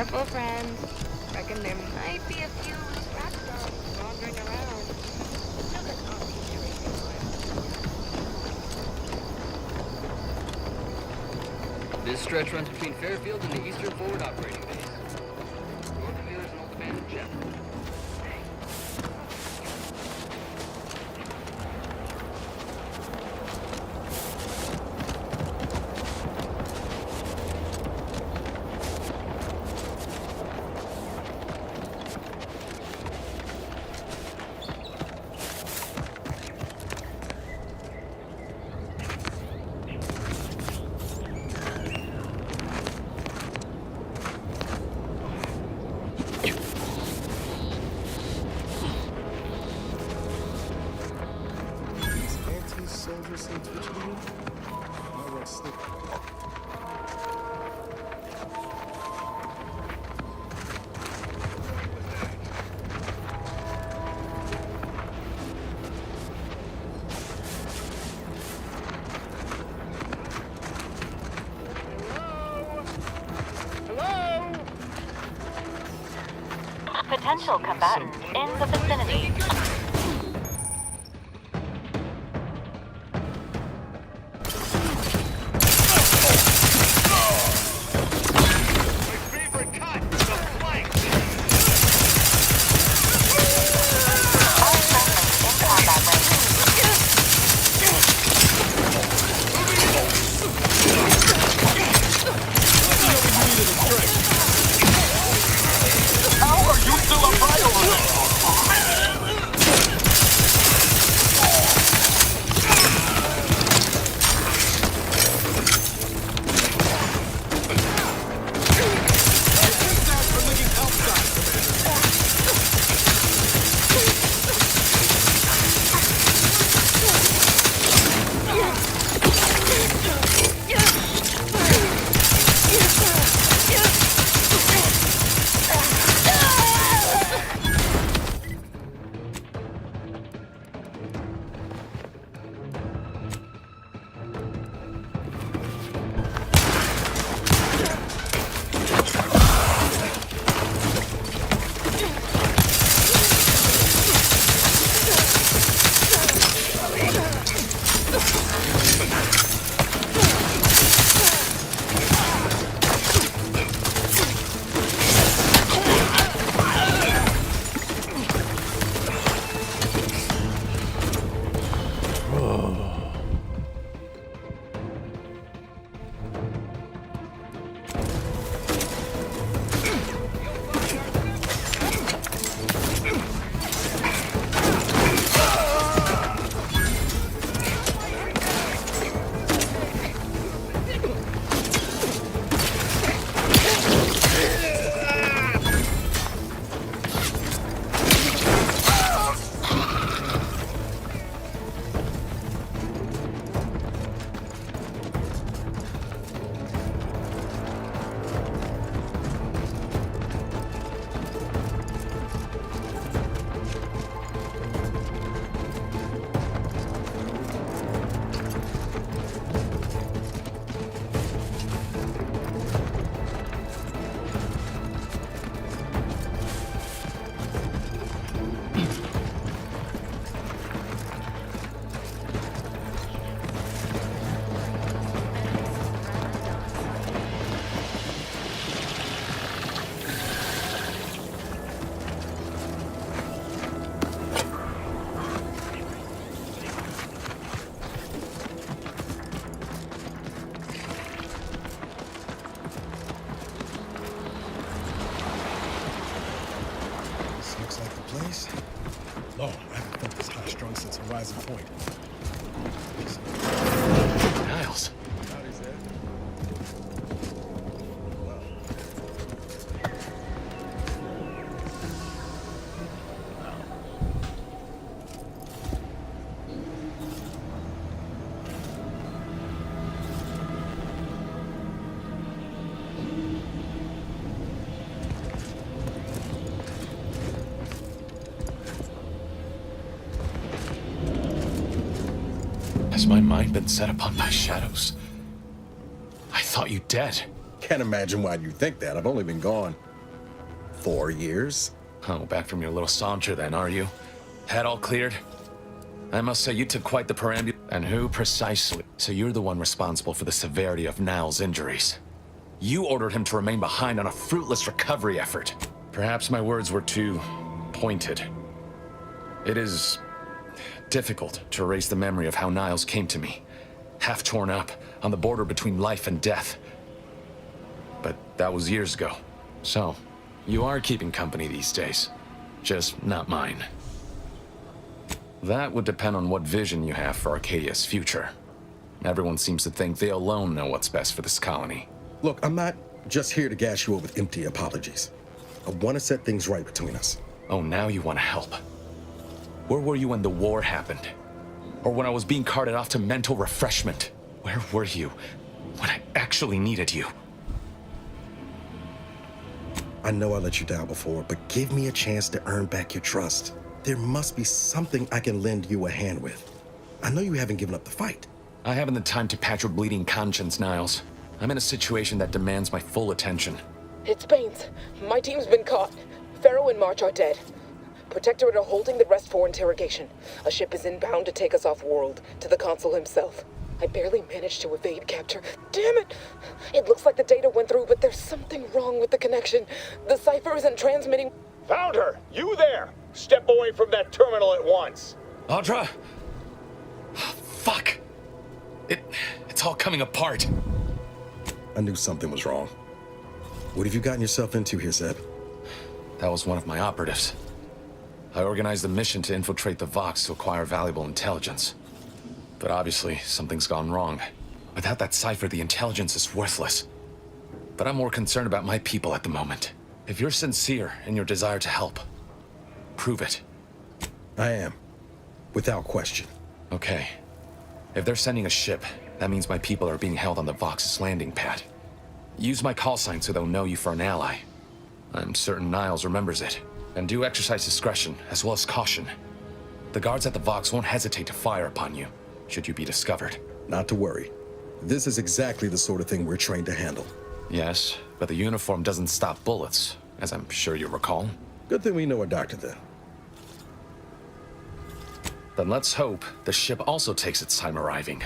Careful, friend. Reckon there might be a few loose rat dogs wandering around. No good coffee here. This stretch runs between Fairfield and the Eastern Forward Operating Base. North of here is an old abandoned jet. Soldiers seem twitchy to me. No red slip. Potential combatant in the vicinity. Lord, I haven't felt this high-strung since Horizon Point. Niles. Howdy, Zed. Has my mind been set upon by shadows? I thought you dead. Can't imagine why you think that. I've only been gone 4 years. Oh, back from your little saunter then, are you? Head all cleared? I must say you took quite the perambul— And who precisely? So you're the one responsible for the severity of Niall's injuries. You ordered him to remain behind on a fruitless recovery effort. Perhaps my words were too pointed. It is difficult to erase the memory of how Niles came to me, half torn up, on the border between life and death. But that was years ago. So, you are keeping company these days. Just not mine. That would depend on what vision you have for Arcadia's future. Everyone seems to think they alone know what's best for this colony. Look, I'm not just here to gas you up with empty apologies. I want to set things right between us. Oh, now you want to help. Where were you when the war happened? Or when I was being carted off to mental refreshment? Where were you when I actually needed you? I know I let you down before, but give me a chance to earn back your trust. There must be something I can lend you a hand with. I know you haven't given up the fight. I haven't the time to patch your bleeding conscience, Niles. I'm in a situation that demands my full attention. It's Baines. My team's been caught. Pharaoh and March are dead. Protectorate are holding the rest for interrogation. A ship is inbound to take us off-world, to the consul himself. I barely managed to evade capture. Damn it! It looks like the data went through, but there's something wrong with the connection. The cipher isn't transmitting. Found her! You there! Step away from that terminal at once! Audra! Fuck! It's all coming apart. I knew something was wrong. What have you gotten yourself into here, Zeb? That was one of my operatives. I organized a mission to infiltrate the Vox to acquire valuable intelligence. But obviously, something's gone wrong. Without that cipher, the intelligence is worthless. But I'm more concerned about my people at the moment. If you're sincere in your desire to help, prove it. I am. Without question. Okay. If they're sending a ship, that means my people are being held on the Vox's landing pad. Use my call sign so they'll know you for an ally. I'm certain Niles remembers it. And do exercise discretion, as well as caution. The guards at the Vox won't hesitate to fire upon you, should you be discovered. Not to worry. This is exactly the sort of thing we're trained to handle. Yes, but the uniform doesn't stop bullets, as I'm sure you recall. Good thing we know a doctor then. Then let's hope the ship also takes its time arriving,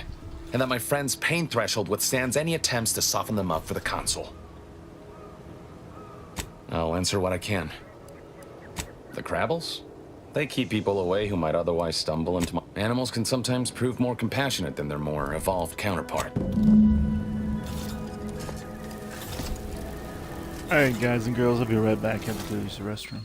and that my friend's pain threshold withstands any attempts to soften them up for the consul. I'll answer what I can. The Crabbles? They keep people away who might otherwise stumble into my— Animals can sometimes prove more compassionate than their more evolved counterpart. Alright, guys and girls, I'll be right back. I have to go use the restroom.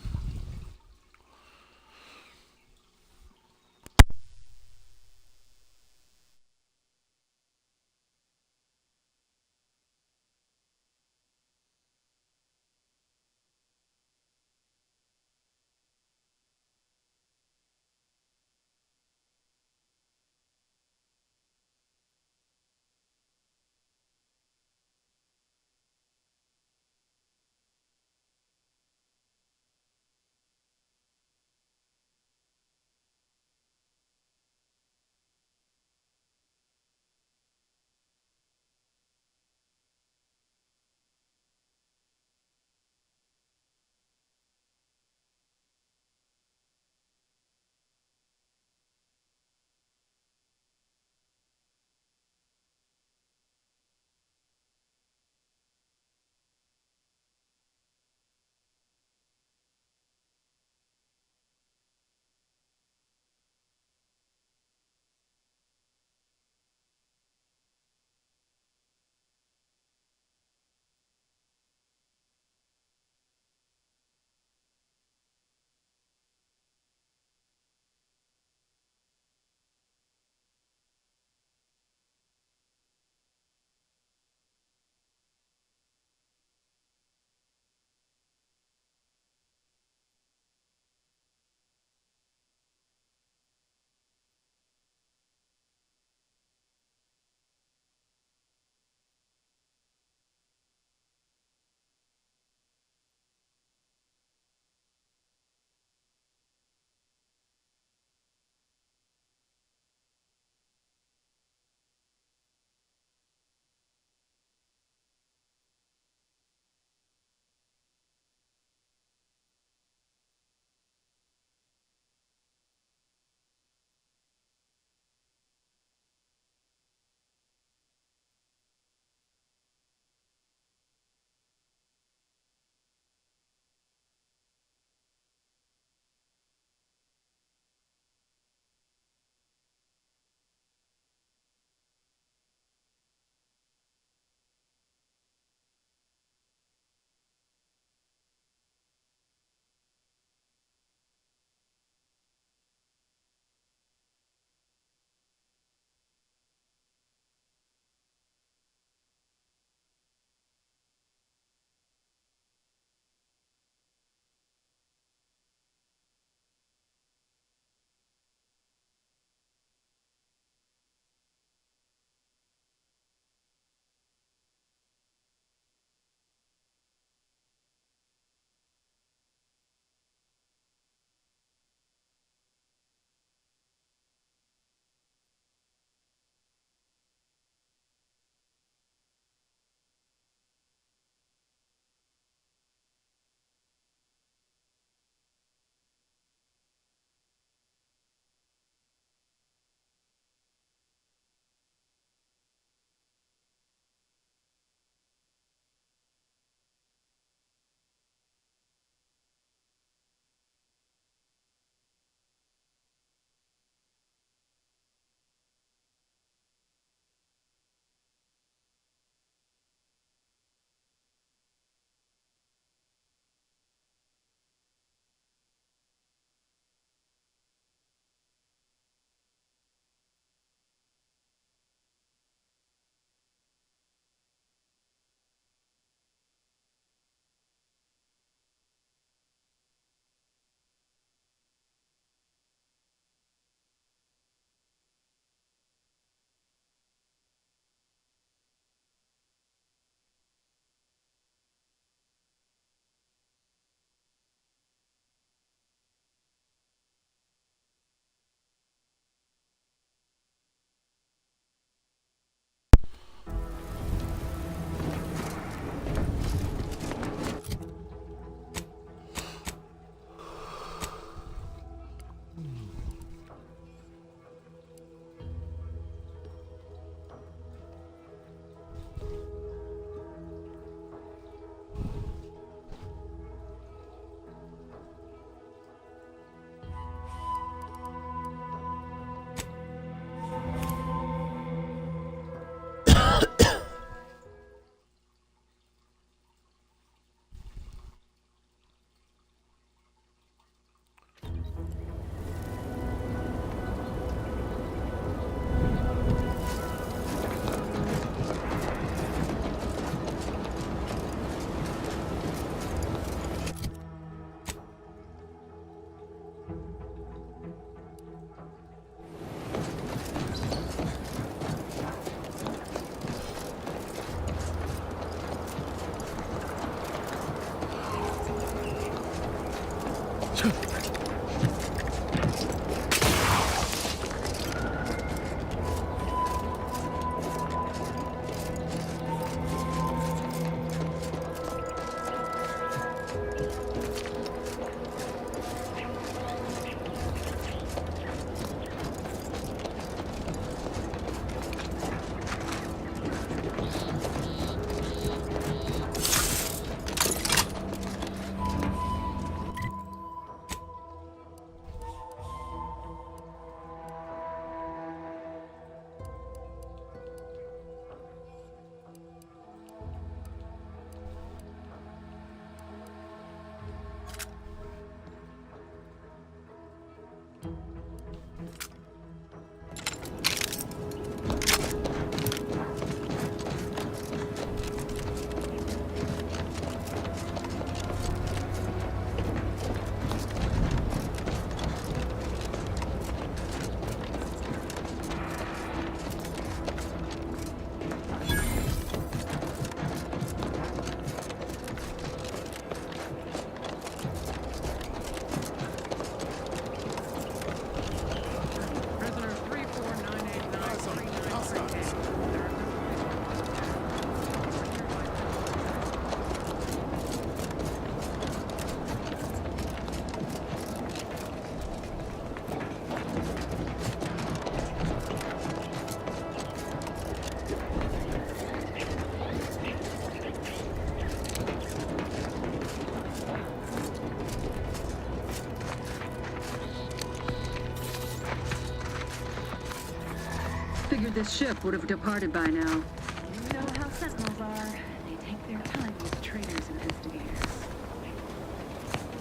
Figured this ship would have departed by now. You know how Sentinels are. They take their time with traitors and instigators.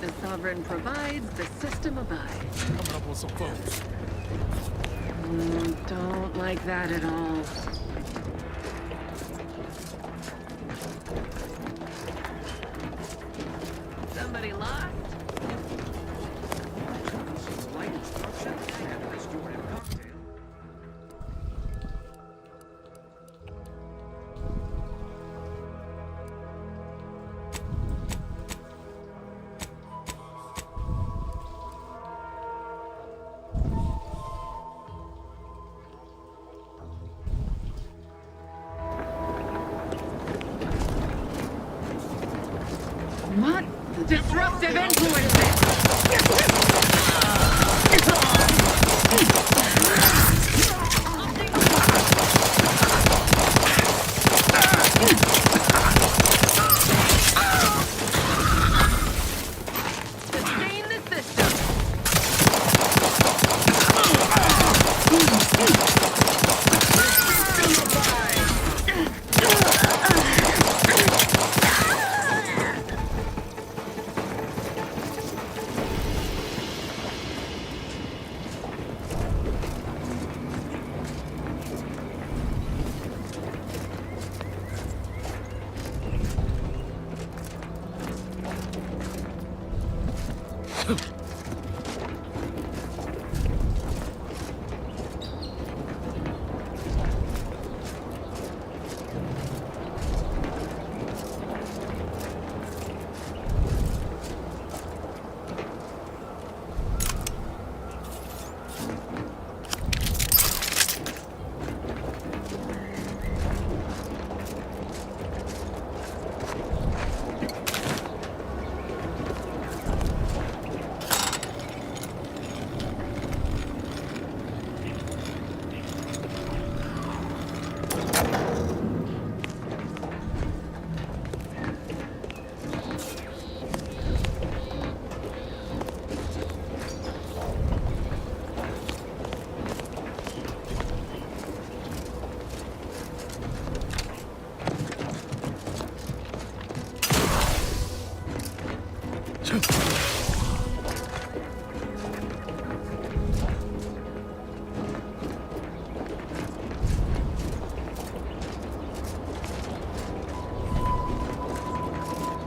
The Sovereign provides, the system abides. Coming up with some folks. Don't like that at all. Somebody lost? What? Disruptive influences! Sustain the system!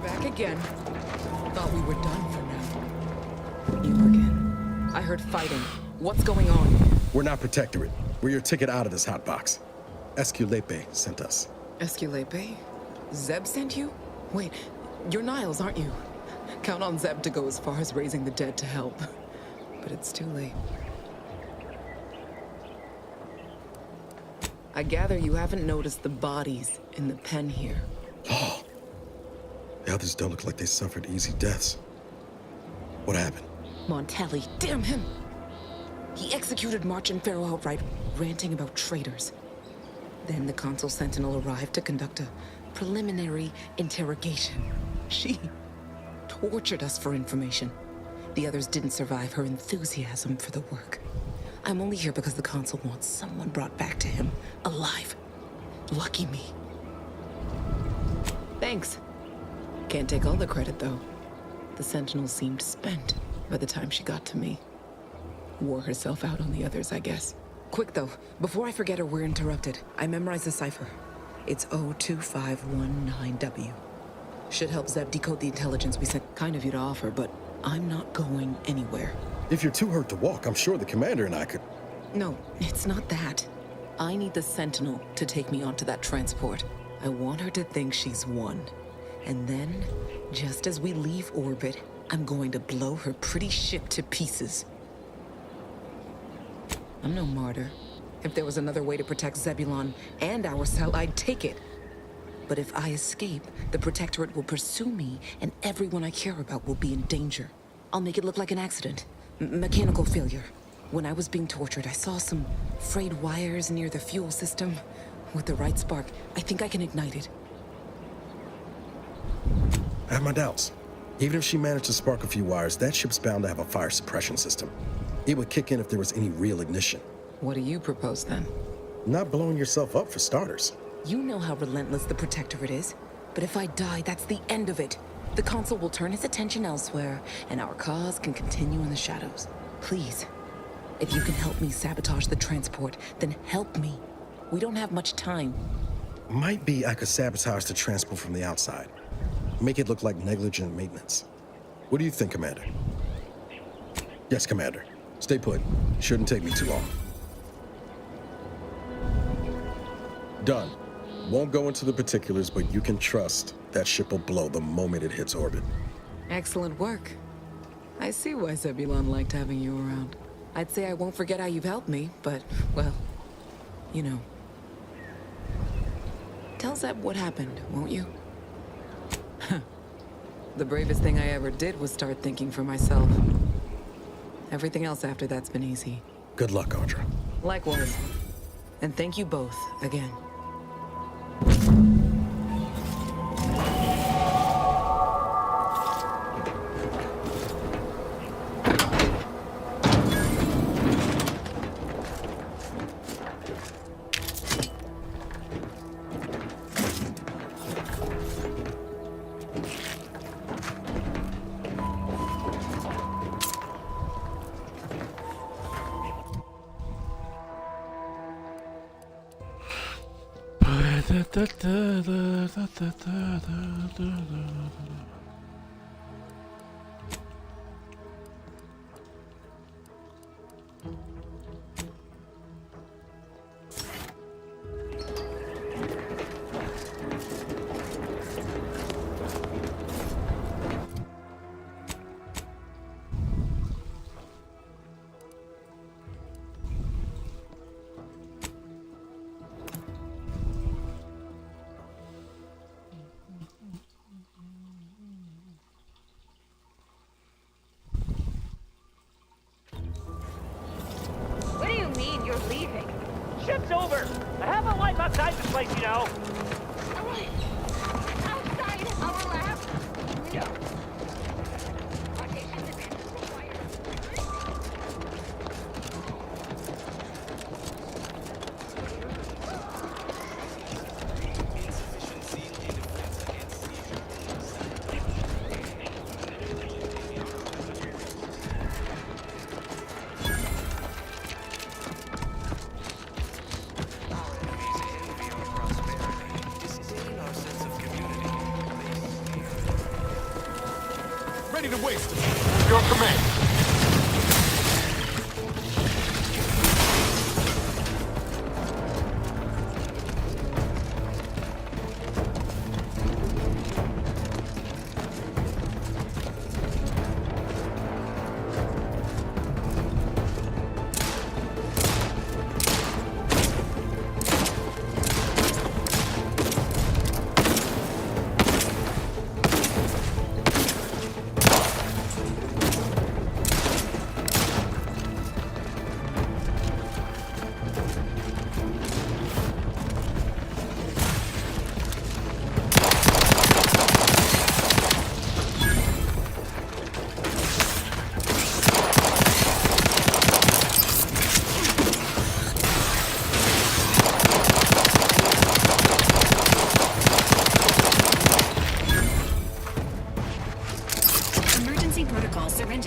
Back again. Thought we were done for now. You again. I heard fighting. What's going on? We're not Protectorate. We're your ticket out of this hotbox. Esculepe sent us. Esculepe? Zeb sent you? Wait, you're Niles, aren't you? Count on Zeb to go as far as raising the dead to help. But it's too late. I gather you haven't noticed the bodies in the pen here. Oh. The others don't look like they suffered easy deaths. What happened? Montelli, damn him! He executed March and Pharaoh outright, ranting about traitors. Then the Consul Sentinel arrived to conduct a preliminary interrogation. She tortured us for information. The others didn't survive her enthusiasm for the work. I'm only here because the Consul wants someone brought back to him, alive. Lucky me. Thanks. Can't take all the credit, though. The Sentinel seemed spent by the time she got to me. Wore herself out on the others, I guess. Quick, though, before I forget or we're interrupted, I memorized the cipher. It's 02519W. Should help Zeb decode the intelligence we sent. Kind of you to offer, but I'm not going anywhere. If you're too hurt to walk, I'm sure the commander and I could... No, it's not that. I need the Sentinel to take me onto that transport. I want her to think she's won. And then, just as we leave orbit, I'm going to blow her pretty ship to pieces. I'm no martyr. If there was another way to protect Zebulon and our cell, I'd take it. But if I escape, the Protectorate will pursue me, and everyone I care about will be in danger. I'll make it look like an accident. Mechanical failure. When I was being tortured, I saw some frayed wires near the fuel system. With the right spark, I think I can ignite it. I have my doubts. Even if she managed to spark a few wires, that ship's bound to have a fire suppression system. It would kick in if there was any real ignition. What do you propose, then? Not blowing yourself up, for starters. You know how relentless the Protectorate is. But if I die, that's the end of it. The Consul will turn his attention elsewhere, and our cause can continue in the shadows. Please, if you can help me sabotage the transport, then help me. We don't have much time. Might be I could sabotage the transport from the outside. Make it look like negligent maintenance. What do you think, Commander? Yes, Commander. Stay put. Shouldn't take me too long. Done. Won't go into the particulars, but you can trust that ship will blow the moment it hits orbit. Excellent work. I see why Zebulon liked having you around. I'd say I won't forget how you've helped me, but, well, you know. Tell Zeb what happened, won't you? The bravest thing I ever did was start thinking for myself. Everything else after that's been easy. Good luck, Audra. Likewise. And thank you both again. What do you mean you're leaving? Ship's over. I have a life outside this place, you know. Outside our lab? Yeah. Ready to waste it. Your command.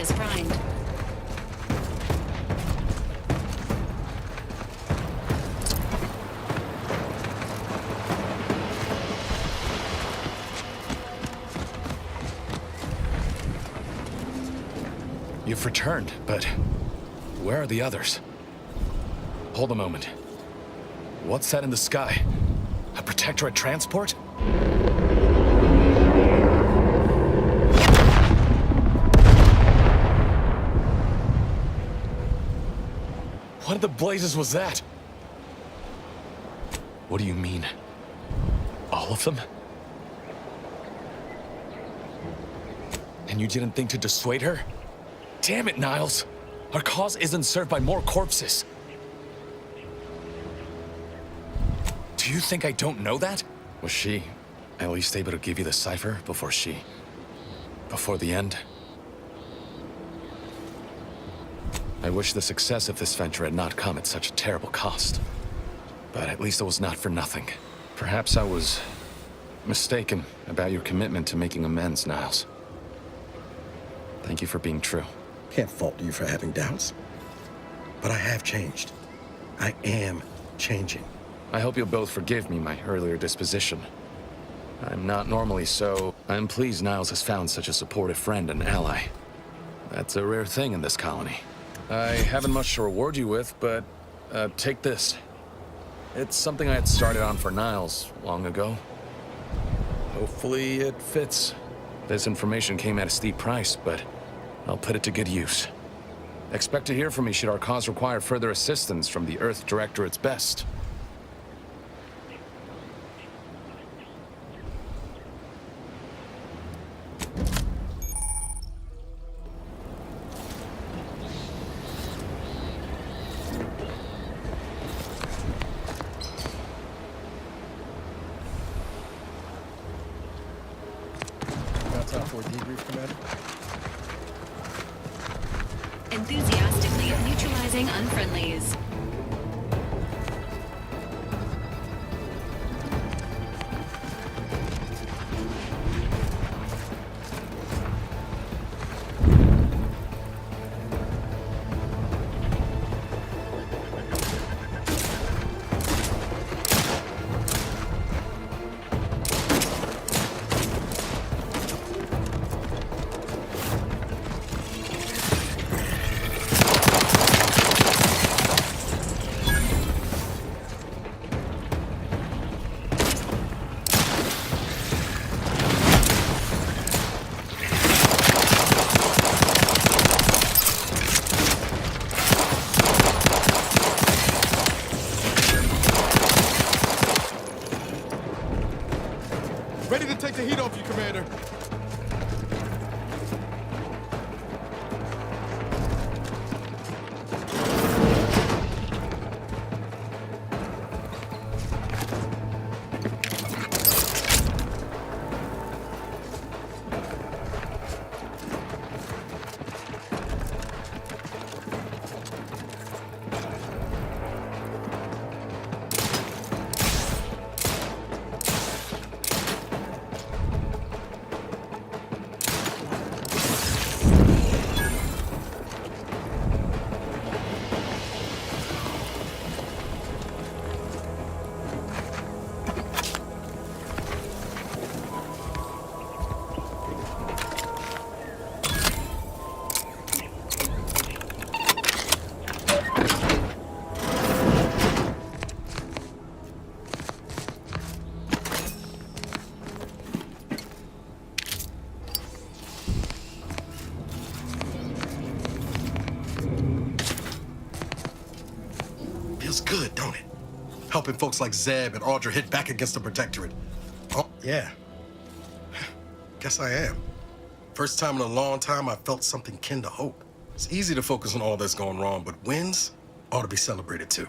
is primed. You've returned, but where are the others? Hold a moment. What's that in the sky? A Protectorate transport? What in the blazes was that? What do you mean? All of them? And you didn't think to dissuade her? Damn it, Niles! Our cause isn't served by more corpses. Do you think I don't know that? Was she at least able to give you the cipher before the end? I wish the success of this venture had not come at such a terrible cost. But at least it was not for nothing. Perhaps I was mistaken about your commitment to making amends, Niles. Thank you for being true. Can't fault you for having doubts. But I have changed. I am changing. I hope you'll both forgive me my earlier disposition. I'm not normally so. I'm pleased Niles has found such a supportive friend and ally. That's a rare thing in this colony. I haven't much to reward you with, but take this. It's something I had started on for Niles long ago. Hopefully it fits. This information came at a steep price, but I'll put it to good use. Expect to hear from me should our cause require further assistance from the Earth Directorate's best. Got time for a debrief, Commander? Enthusiastically neutralizing unfriendlies. Ready to take the heat off you, Commander. Feels good, don't it? Helping folks like Zeb and Audra hit back against the Protectorate. Oh, yeah. Guess I am. First time in a long time I felt something kin to hope. It's easy to focus on all that's going wrong, but wins ought to be celebrated too.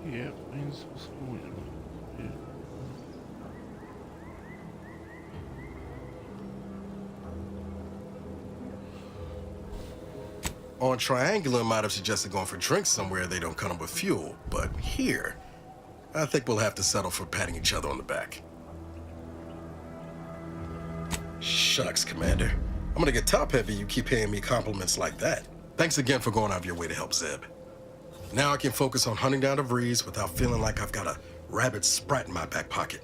Yeah, wins was a win. Yeah. On Triangular might have suggested going for drinks somewhere they don't come with fuel, but here, I think we'll have to settle for patting each other on the back. Shucks, Commander. I'm gonna get top heavy you keep paying me compliments like that. Thanks again for going out of your way to help Zeb. Now I can focus on hunting down DeVries without feeling like I've got a rabid sprat in my back pocket.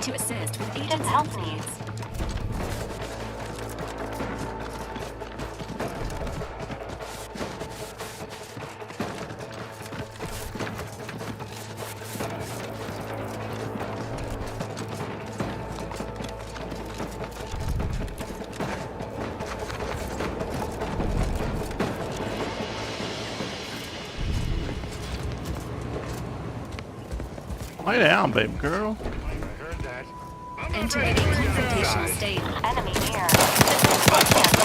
To assist with Agent help needs. Lay down, baby girl. Entering confrontational state. Enemy near. The violence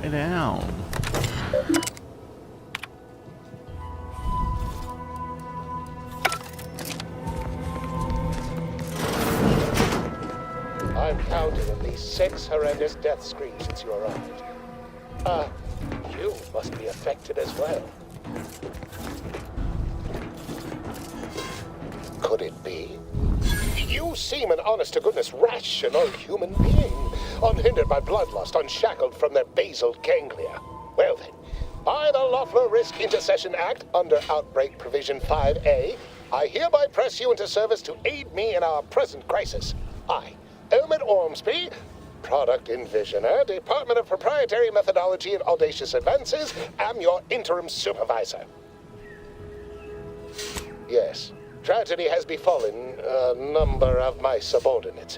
Lay down. I'm counting at least 6 horrendous death screens since you arrived. You must be affected as well. Could it be? You seem an honest-to-goodness rational human being, unhindered by bloodlust, unshackled from their basal ganglia. Well then, by the Loeffler Risk Intercession Act, under Outbreak Provision 5A, I hereby press you into service to aid me in our present crisis. I, Elman Ormsby, Product Envisioner, Department of Proprietary Methodology and Audacious Advances, am your interim supervisor. Yes, tragedy has befallen a number of my subordinates.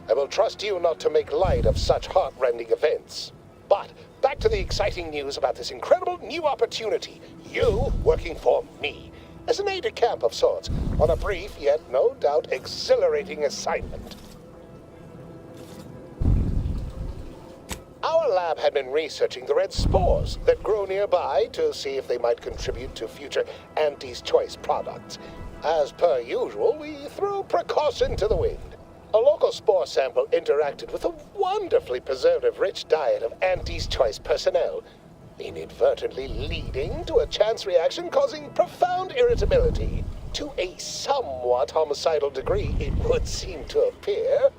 I will trust you not to make light of such heart-rending events. But back to the exciting news about this incredible new opportunity. You working for me, as an aide-de-camp of sorts, on a brief yet no doubt exhilarating assignment. Our lab had been researching the red spores that grow nearby to see if they might contribute to future Auntie's Choice products. As per usual, we threw precaution to the wind. A local spore sample interacted with a wonderfully preservative-rich diet of Auntie's Choice personnel, inadvertently leading to a chance reaction causing profound irritability. To a somewhat homicidal degree, it would seem to appear.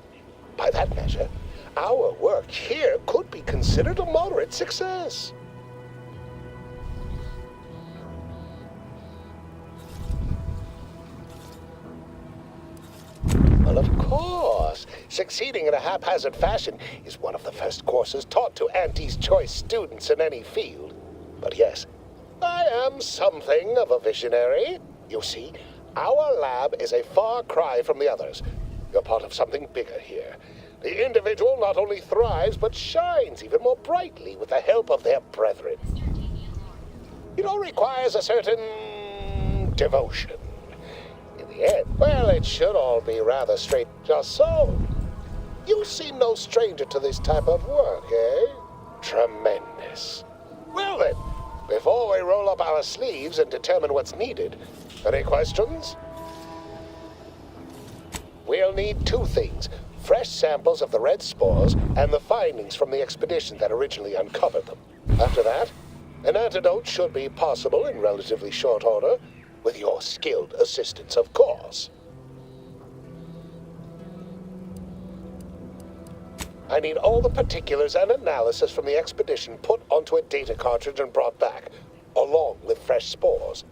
By that measure, our work here could be considered a moderate success. Well, of course, succeeding in a haphazard fashion is one of the first courses taught to Auntie's Choice students in any field. But yes, I am something of a visionary. You see, our lab is a far cry from the others. You're part of something bigger here. The individual not only thrives, but shines even more brightly with the help of their brethren. It all requires a certain devotion. In the end, well, it should all be rather straight. Just so. You seem no stranger to this type of work, eh? Tremendous. Well then, before we roll up our sleeves and determine what's needed, any questions? We'll need 2 things. Fresh samples of the red spores and the findings from the expedition that originally uncovered them. After that, an antidote should be possible in relatively short order, with your skilled assistance, of course. I need all the particulars and analysis from the expedition put onto a data cartridge and brought back, along with fresh spores.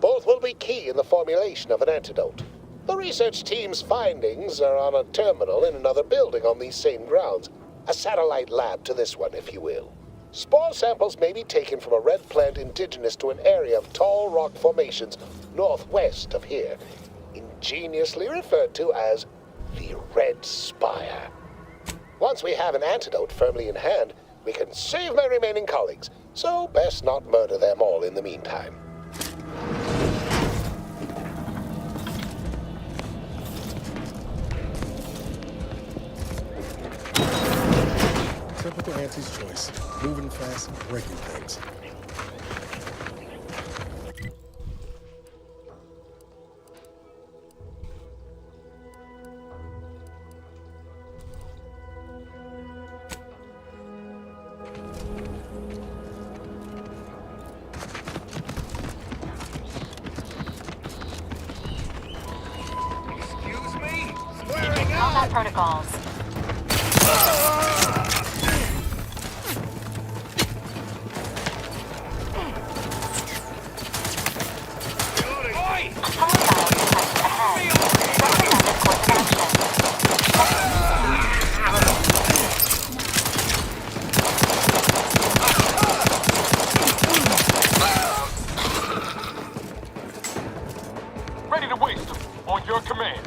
Both will be key in the formulation of an antidote. The research team's findings are on a terminal in another building on these same grounds. A satellite lab to this one, if you will. Spore samples may be taken from a red plant indigenous to an area of tall rock formations northwest of here, ingeniously referred to as the Red Spire. Once we have an antidote firmly in hand, we can save my remaining colleagues, so best not murder them all in the meantime. Typical Auntie's Choice. Moving fast, breaking things. Excuse me? Combat protocols. Ready to waste them. On your command.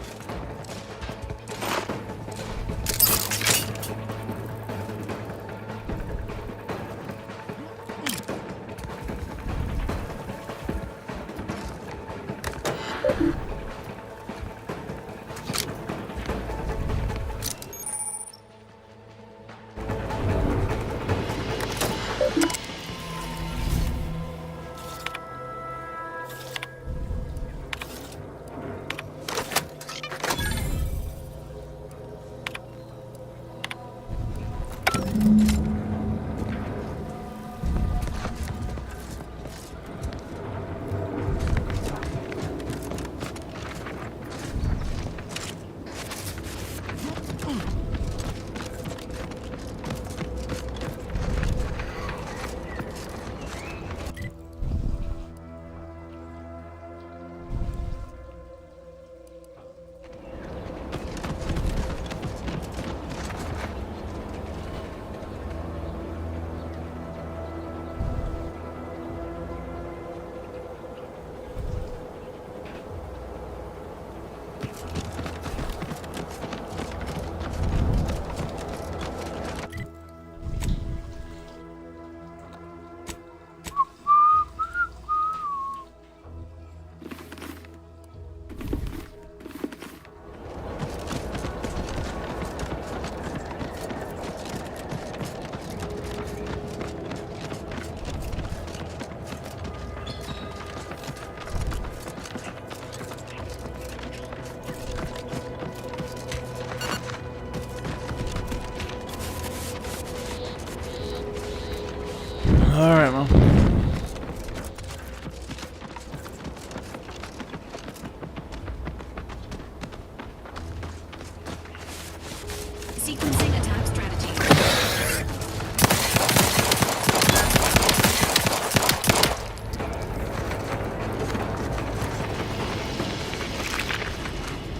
Alright, man. Sequencing attack strategy.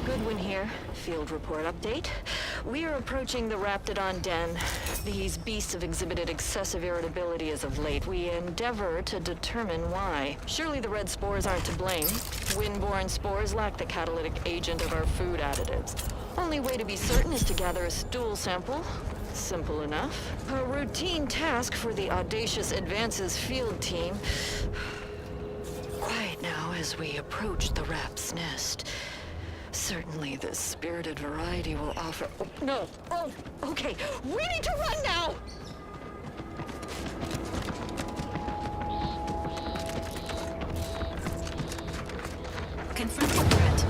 Goodwin here. Field report update. We are approaching the Raptidon Den. These beasts have exhibited excessive irritability as of late. We endeavor to determine why. Surely the red spores aren't to blame. Windborne spores lack the catalytic agent of our food additives. Only way to be certain is to gather a stool sample. Simple enough. A routine task for the Audacious Advances field team. Quiet now as we approach the rap's nest. Certainly the spirited variety will offer... Oh, no! Oh, okay. We need to run now! Confront the threat.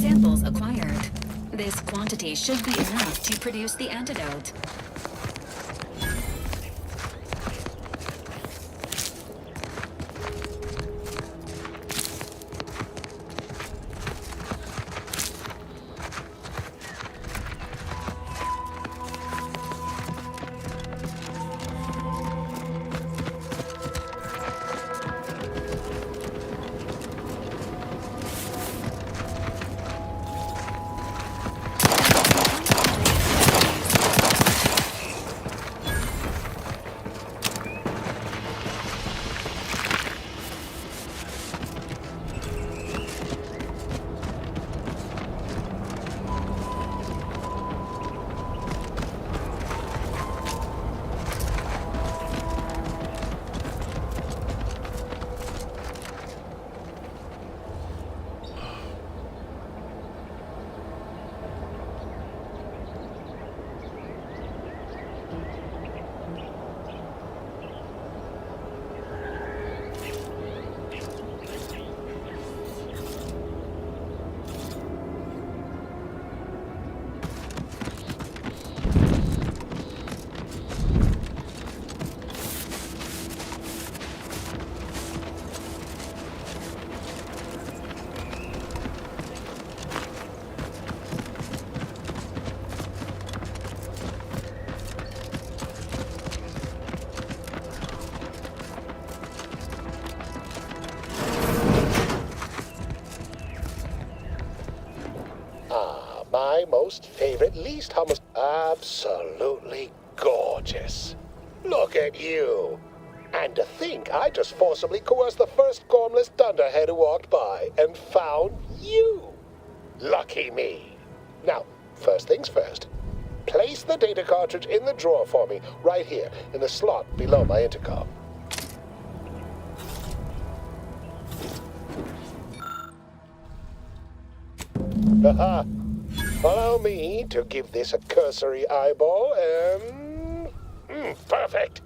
Samples acquired. This quantity should be enough to produce the antidote. My most favorite, least hummus. Absolutely gorgeous. Look at you. And to think I just forcibly coerced the first gormless dunderhead who walked by and found you. Lucky me. Now, first things first. Place the data cartridge in the drawer for me, right here, in the slot below my intercom. Haha. Allow me to give this a cursory eyeball and... perfect.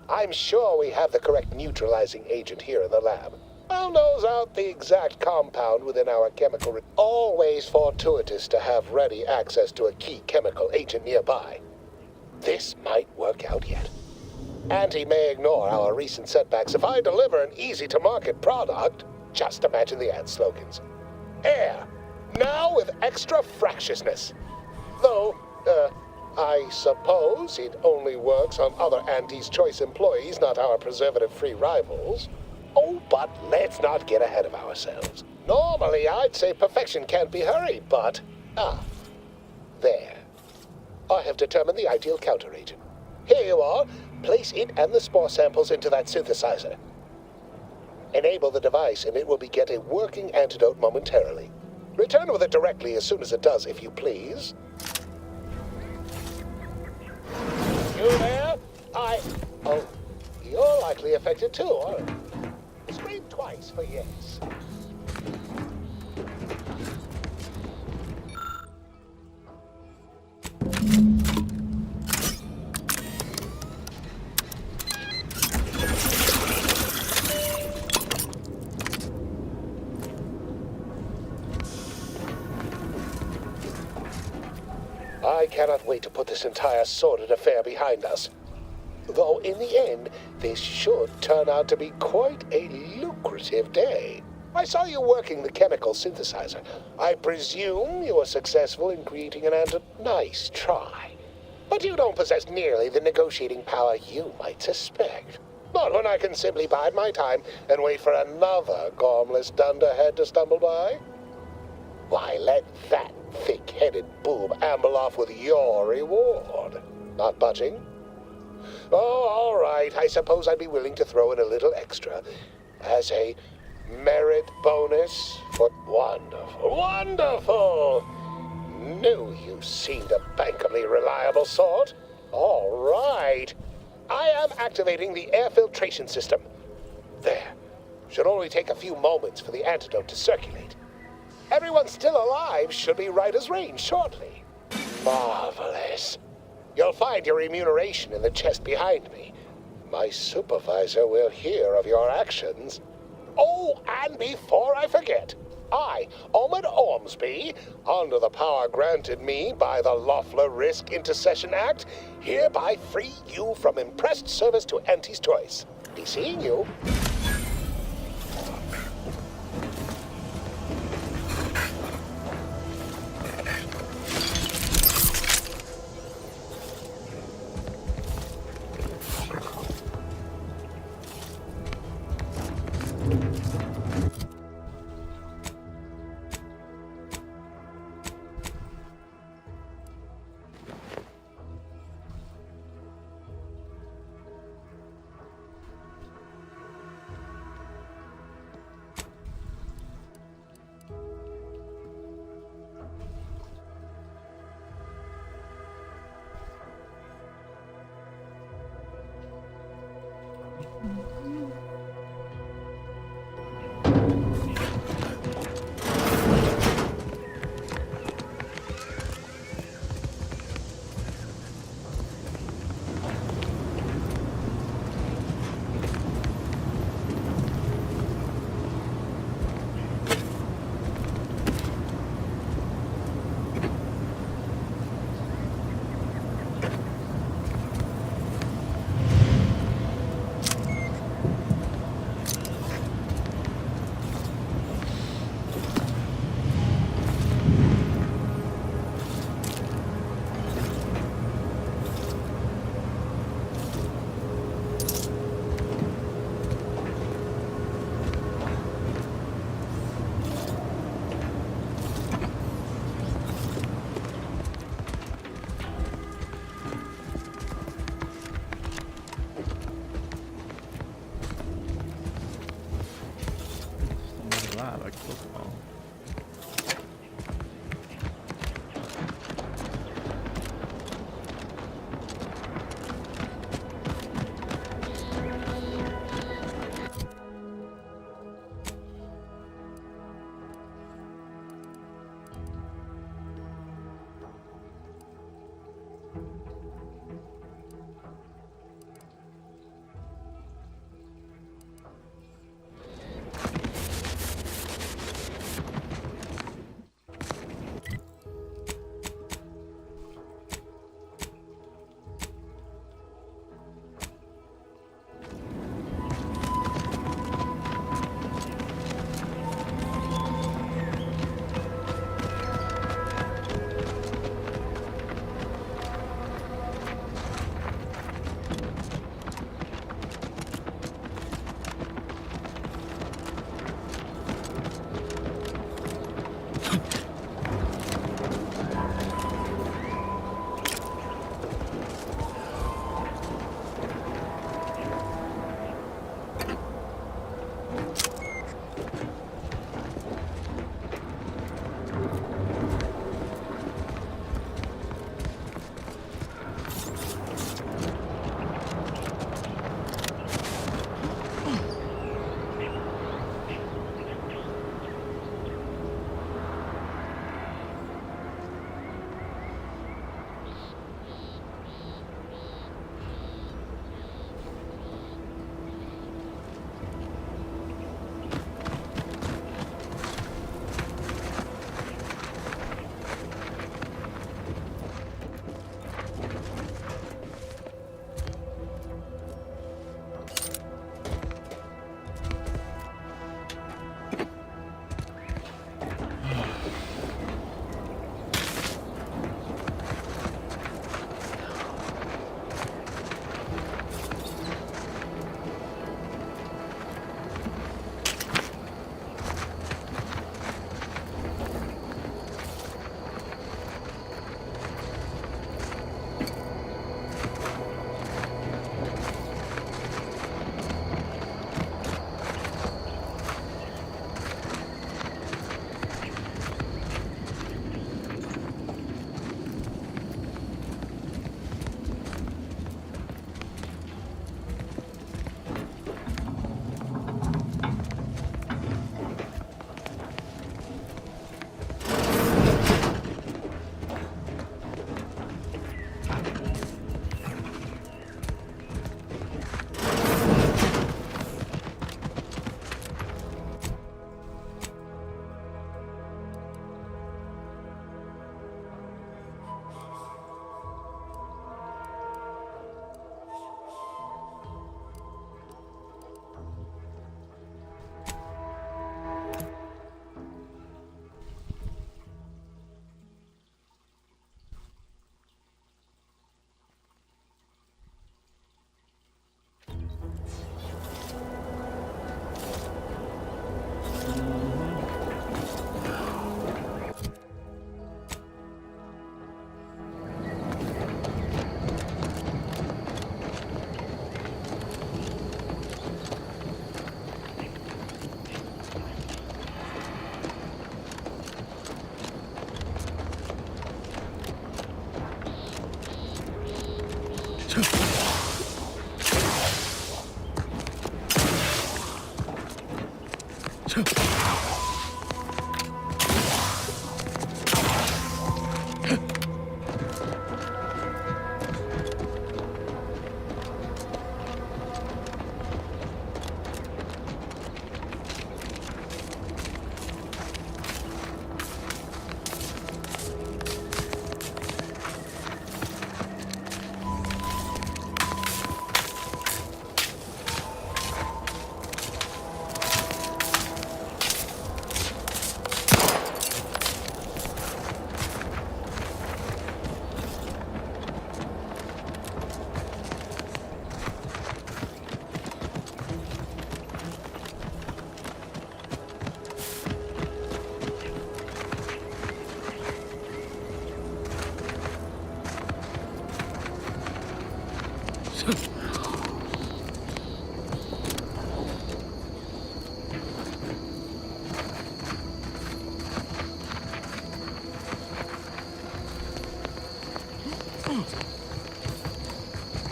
I'm sure we have the correct neutralizing agent here in the lab. I'll nose out the exact compound within our chemical... Always fortuitous to have ready access to a key chemical agent nearby. This might work out yet. Auntie may ignore our recent setbacks if I deliver an easy-to-market product. Just imagine the ad slogans. Air. Now with extra fractiousness. Though, I suppose it only works on other Auntie's Choice employees, not our preservative-free rivals. Oh, but let's not get ahead of ourselves. Normally, I'd say perfection can't be hurried, but... there. I have determined the ideal counteragent. Here you are. Place it and the spore samples into that synthesizer. Enable the device and it will beget a working antidote momentarily. Return with it directly as soon as it does, if you please. You there? Oh, you're likely affected too, aren't you? Scream twice for yes. I cannot wait to put this entire sordid affair behind us. Though in the end, this should turn out to be quite a lucrative day. I saw you working the chemical synthesizer. I presume you were successful in creating an antidote. Nice try. But you don't possess nearly the negotiating power you might suspect. Not when I can simply bide my time and wait for another gormless dunderhead to stumble by. Why, let that thick-headed boob amble off with your reward. Not budging? Oh, all right. I suppose I'd be willing to throw in a little extra as a merit bonus for wonderful, wonderful. Knew you seemed a bankably reliable sort. All right. I am activating the air filtration system. There. Should only take a few moments for the antidote to circulate. Everyone still alive should be right as rain shortly. Marvelous. You'll find your remuneration in the chest behind me. My supervisor will hear of your actions. Oh, and before I forget, I, Omid Ormsby, under the power granted me by the Loeffler Risk Intercession Act, hereby free you from impressed service to Auntie's choice. Be seeing you.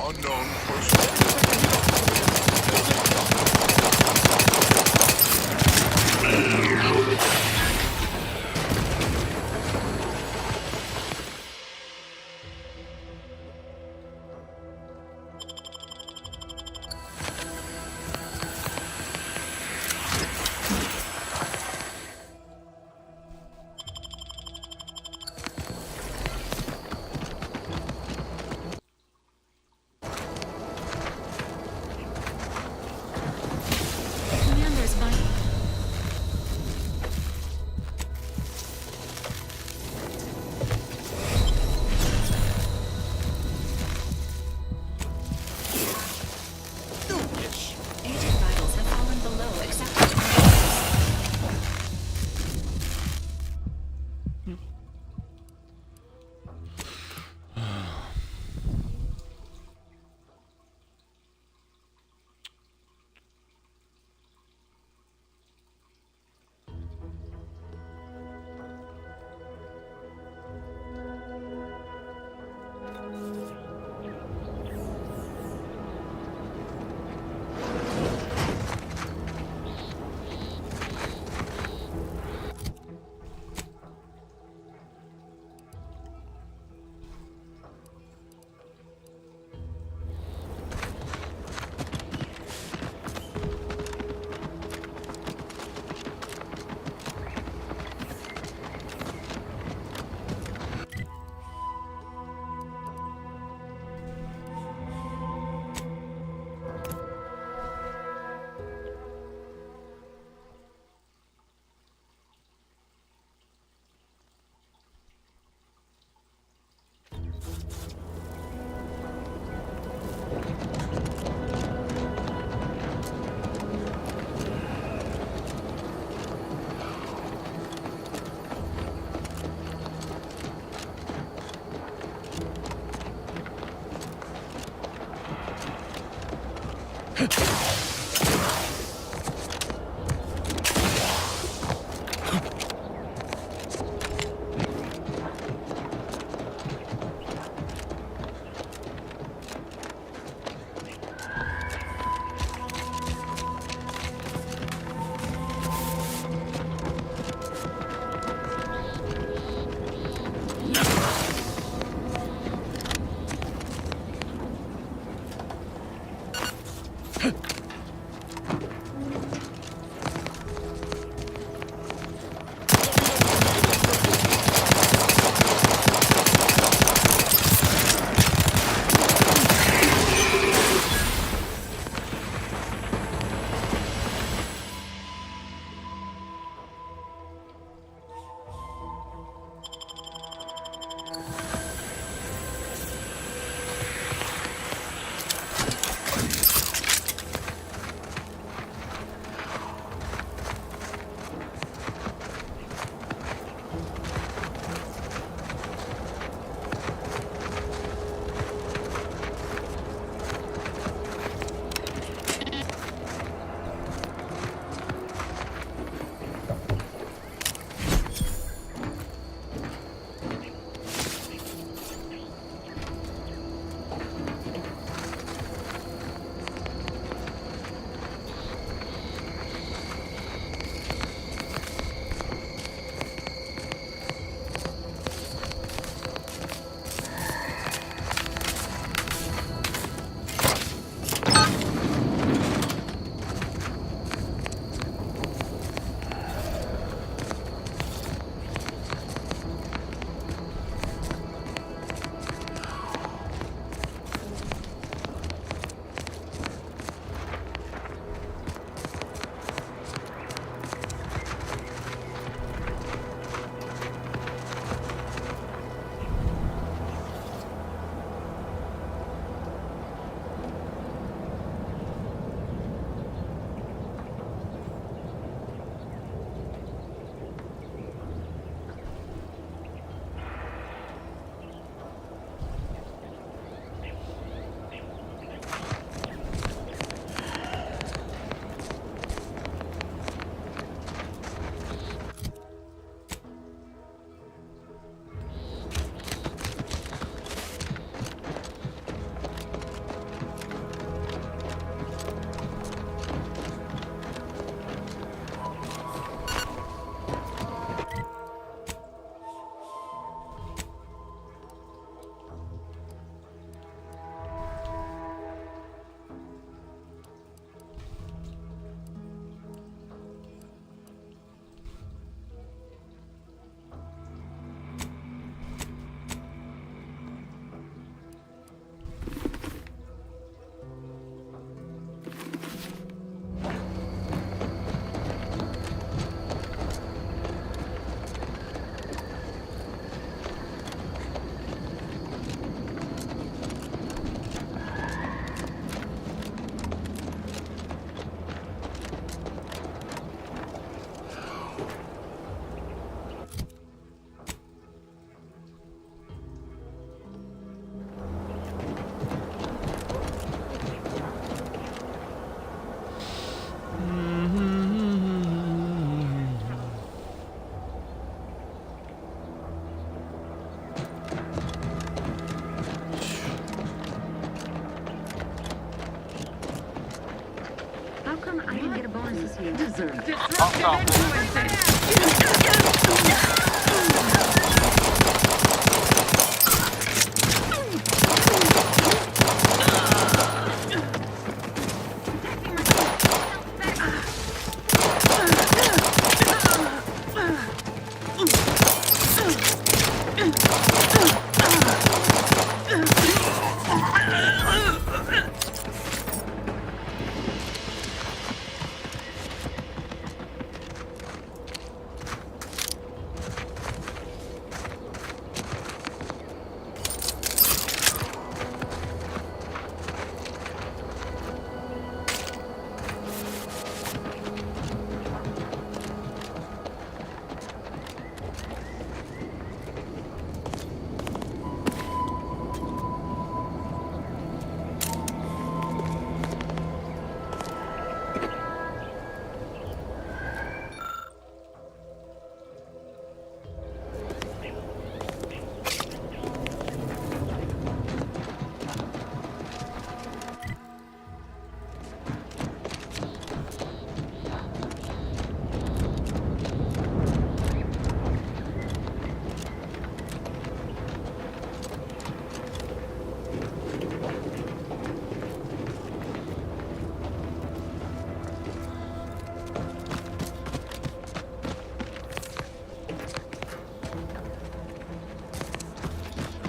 Unknown person. Commander's vital. Agent vitals have fallen below acceptable levels. come I didn't get a bonus this year? Deserved.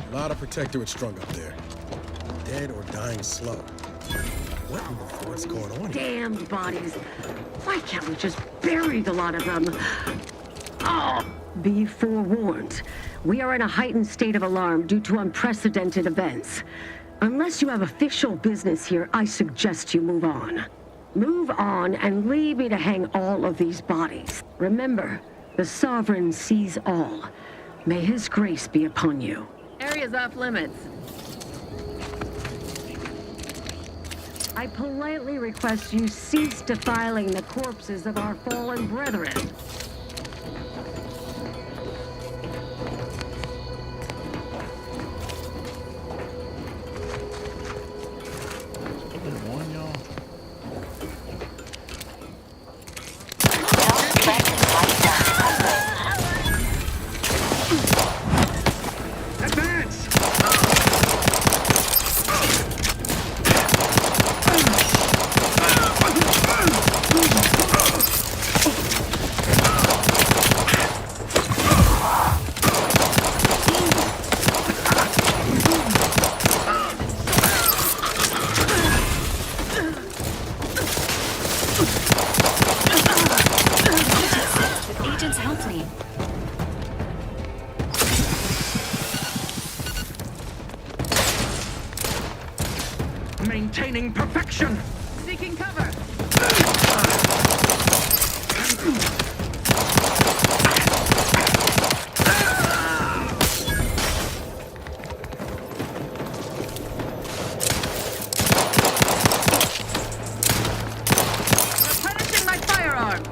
A lot of Protectorate strung up there. Dead or dying slow. What in the fuck's going on here? Damned bodies. Why can't we just bury the lot of them? Oh, be forewarned. We are in a heightened state of alarm due to unprecedented events. Unless you have official business here, I suggest you move on. Move on and leave me to hang all of these bodies. Remember, the Sovereign sees all. May his grace be upon you. Area's off limits. I politely request you cease defiling the corpses of our fallen brethren. Maintaining perfection! Seeking cover! Replenishing my firearm!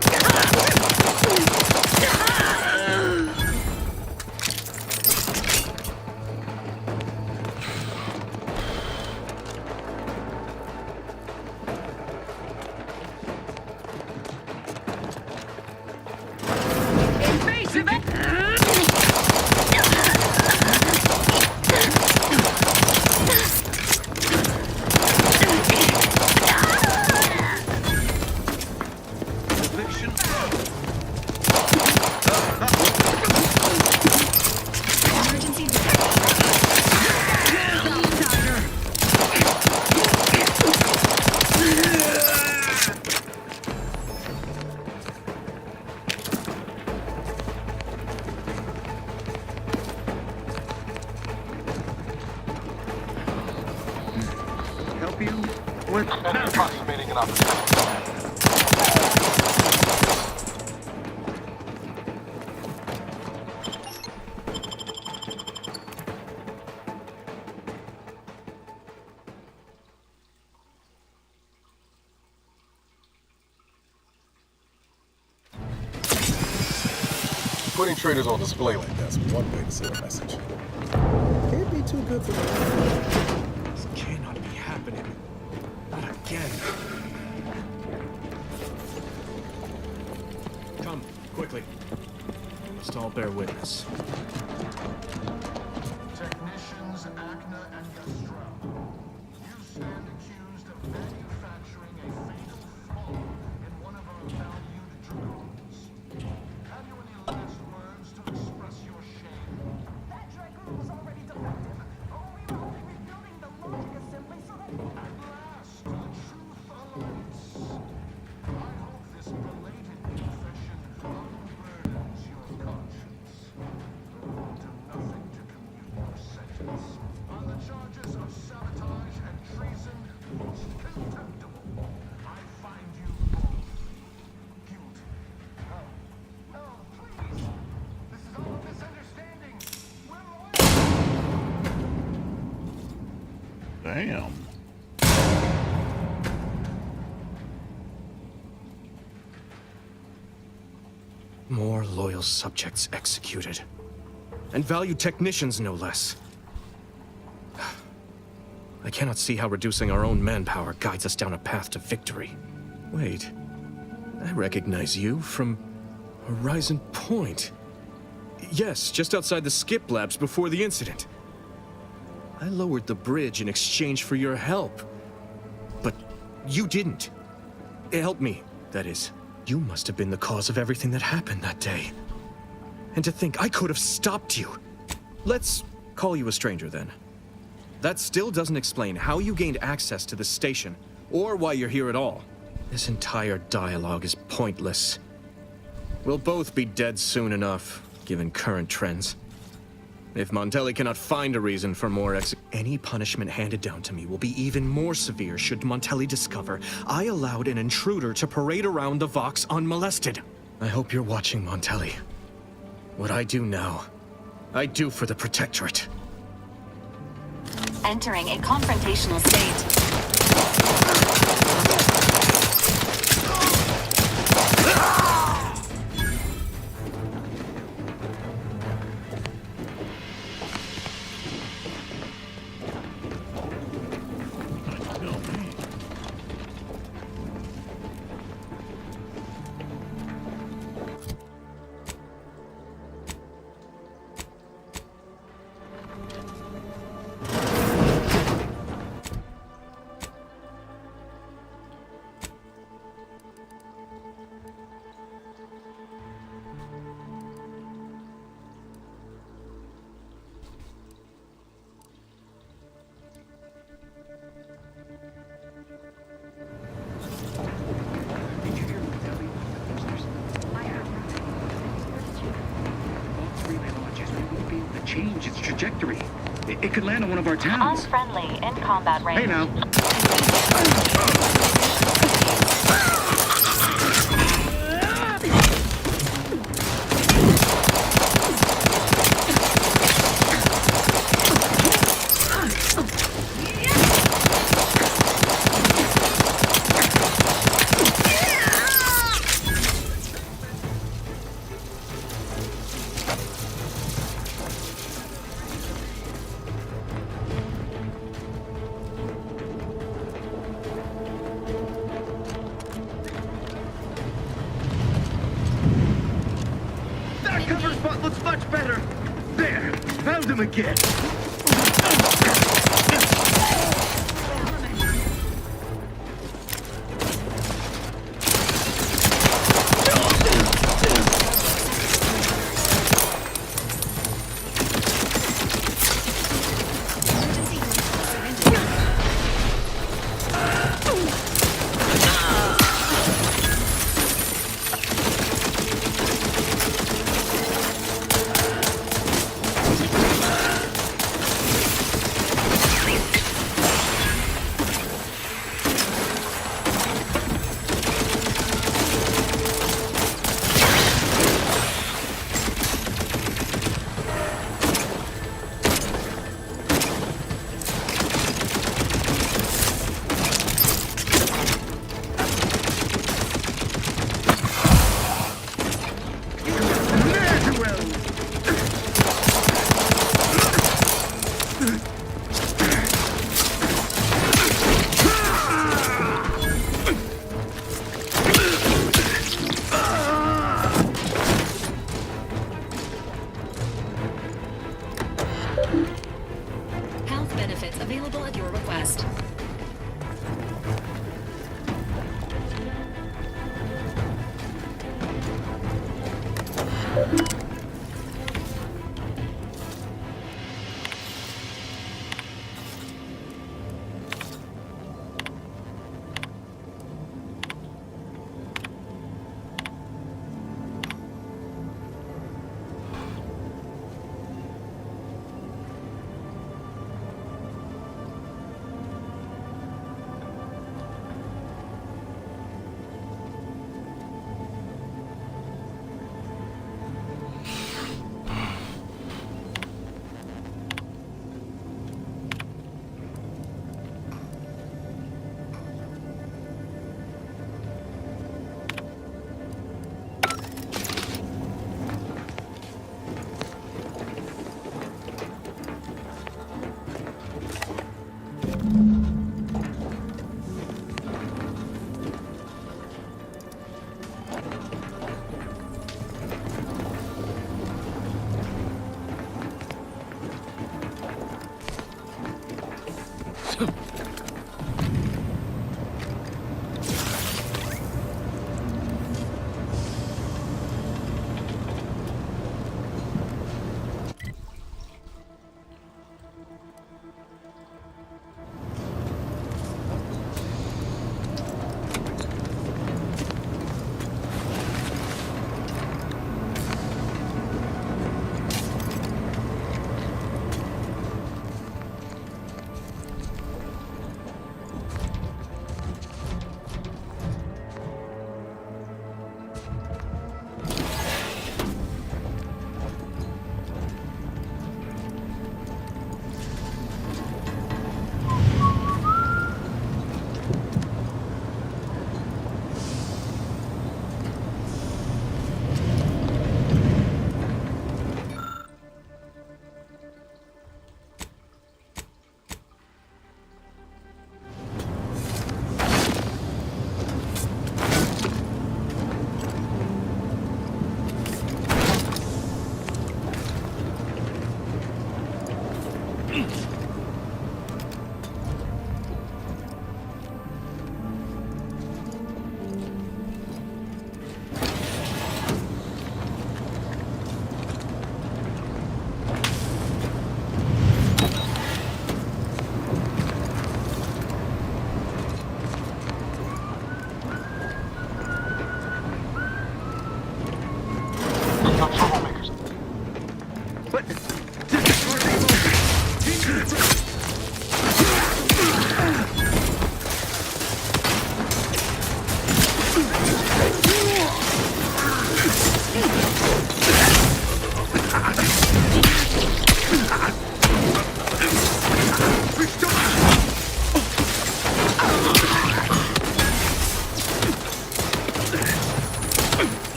Help you with... Approximating an opportunity. Putting traders on display like that's one way to send a message. Can't be too good for me. This cannot be happening. Not again. I'll bear witness. Technicians Acna and Gastrell, you stand accused of manufacturing a fatal flaw in one of our valued drones. Have you any last words to express your shame? That Dragoon was already defective. Oh, we were only rebuilding the logic assembly so that... At last, the truth alights. I hope this belated confession unburdens your conscience. The will do nothing to commute your sentence. On the charges of sabotage and treason, most contemptible, I find you both guilty. No, please. This is all a misunderstanding. We're Damn. More loyal subjects executed. And valued technicians, no less. I cannot see how reducing our own manpower guides us down a path to victory. Wait. I recognize you from Horizon Point. Yes, just outside the skip labs before the incident. I lowered the bridge in exchange for your help. But you didn't. Help me, that is. You must have been the cause of everything that happened that day. And to think I could have stopped you. Let's call you a stranger then. That still doesn't explain how you gained access to the station, or why you're here at all. This entire dialogue is pointless. We'll both be dead soon enough, given current trends. If Montelli cannot find a reason for more any punishment handed down to me will be even more severe should Montelli discover I allowed an intruder to parade around the Vox unmolested. I hope you're watching, Montelli. What I do now, I do for the Protectorate. Entering a confrontational state. Change its trajectory. It could land on one of our towns. Unfriendly in combat range. Hey now. cover spot looks much better. There, found him again.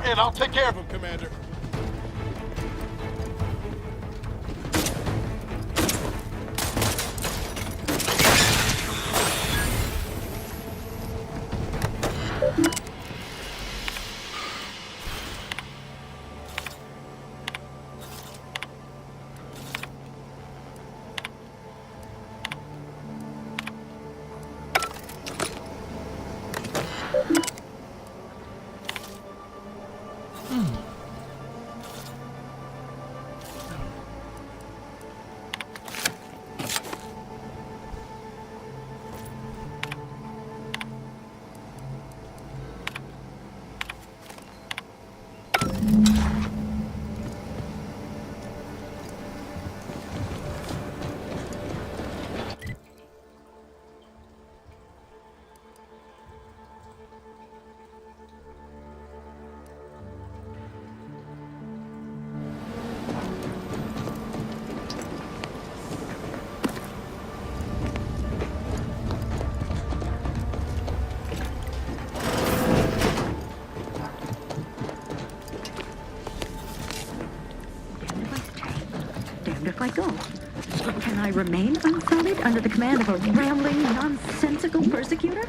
ahead. I'll take care of him, Commander. Damned if I go. Can I remain unsullied under the command of a rambling, nonsensical persecutor?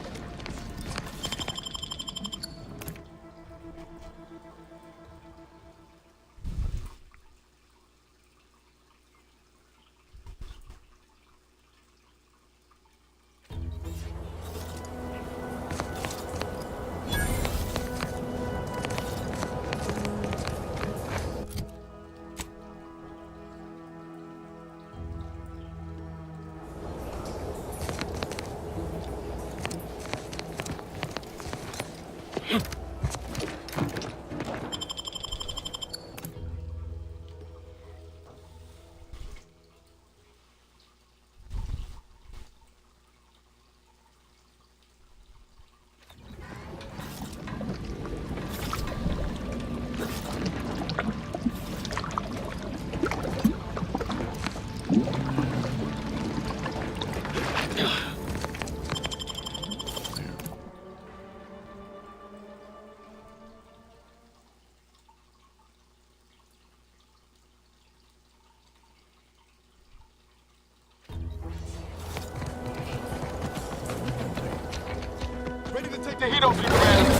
Ready to take the heat off you, Commander.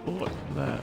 Bullet for that.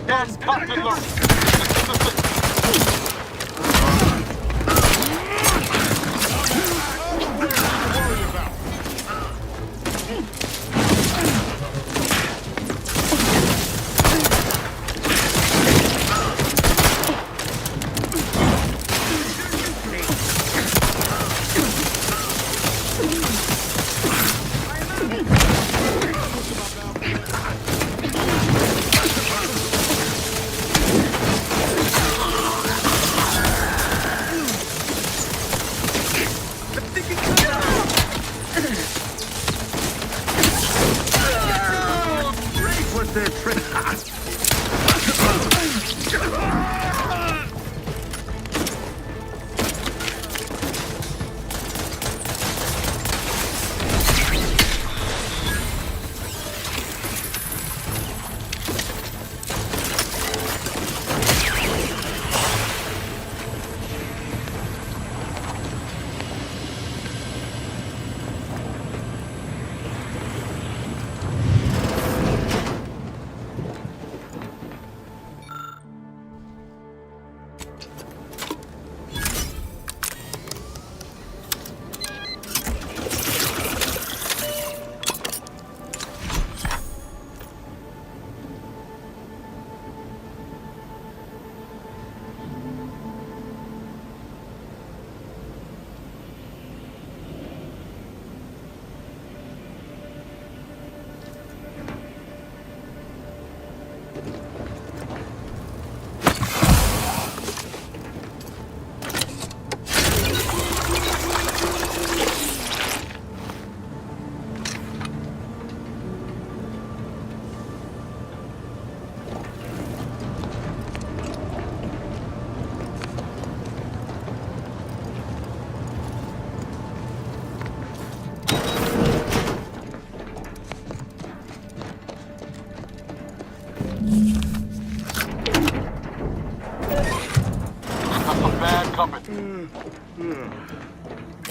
Gas popped alert.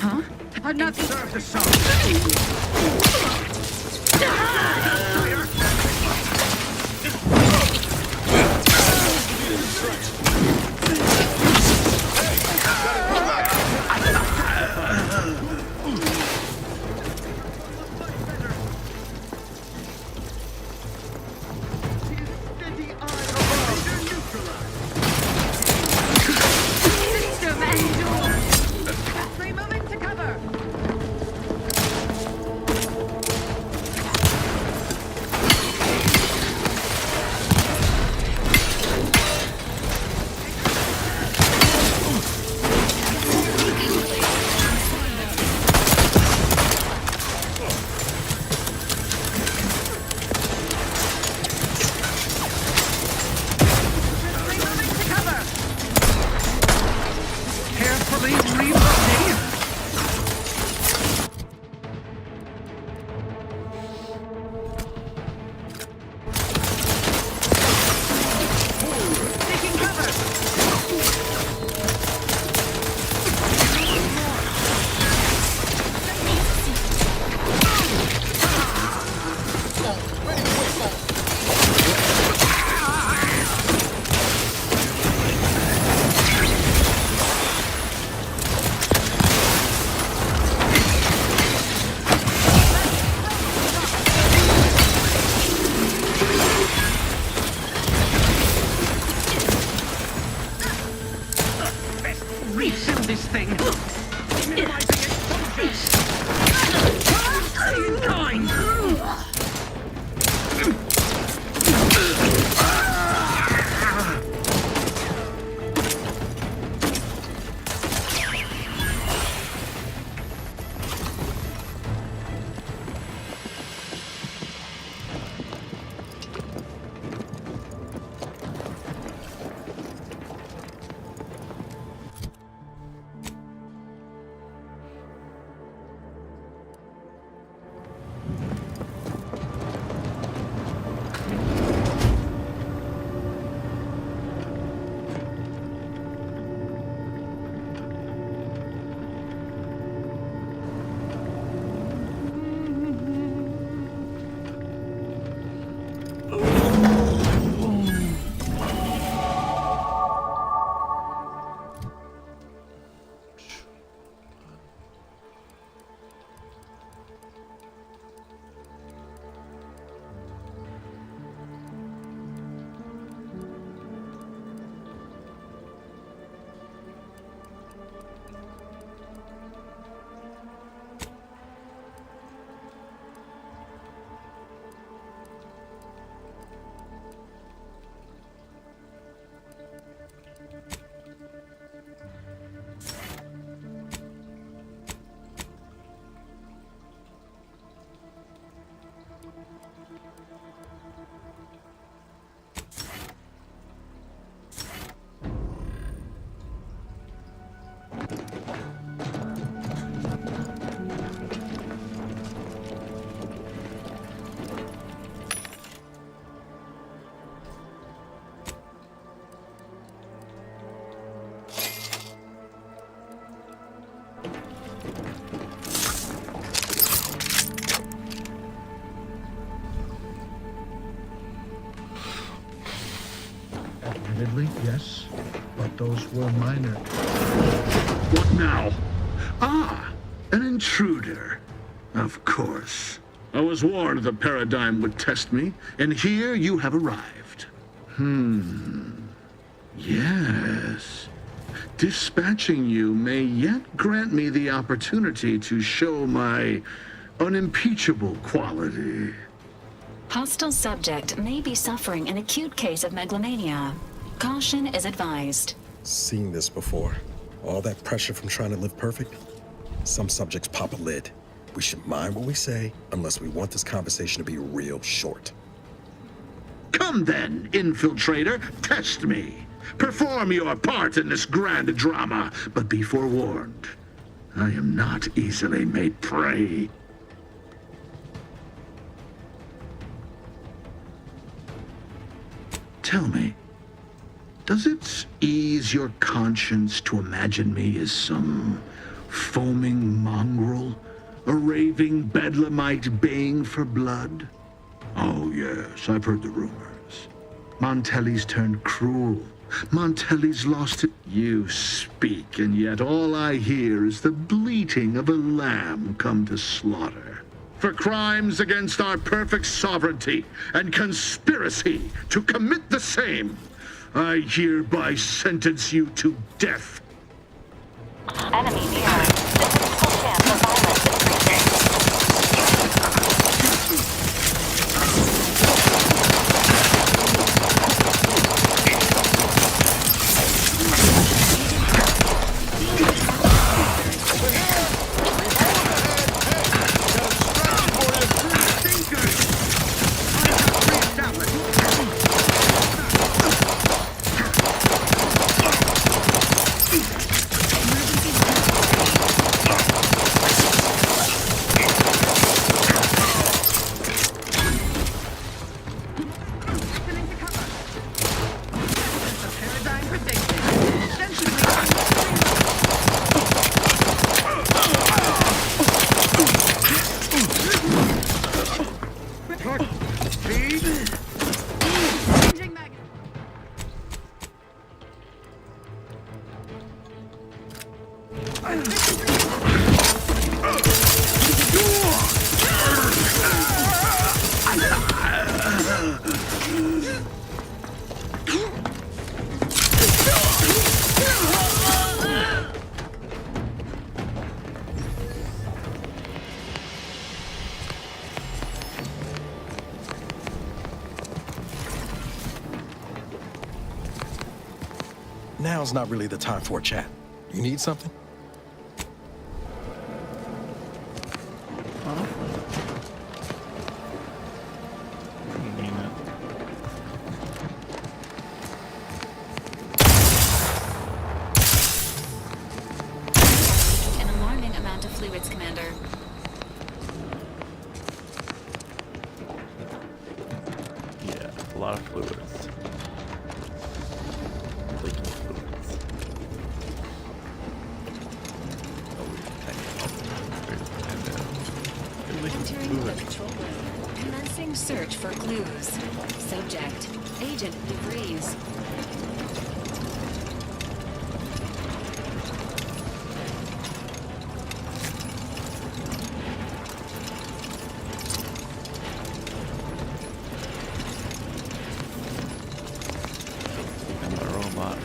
Huh? Enough. Serve the sun. Admittedly, yes, but those were minor. What now? Ah, an intruder. Of course. I was warned the paradigm would test me, and here you have arrived. Yes. Dispatching you may yet grant me the opportunity to show my unimpeachable quality. Hostile subject may be suffering an acute case of megalomania. Caution is advised. Seen this before. All that pressure from trying to live perfect. Some subjects pop a lid. We should mind what we say, unless we want this conversation to be real short. Come then, infiltrator, test me. Perform your part in this grand drama, but be forewarned. I am not easily made prey. Tell me, does it ease your conscience to imagine me as some foaming mongrel, a raving bedlamite baying for blood? Oh yes, I've heard the rumors. Montelli's turned cruel. Montelli's lost it. You speak, and yet all I hear is the bleating of a lamb come to slaughter. For crimes against our perfect sovereignty and conspiracy to commit the same, I hereby sentence you to death. Enemy near. Statistical chance of violence increasing. Now's not really the time for a chat. You need something? An alarming amount of fluids, Commander. Yeah, a lot of fluids. Leaking fluids. Entering the control room. Commencing search for clues. Subject. Agent DeVries. I'm a robot.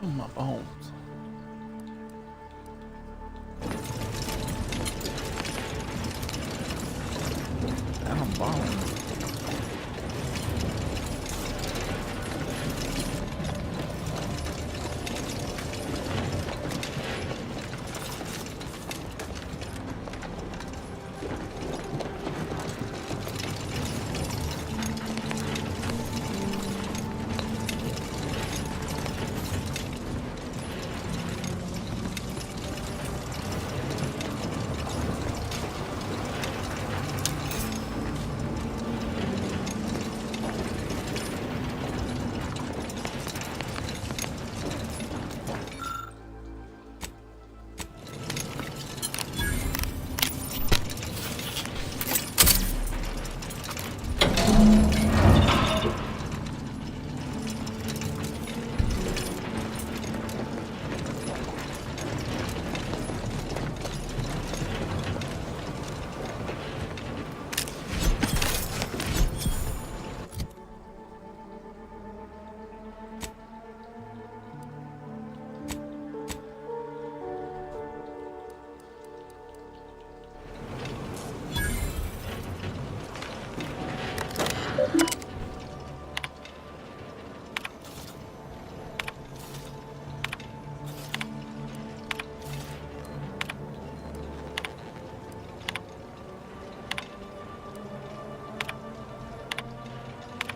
Oh, my bones. Down bones.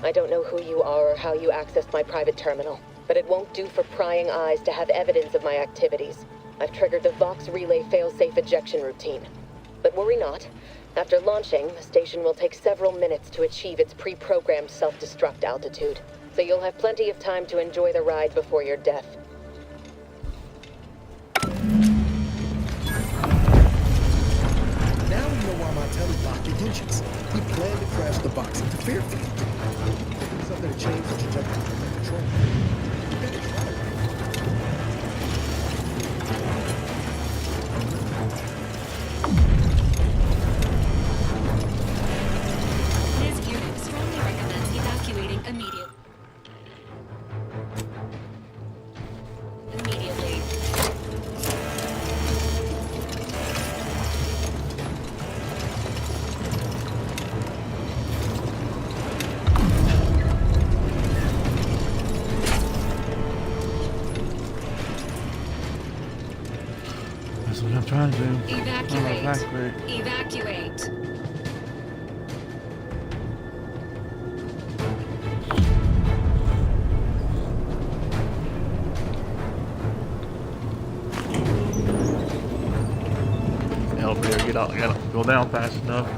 I don't know who you are or how you accessed my private terminal, but it won't do for prying eyes to have evidence of my activities. I've triggered the Vox Relay fail-safe ejection routine. But worry not. After launching, the station will take several minutes to achieve its pre-programmed self-destruct altitude, so you'll have plenty of time to enjoy the ride before your death. Now we know why my telly blocked the engines. He planned to crash the box into Fairfield. Something to change the trajectory of the control. You better try it. This unit strongly recommends evacuating immediately. That's what I'm trying to do. Evacuate. Evacuate. Elevator, get out, gotta go down fast enough.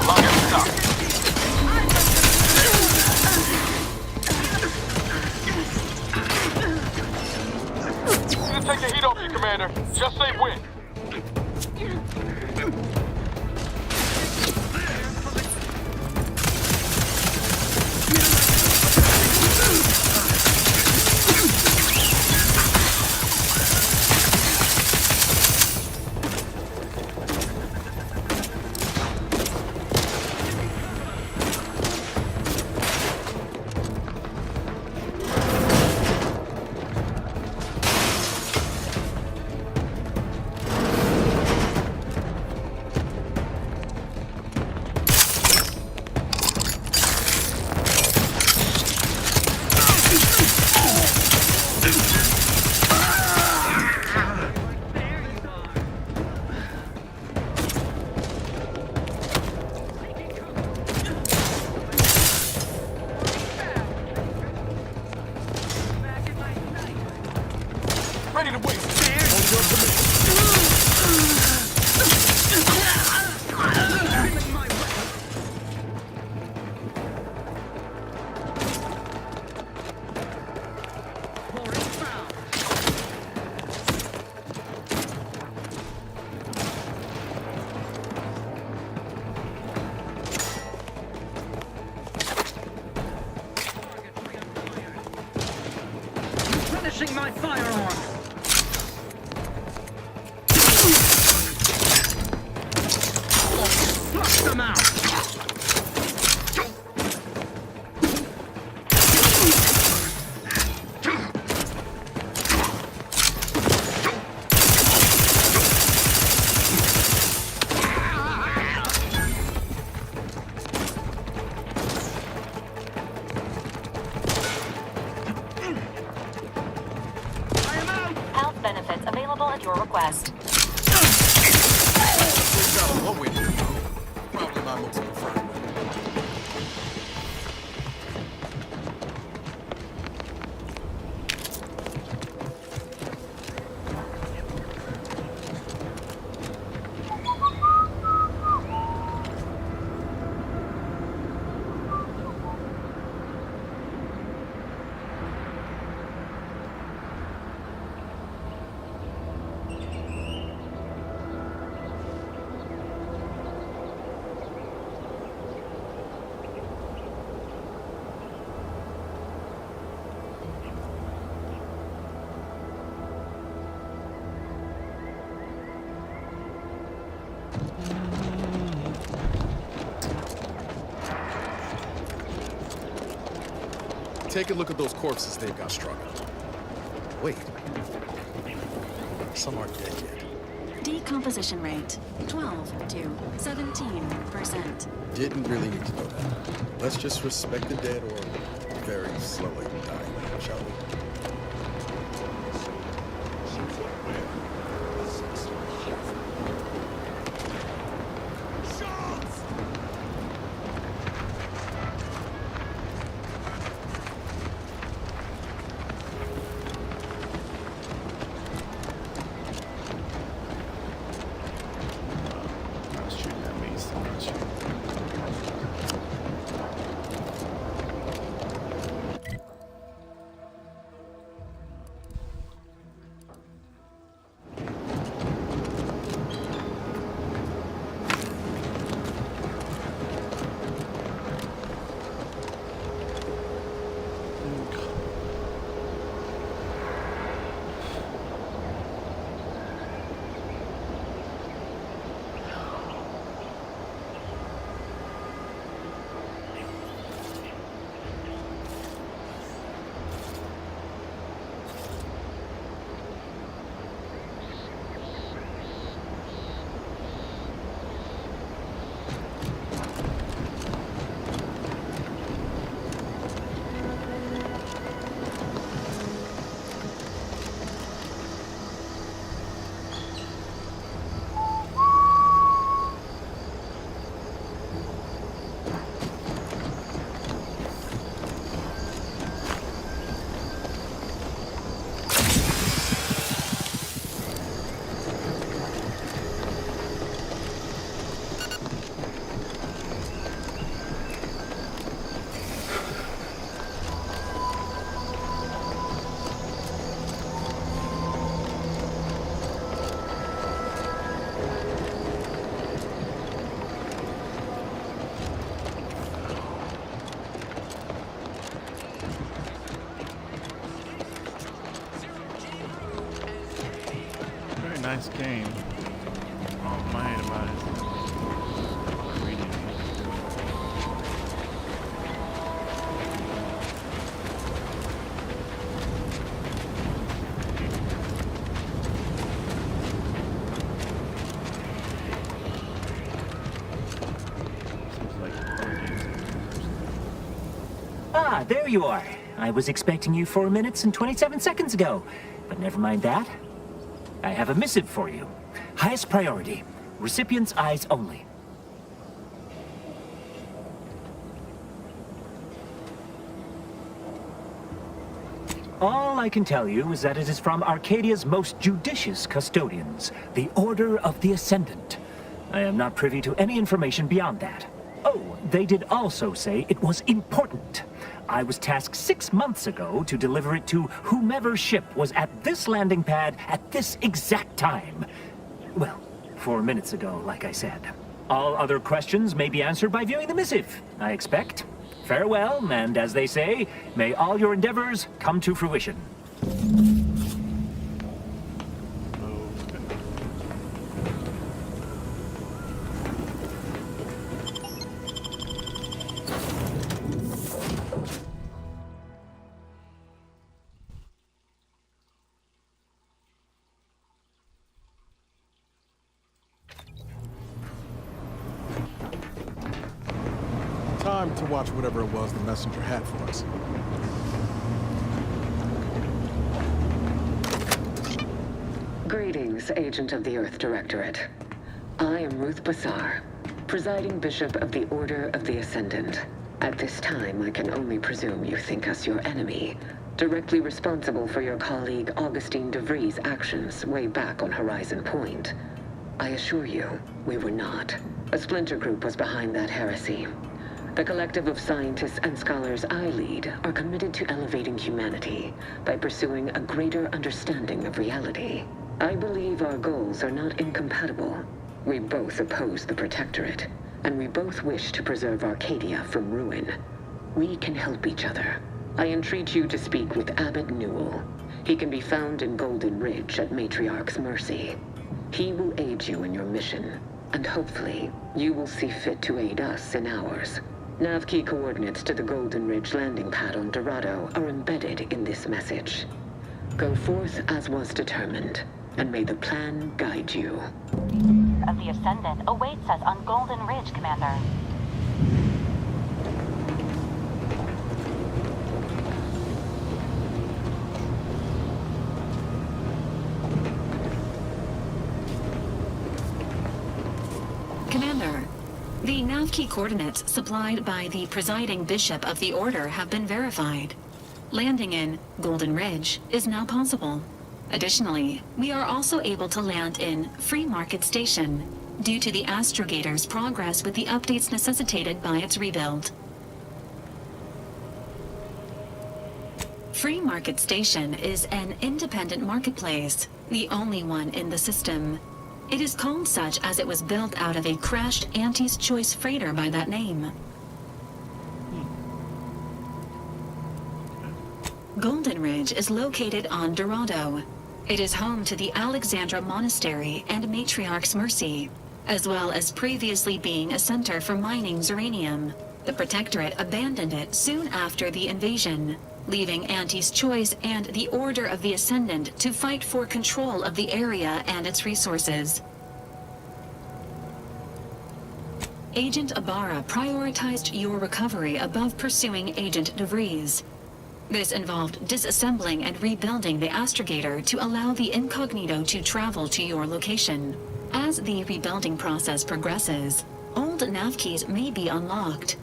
Lock and stock. Need to take the heat off you, Commander. Just say when. Ready to wait. Finishing my firearm. Flush them out. Health benefits available at your request. What we do? Probably my most preferred. Take a look at those corpses they've got strung out. Wait. Some aren't dead yet. Decomposition rate 12 to 17%. Didn't really need to know that. Let's just respect the dead or very slowly dying, shall we? nice game. All I hate about it. Ah, there you are. I was expecting you 4 minutes and 27 seconds ago. But never mind that. I have a missive for you. Highest priority. Recipient's eyes only. All I can tell you is that it is from Arcadia's most judicious custodians, the Order of the Ascendant. I am not privy to any information beyond that. Oh, they did also say it was important. I was tasked 6 months ago to deliver it to whomever ship was at this landing pad at this exact time. Well, 4 minutes ago, like I said. All other questions may be answered by viewing the missive, I expect. Farewell, and as they say, may all your endeavors come to fruition. Time to watch whatever it was the messenger had for us. Greetings, Agent of the Earth Directorate. I am Ruth Bassar, presiding Bishop of the Order of the Ascendant. At this time, I can only presume you think us your enemy, directly responsible for your colleague Augustine DeVries' actions way back on Horizon Point. I assure you, we were not. A splinter group was behind that heresy. The collective of scientists and scholars I lead are committed to elevating humanity by pursuing a greater understanding of reality. I believe our goals are not incompatible. We both oppose the Protectorate, and we both wish to preserve Arcadia from ruin. We can help each other. I entreat you to speak with Abbot Newell. He can be found in Golden Ridge at Matriarch's mercy. He will aid you in your mission, and hopefully, you will see fit to aid us in ours. Nav key coordinates to the Golden Ridge landing pad on Dorado are embedded in this message. Go forth as was determined, and may the plan guide you. Of the Ascendant awaits us on Golden Ridge, Commander. Commander, the nav key coordinates supplied by the presiding Bishop of the Order have been verified. Landing in Golden Ridge is now possible. Additionally, we are also able to land in Free Market Station due to the Astrogator's progress with the updates necessitated by its rebuild. Free Market Station is an independent marketplace, the only one in the system. It is called such as it was built out of a crashed Auntie's Choice freighter by that name. Golden Ridge is located on Dorado. It is home to the Alexandra Monastery and Matriarch's Mercy, as well as previously being a center for mining uranium. The Protectorate abandoned it soon after the invasion, leaving Auntie's Choice and the Order of the Ascendant to fight for control of the area and its resources. Agent Ibarra prioritized your recovery above pursuing Agent DeVries. This involved disassembling and rebuilding the Astrogator to allow the Incognito to travel to your location. As the rebuilding process progresses, old nav keys may be unlocked.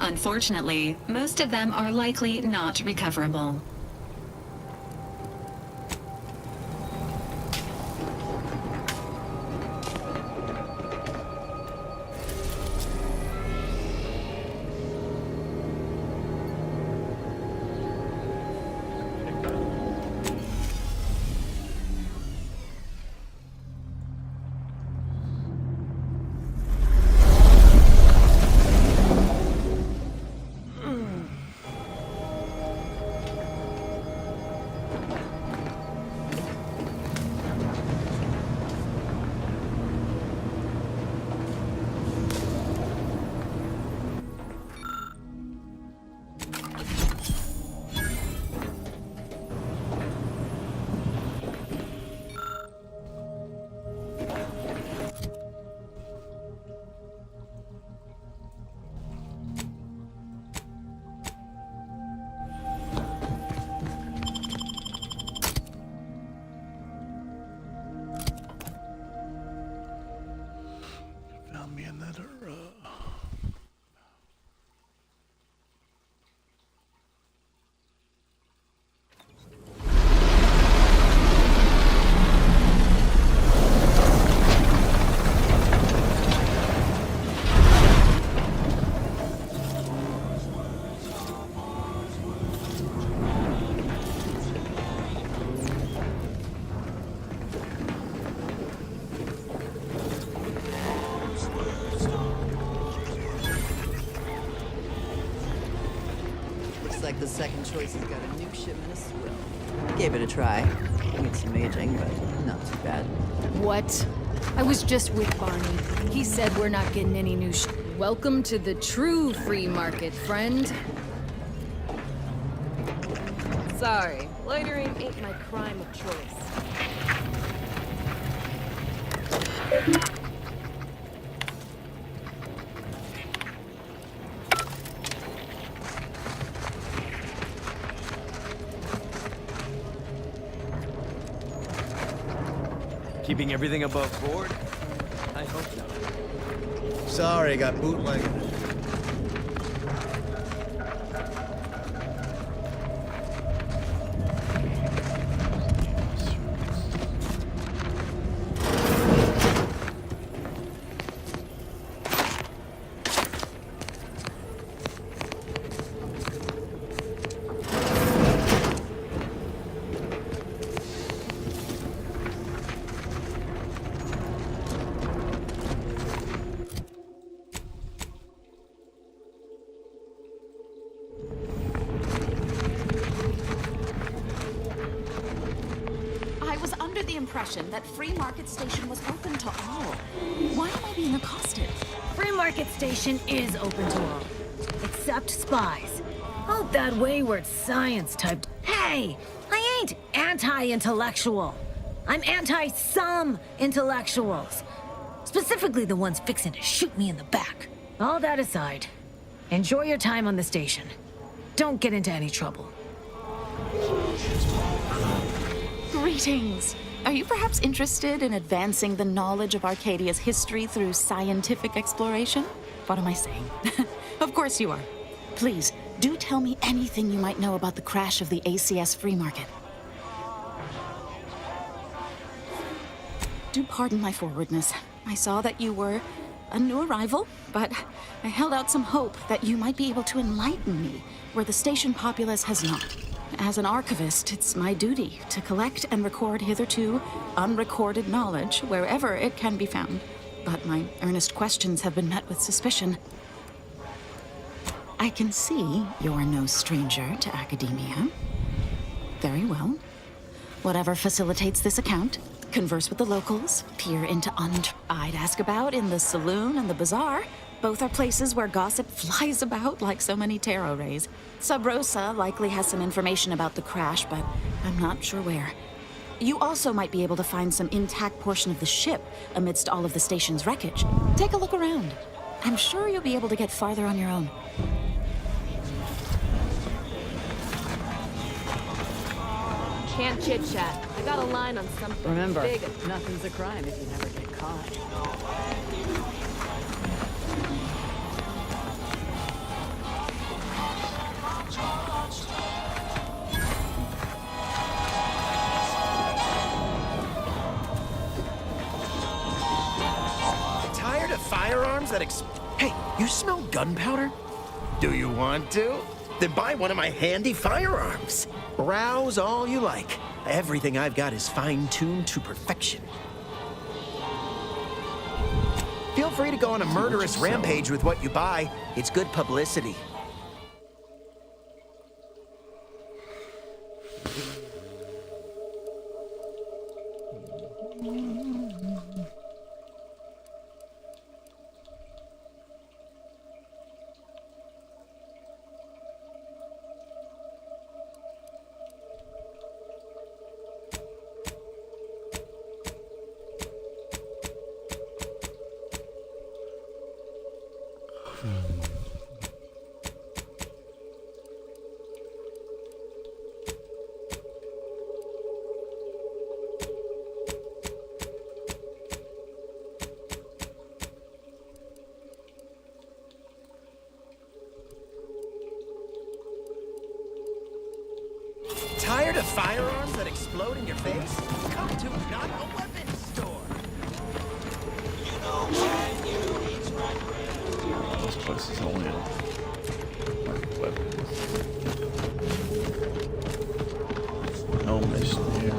Unfortunately, most of them are likely not recoverable. like the second choice has got a new shipment of swill. I gave it a try. Need some aging, but not too bad. What? I was just with Barney. He said we're not getting any new Welcome to the true free market, friend. Sorry, loitering ain't my crime of choice. Keeping everything above board? I hope not. Sorry, got bootlegged. That Free Market Station was open to all. Why am I being accosted? Free Market Station is open to all. Except spies. Oh, that wayward science type. Hey! I ain't anti-intellectual. I'm anti-some intellectuals. Specifically the ones fixing to shoot me in the back. All that aside, enjoy your time on the station. Don't get into any trouble. Greetings. Are you perhaps interested in advancing the knowledge of Arcadia's history through scientific exploration? What am I saying? Of course you are. Please, do tell me anything you might know about the crash of the ACS free market. Do pardon my forwardness. I saw that you were a new arrival, but I held out some hope that you might be able to enlighten me where the station populace has not. As an archivist, it's my duty to collect and record hitherto unrecorded knowledge wherever it can be found. But my earnest questions have been met with suspicion. I can see you're no stranger to academia. Very well. Whatever facilitates this account, converse with the locals, peer into I'd ask about in the saloon and the bazaar. Both are places where gossip flies about like so many tarot rays. Sub Rosa likely has some information about the crash, but I'm not sure where. You also might be able to find some intact portion of the ship amidst all of the station's wreckage. Take a look around. I'm sure you'll be able to get farther on your own. Can't chit-chat. I got a line on something Remember, big. nothing's a crime if you never get caught. Tired of firearms that Hey, you smell gunpowder? Do you want to? Then buy one of my handy firearms. Browse all you like. Everything I've got is fine-tuned to perfection. Feel free to go on a murderous rampage with what you buy. It's good publicity. Tired of firearms that explode in your face? Come to not a weapons store. You know when you eat my bread. This place is only like weapons. No mission here.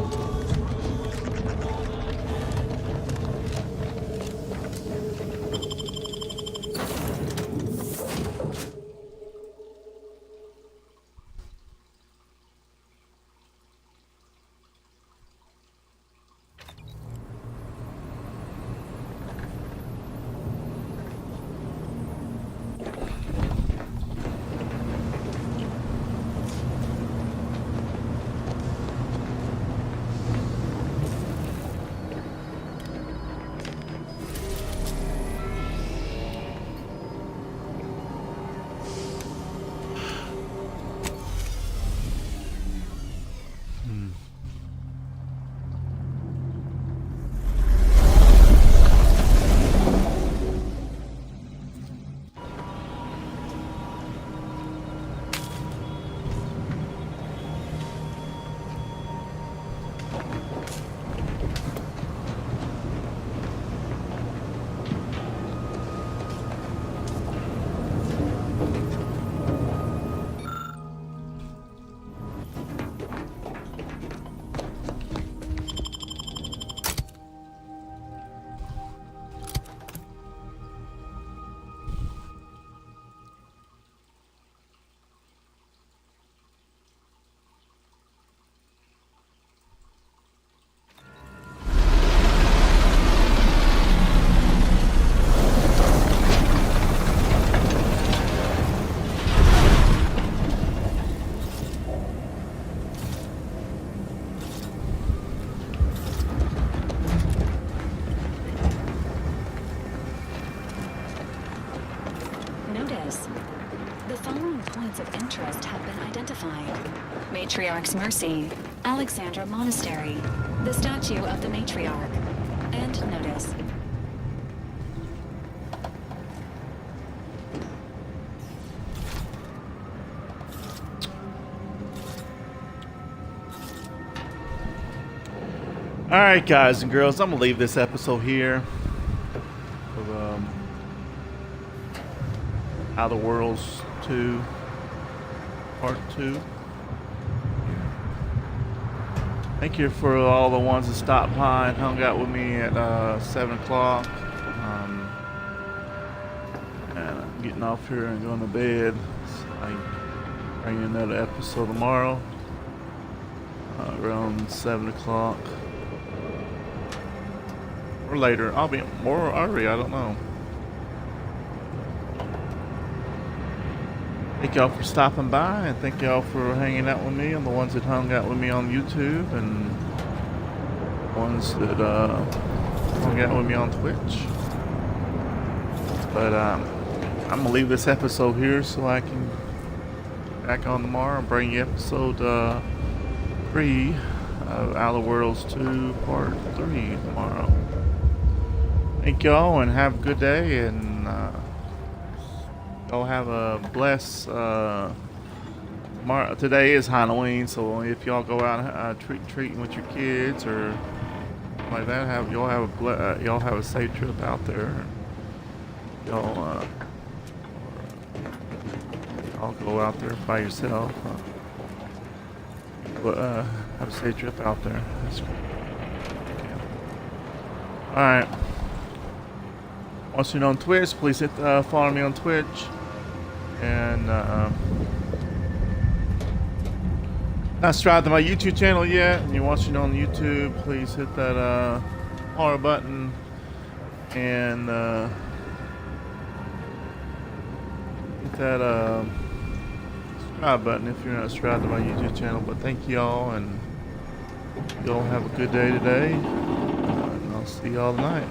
Notice, the following points of interest have been identified. Matriarch's Mercy, Alexandra Monastery, the statue of the Matriarch, and notice. Alright guys and girls, I'm gonna leave this episode here of Outer Worlds 2 Part 2. Thank you for all the ones that stopped by and hung out with me at 7 o'clock. And I'm getting off here and going to bed. So I bring you another episode tomorrow around 7 o'clock. Or later. I'll be more early, I don't know. Thank y'all for stopping by, and thank y'all for hanging out with me, and the ones that hung out with me on YouTube, and ones that hung out with me on Twitch. But I'm gonna leave this episode here so I can back on tomorrow and bring you episode 3 of Outer Worlds 2 Part 3 tomorrow. Thank y'all and have a good day, and y'all have a blessed tomorrow. Today is Halloween, so if y'all go out treating with your kids or like that, y'all have a safe trip out there. Y'all go out there by yourself, but have a safe trip out there. That's great. All right. Watching on Twitch, please hit follow me on Twitch, and not subscribed to my YouTube channel yet, and you're watching on YouTube, please hit that follow button and hit that subscribe button if you're not subscribed to my YouTube channel. But thank y'all, and y'all have a good day today, and I'll see y'all tonight.